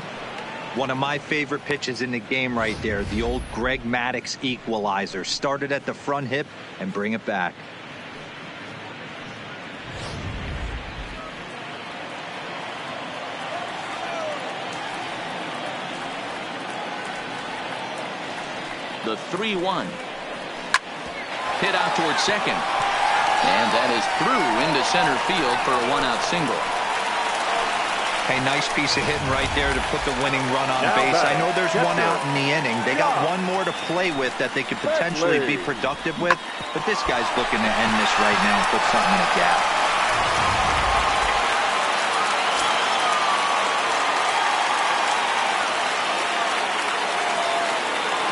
One of my favorite pitches in the game right there, the old Greg Maddux equalizer. Started at the front hip and bring it back. The 3-1. Hit out towards second. And that is through into center field for a 1-out single. Hey, nice piece of hitting right there to put the winning run on base. I know there's 1 out in the inning. They got 1 more to play with that they could potentially be productive with. But this guy's looking to end this right now and put something in a gap.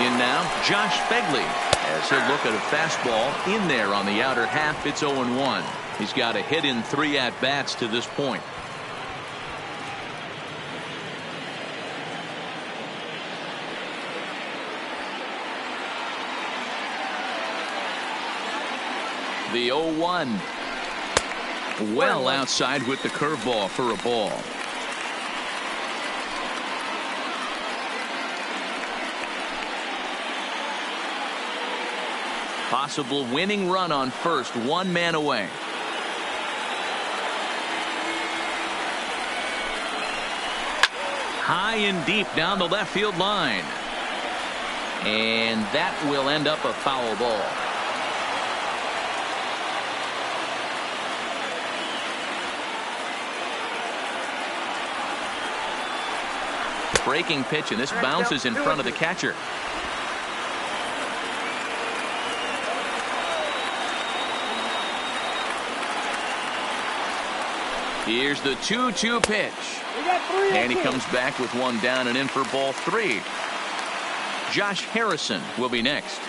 In now, Josh Begley as he'll look at a fastball in there on the outer half. It's 0-1. He's got a hit in 3 at-bats to this point. The 0-1. Well outside with the curveball for a ball. Possible winning run on first, 1 man away. High and deep down the left field line. And that will end up a foul ball. Breaking pitch, and this bounces in front of the catcher. Here's the 2-2 pitch. And he comes back with one down and in for ball 3. Josh Harrison will be next.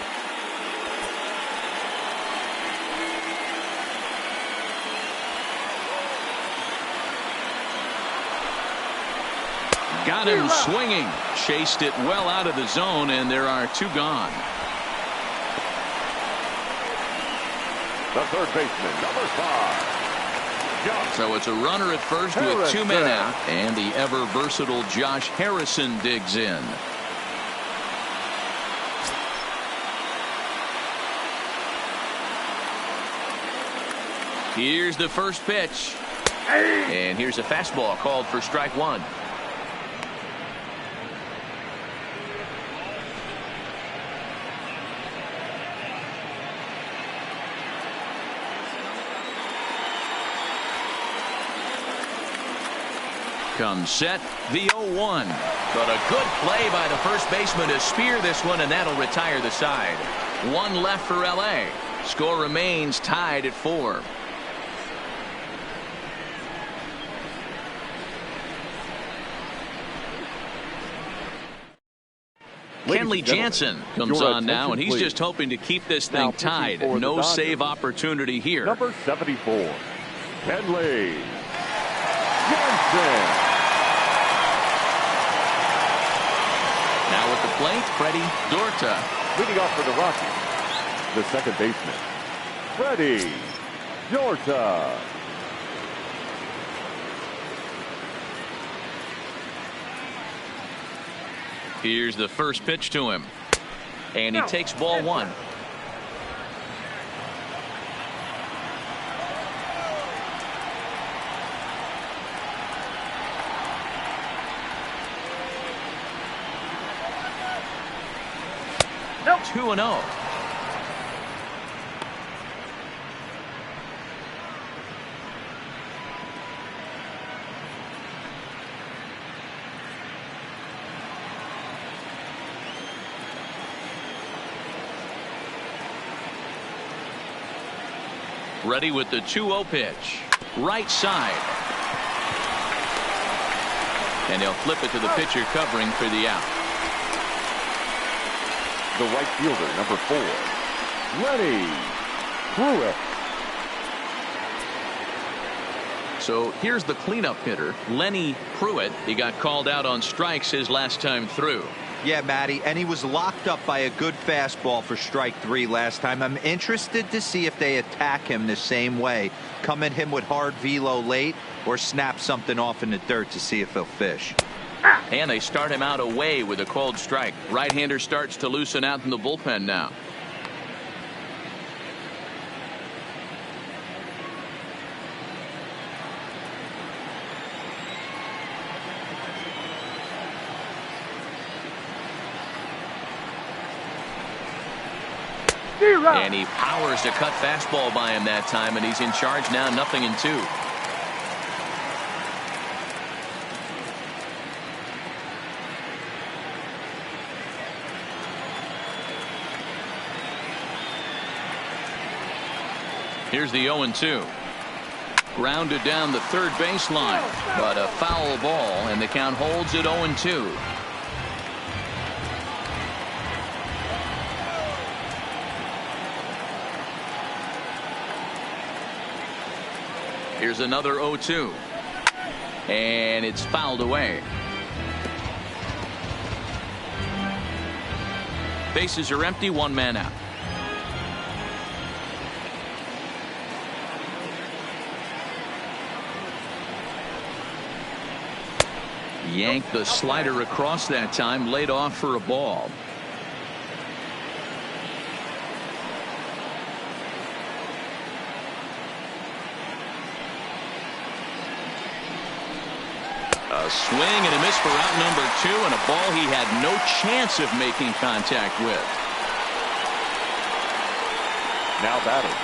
Got him swinging. Chased it well out of the zone, and there are 2 gone. The third baseman, number 5. So it's a runner at first with 2 men out, and the ever versatile Josh Harrison digs in. Here's the first pitch. And here's a fastball called for strike 1. Comes set, the 0-1. But a good play by the first baseman to spear this one, and that'll retire the side. 1 left for L.A. Score remains tied at 4. Kenley Jansen comes on now, and he's just hoping to keep this thing tied. No save opportunity here. Number 74, Kenley Jansen. Now at the plate, Freddie Dorta. Leading off for the Rockies, the second baseman, Freddie Dorta. Here's the first pitch to him. And he takes ball 1. Nope. 2-0. Ready with the 2-0 pitch. Right side. And he'll flip it to the pitcher covering for the out. The right fielder, number 4, Lenny Pruitt. So here's the cleanup hitter, Lenny Pruitt. He got called out on strikes his last time through. Yeah, Matty, and he was locked up by a good fastball for strike 3 last time. I'm interested to see if they attack him the same way. Come at him with hard velo late or snap something off in the dirt to see if he'll fish. And they start him out away with a cold strike. Right-hander starts to loosen out in the bullpen now. And he powers to cut fastball by him that time, and he's in charge now, 0-2. Here's the 0-2. Grounded down the third baseline, but a foul ball, and the count holds at 0-2. Here's another 0-2. And it's fouled away. Bases are empty, 1 man out. Yanked the slider across that time, laid off for a ball. A swing and a miss for out number 2, and a ball he had no chance of making contact with. Now batting,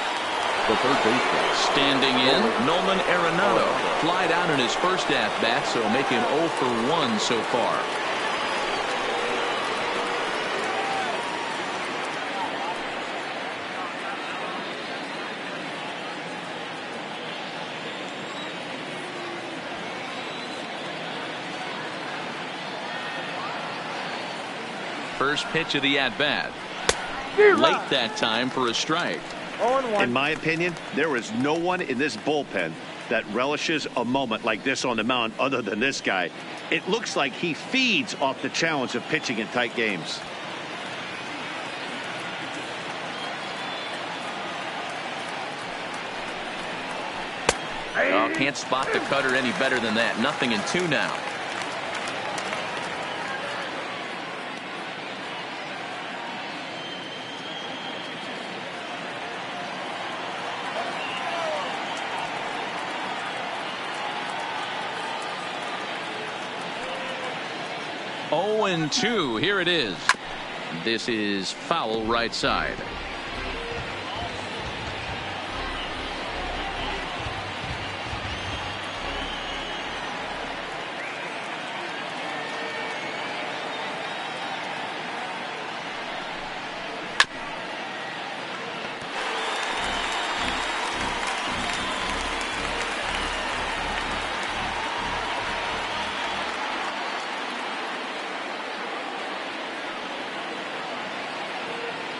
the third baseman. Standing in, Nolan Arenado. Flied out in his first at-bat, so making 0 for 1 so far. First pitch of the at-bat. Late that time for a strike. In my opinion, there is no one in this bullpen that relishes a moment like this on the mound other than this guy. It looks like he feeds off the challenge of pitching in tight games. Oh, can't spot the cutter any better than that. 0-2 now. Oh, 0-2. Here it is. This is foul right side.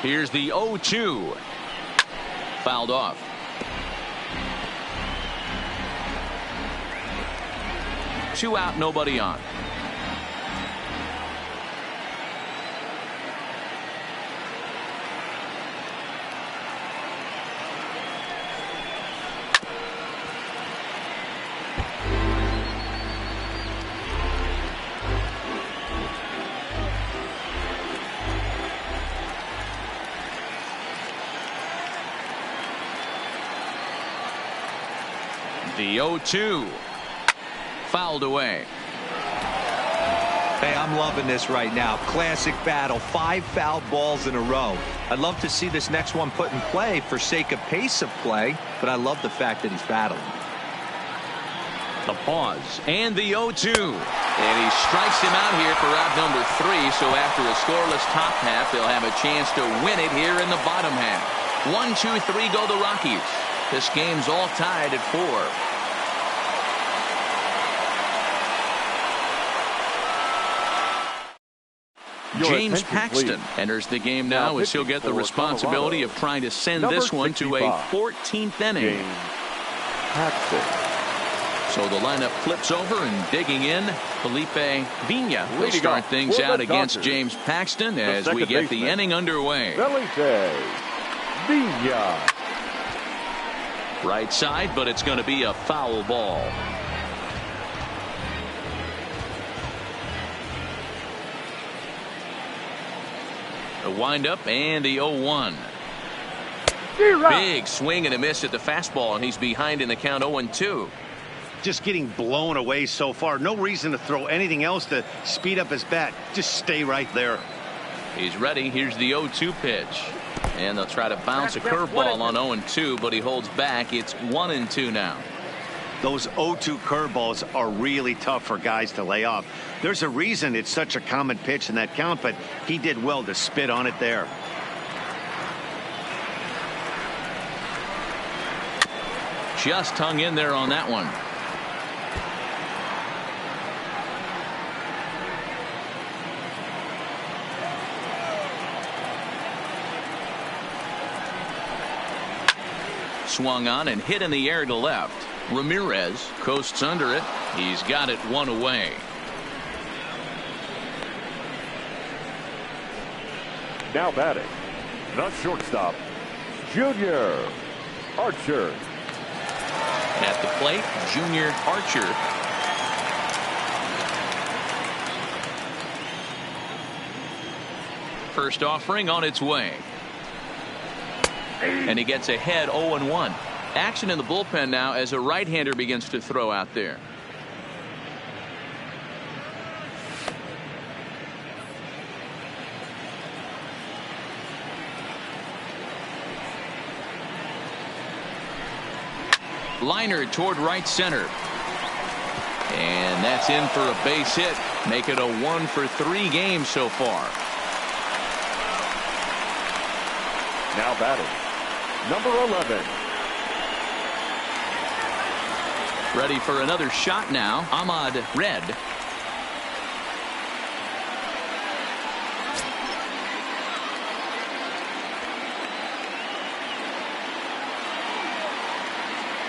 Here's the 0-2. Fouled off. Two out, nobody on. The 0-2 fouled away. Hey, I'm loving this right now. Classic battle. 5 foul balls in a row. I'd love to see this next one put in play for sake of pace of play, but I love the fact that he's battling. The pause and the 0-2, and he strikes him out here for out number 3. So after a scoreless top half, they'll have a chance to win it here in the bottom half. 1, 2, 3 go the Rockies. This game's all tied at 4. James Paxton enters the game now as he'll get the responsibility of trying to send this one to a 14th inning. So the lineup flips over and digging in. Felipe Vina will start things out against James Paxton as we get the inning underway. Right side, but it's going to be a foul ball. A windup and the 0-1. Big swing and a miss at the fastball, and he's behind in the count 0-2. Just getting blown away so far. No reason to throw anything else to speed up his bat. Just stay right there. He's ready. Here's the 0-2 pitch. And they'll try to bounce a curveball on 0-2, but he holds back. It's 1-2 now. Those 0-2 curveballs are really tough for guys to lay off. There's a reason it's such a common pitch in that count, but he did well to spit on it there. Just hung in there on that one. Swung on and hit in the air to left. Ramirez coasts under it. He's got it one away. Now batting, the shortstop, Junior Archer. At the plate, Junior Archer. First offering on its way. And he gets ahead 0-1. Action in the bullpen now as a right-hander begins to throw out there. Liner toward right center. And that's in for a base hit. Make it a 1-for-3 game so far. Now batting, number 11. Ready for another shot now. Ahmad Red.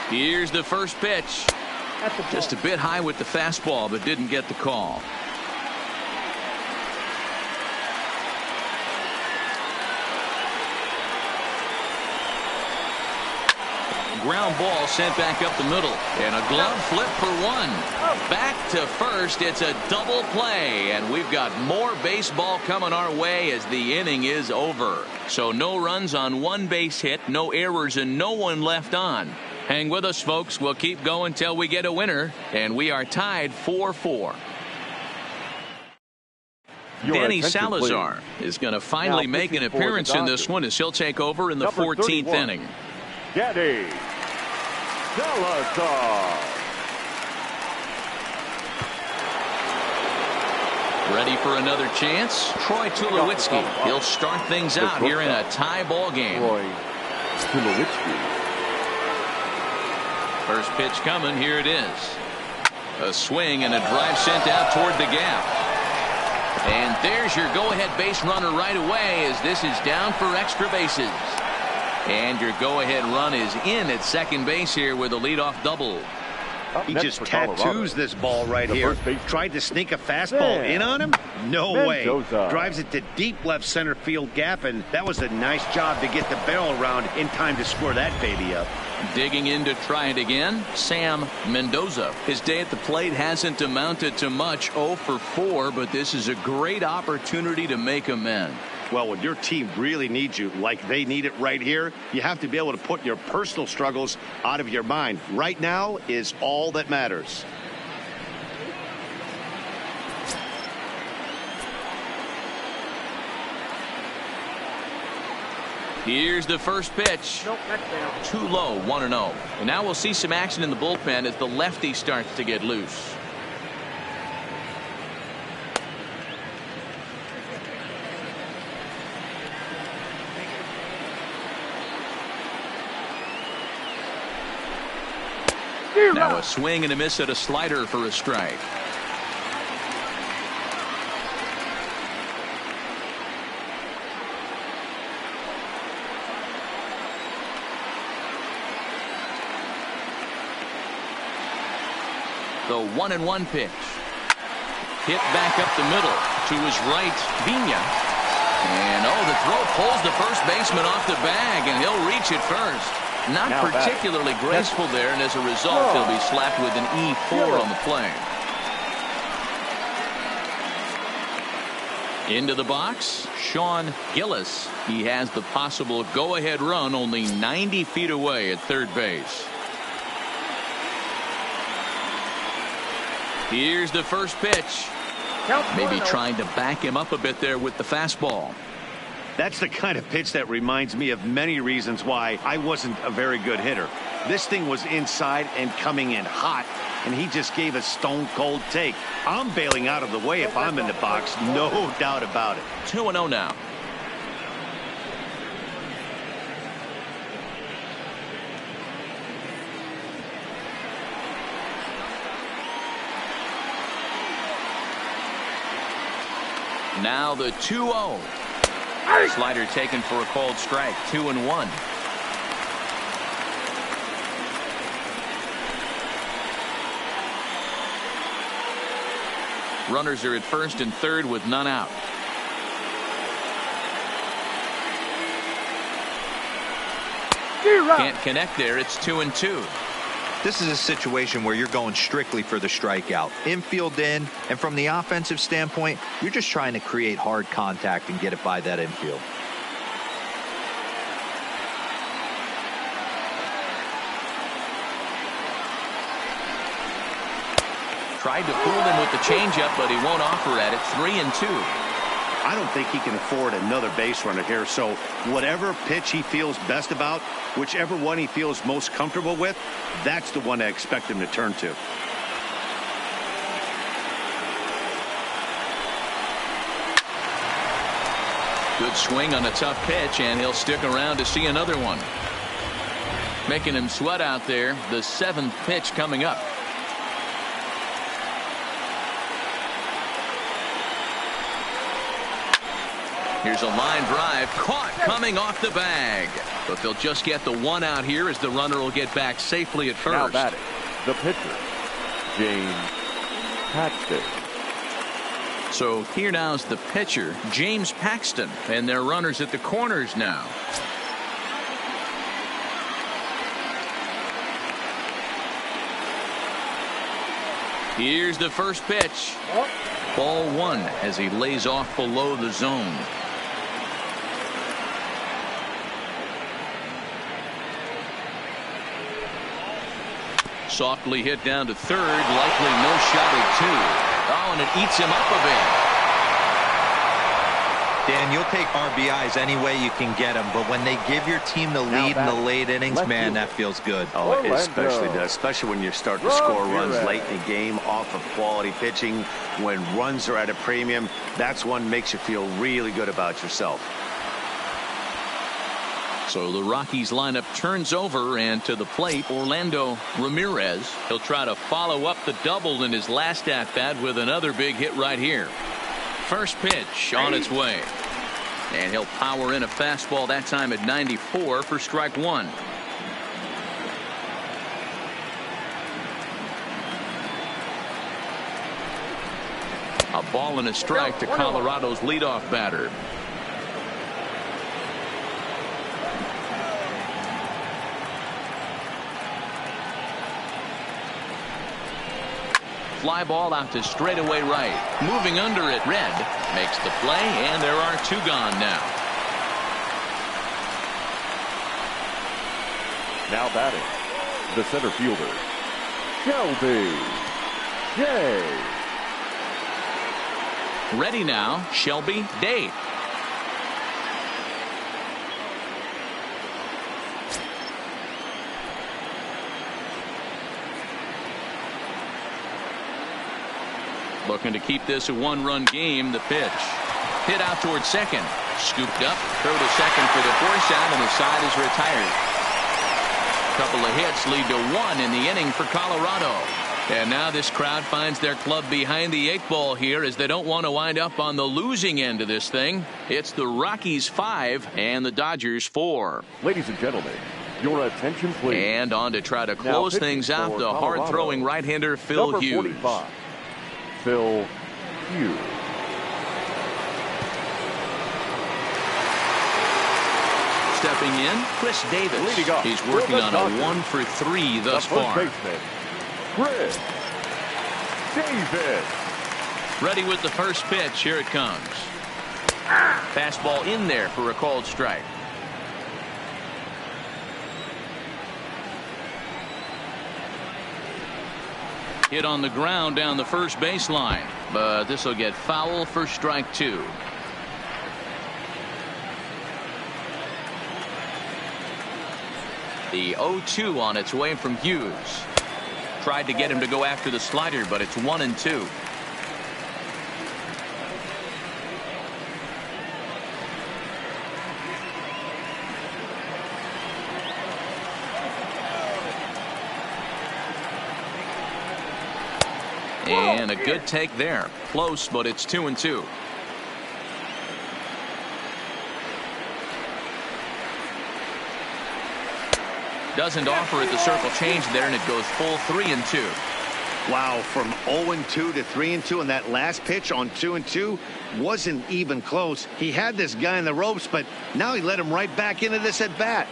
Here's the first pitch. Just a bit high with the fastball, but didn't get the call. Ground ball sent back up the middle, and a glove flip for one. Back to first. It's a double play, and we've got more baseball coming our way as the inning is over. So no runs on one base hit, no errors, and no one left on. Hang with us, folks. We'll keep going till we get a winner, and we are tied 4-4. Danny Salazar is going to finally make an appearance in this one as he'll take over in the 14th inning. Danny Salazar. Ready for another chance? Troy Tulowitzki. He'll start things out here in a tie ball game. Troy Tulowitzki. First pitch coming. Here it is. A swing and a drive sent out toward the gap. And there's your go-ahead base runner right away as this is down for extra bases. And your go-ahead run is in at second base here with a leadoff double. He just tattoos this ball right here. Tried to sneak a fastball in on him? No way. Drives it to deep left center field gap, and that was a nice job to get the barrel around in time to score that baby up. Digging in to try it again, Sam Mendoza. His day at the plate hasn't amounted to much, 0 for 4, but this is a great opportunity to make amends. Well, when your team really needs you, like they need it right here, you have to be able to put your personal struggles out of your mind. Right now is all that matters. Here's the first pitch. Too low, 1-0. And now we'll see some action in the bullpen as the lefty starts to get loose. Now a swing and a miss at a slider for a strike. The 1-1 pitch. Hit back up the middle to his right, Vina. And the throw pulls the first baseman off the bag, and he'll reach it first. Not particularly graceful there, and as a result, he'll be slapped with an E4 on the play. Into the box, Sean Gillis. He has the possible go-ahead run only 90 feet away at third base. Here's the first pitch. Maybe trying to back him up a bit there with the fastball. That's the kind of pitch that reminds me of many reasons why I wasn't a very good hitter. This thing was inside and coming in hot, and he just gave a stone-cold take. I'm bailing out of the way if I'm in the box, no doubt about it. 2-0 now. Now the 2-0. Slider taken for a called strike. 2-1. Runners are at first and third with none out. Can't connect there. It's 2-2. This is a situation where you're going strictly for the strikeout. Infield in, and from the offensive standpoint, you're just trying to create hard contact and get it by that infield. Tried to fool him with the changeup, but he won't offer at it. 3-2. I don't think he can afford another base runner here, so whatever pitch he feels best about, whichever one he feels most comfortable with, that's the one I expect him to turn to. Good swing on a tough pitch, and he'll stick around to see another one. Making him sweat out there. The 7th pitch coming up. Here's a line drive caught coming off the bag. But they'll just get the one out here as the runner will get back safely at first. Now batting, the pitcher, James Paxton. So here now's the pitcher, James Paxton, and their runners at the corners now. Here's the first pitch. Ball one as he lays off below the zone. Softly hit down to third, likely no shot at two. Oh, and it eats him up a bit. Dan, you'll take RBIs any way you can get them, but when they give your team the lead in the late innings, man, that feels good. Oh, it especially does, especially when you start to score runs late in the game off of quality pitching. When runs are at a premium, that's one makes you feel really good about yourself. So the Rockies lineup turns over, and to the plate, Orlando Ramirez. He'll try to follow up the double in his last at-bat with another big hit right here. First pitch on its way. And he'll power in a fastball that time at 94 for strike one. A ball and a strike to Colorado's leadoff batter. Fly ball out to straightaway right. Moving under it, Red makes the play, and there are two gone now. Now batting, the center fielder, Shelby Day. Ready now, Shelby Day. Looking to keep this a one-run game. The pitch. Hit out towards second. Scooped up. Throw to second for the force out, and the side is retired. Couple of hits lead to one in the inning for Colorado. And now this crowd finds their club behind the eight ball here, as they don't want to wind up on the losing end of this thing. It's the Rockies 5 and the Dodgers 4. Ladies and gentlemen, your attention please. And on to try to close things out, the hard-throwing right-hander Phil number Hughes. 45. Phil Hughes. Stepping in, Chris Davis. He's working on a 1-for-3 thus far. Baseman, Chris Davis. Ready with the first pitch. Here it comes. Fastball in there for a called strike. Hit on the ground down the first baseline, but this will get foul for strike two. The 0-2 on its way from Hughes. Tried to get him to go after the slider, but it's 1-2. And a good take there. Close, but it's 2-2. Doesn't offer it the circle change there, and it goes full 3-2. Wow, from 0-2 to 3-2, and that last pitch on 2-2 wasn't even close. He had this guy in the ropes, but now he let him right back into this at bat.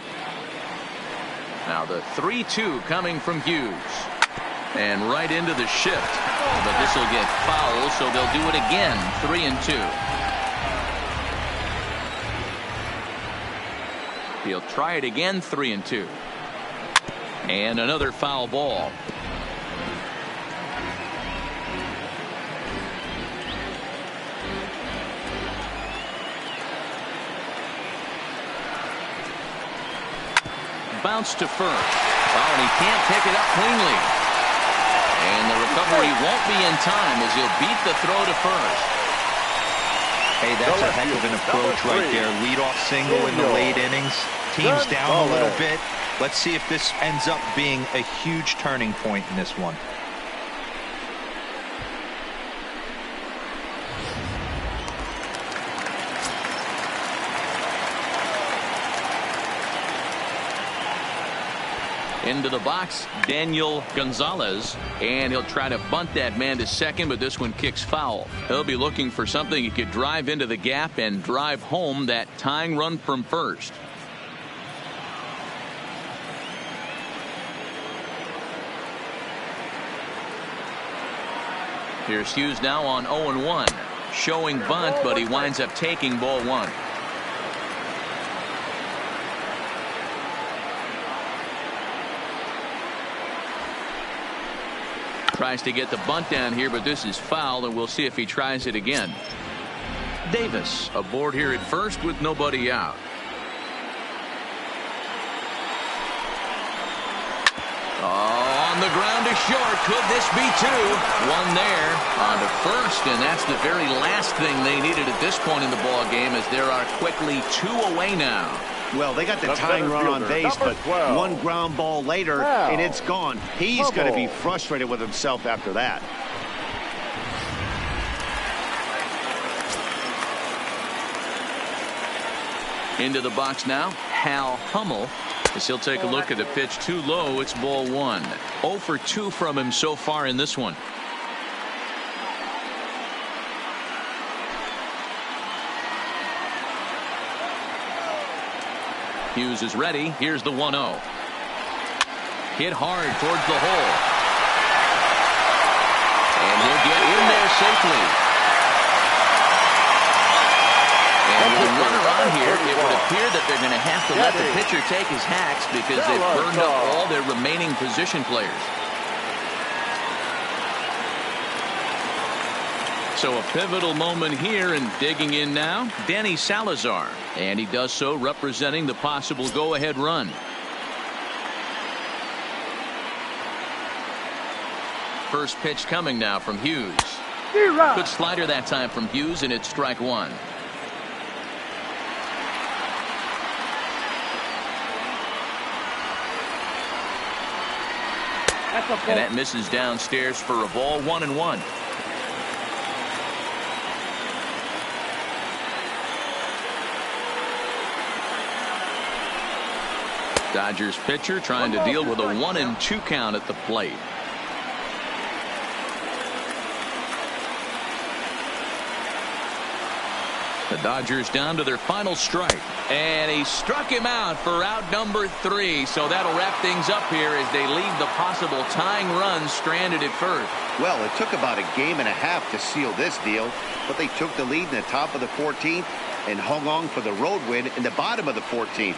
Now the 3-2 coming from Hughes. And right into the shift. But this will get foul, so they'll do it again. 3-2. He'll try it again. 3-2. And another foul ball. Bounce to first. Oh, and he can't pick it up cleanly. And the recovery won't be in time, as he'll beat the throw to first. Hey, that's a heck of an approach right there. Leadoff single in the late innings. Team's down a little bit. Let's see if this ends up being a huge turning point in this one. Into the box, Daniel Gonzalez, and he'll try to bunt that man to second, but this one kicks foul. He'll be looking for something he could drive into the gap and drive home that tying run from first. Here's Hughes now on 0-1, showing bunt, but he winds up taking ball one. Tries to get the bunt down here, but this is foul, and we'll see if he tries it again. Davis aboard here at first with nobody out. Oh, on the ground to short. Could this be two? One there on to first, and that's the very last thing they needed at this point in the ball game, as there are quickly 2 away now. Well, they got the tying run on base, but one ground ball later, and it's gone. He's going to be frustrated with himself after that. Into the box now, Hal Hummel, as he'll take a look at the pitch too low. It's ball one. 0 for 2 from him so far in this one. Hughes is ready. Here's the 1-0. Hit hard towards the hole. And he'll get in there safely. And with a runner on here, it would appear that they're going to have to let the pitcher take his hacks because they've burned up all their remaining position players. So a pivotal moment here, and digging in now, Danny Salazar. And he does so representing the possible go-ahead run. First pitch coming now from Hughes. Good slider that time from Hughes, and it's strike one. And that misses downstairs for a ball. 1-1. Dodgers pitcher trying to deal with a 1-2 count at the plate. The Dodgers down to their final strike, and he struck him out for out number 3. So that'll wrap things up here as they leave the possible tying run stranded at first. Well, it took about a game and a half to seal this deal, but they took the lead in the top of the 14th and hung on for the road win in the bottom of the 14th.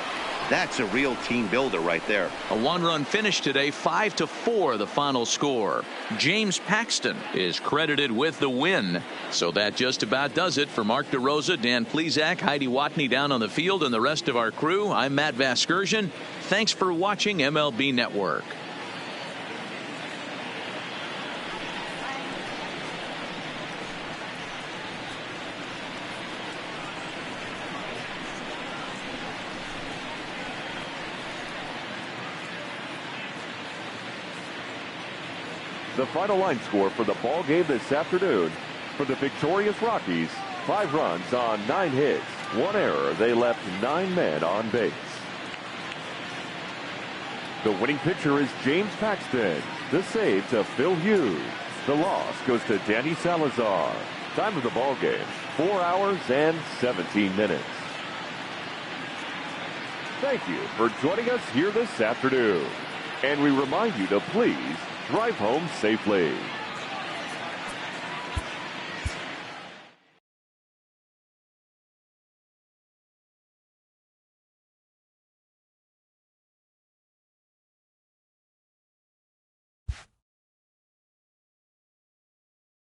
That's a real team builder right there. A 1-run finish today, 5-4 the final score. James Paxton is credited with the win. So that just about does it for Mark DeRosa, Dan Plesac, Heidi Watney down on the field, and the rest of our crew. I'm Matt Vasgersian. Thanks for watching MLB Network. The final line score for the ball game this afternoon: for the victorious Rockies, 5 runs on 9 hits, 1 error. They left 9 men on base. The winning pitcher is James Paxton. The save to Phil Hughes. The loss goes to Danny Salazar. Time of the ball game, 4 hours and 17 minutes. Thank you for joining us here this afternoon. And we remind you to please drive home safely.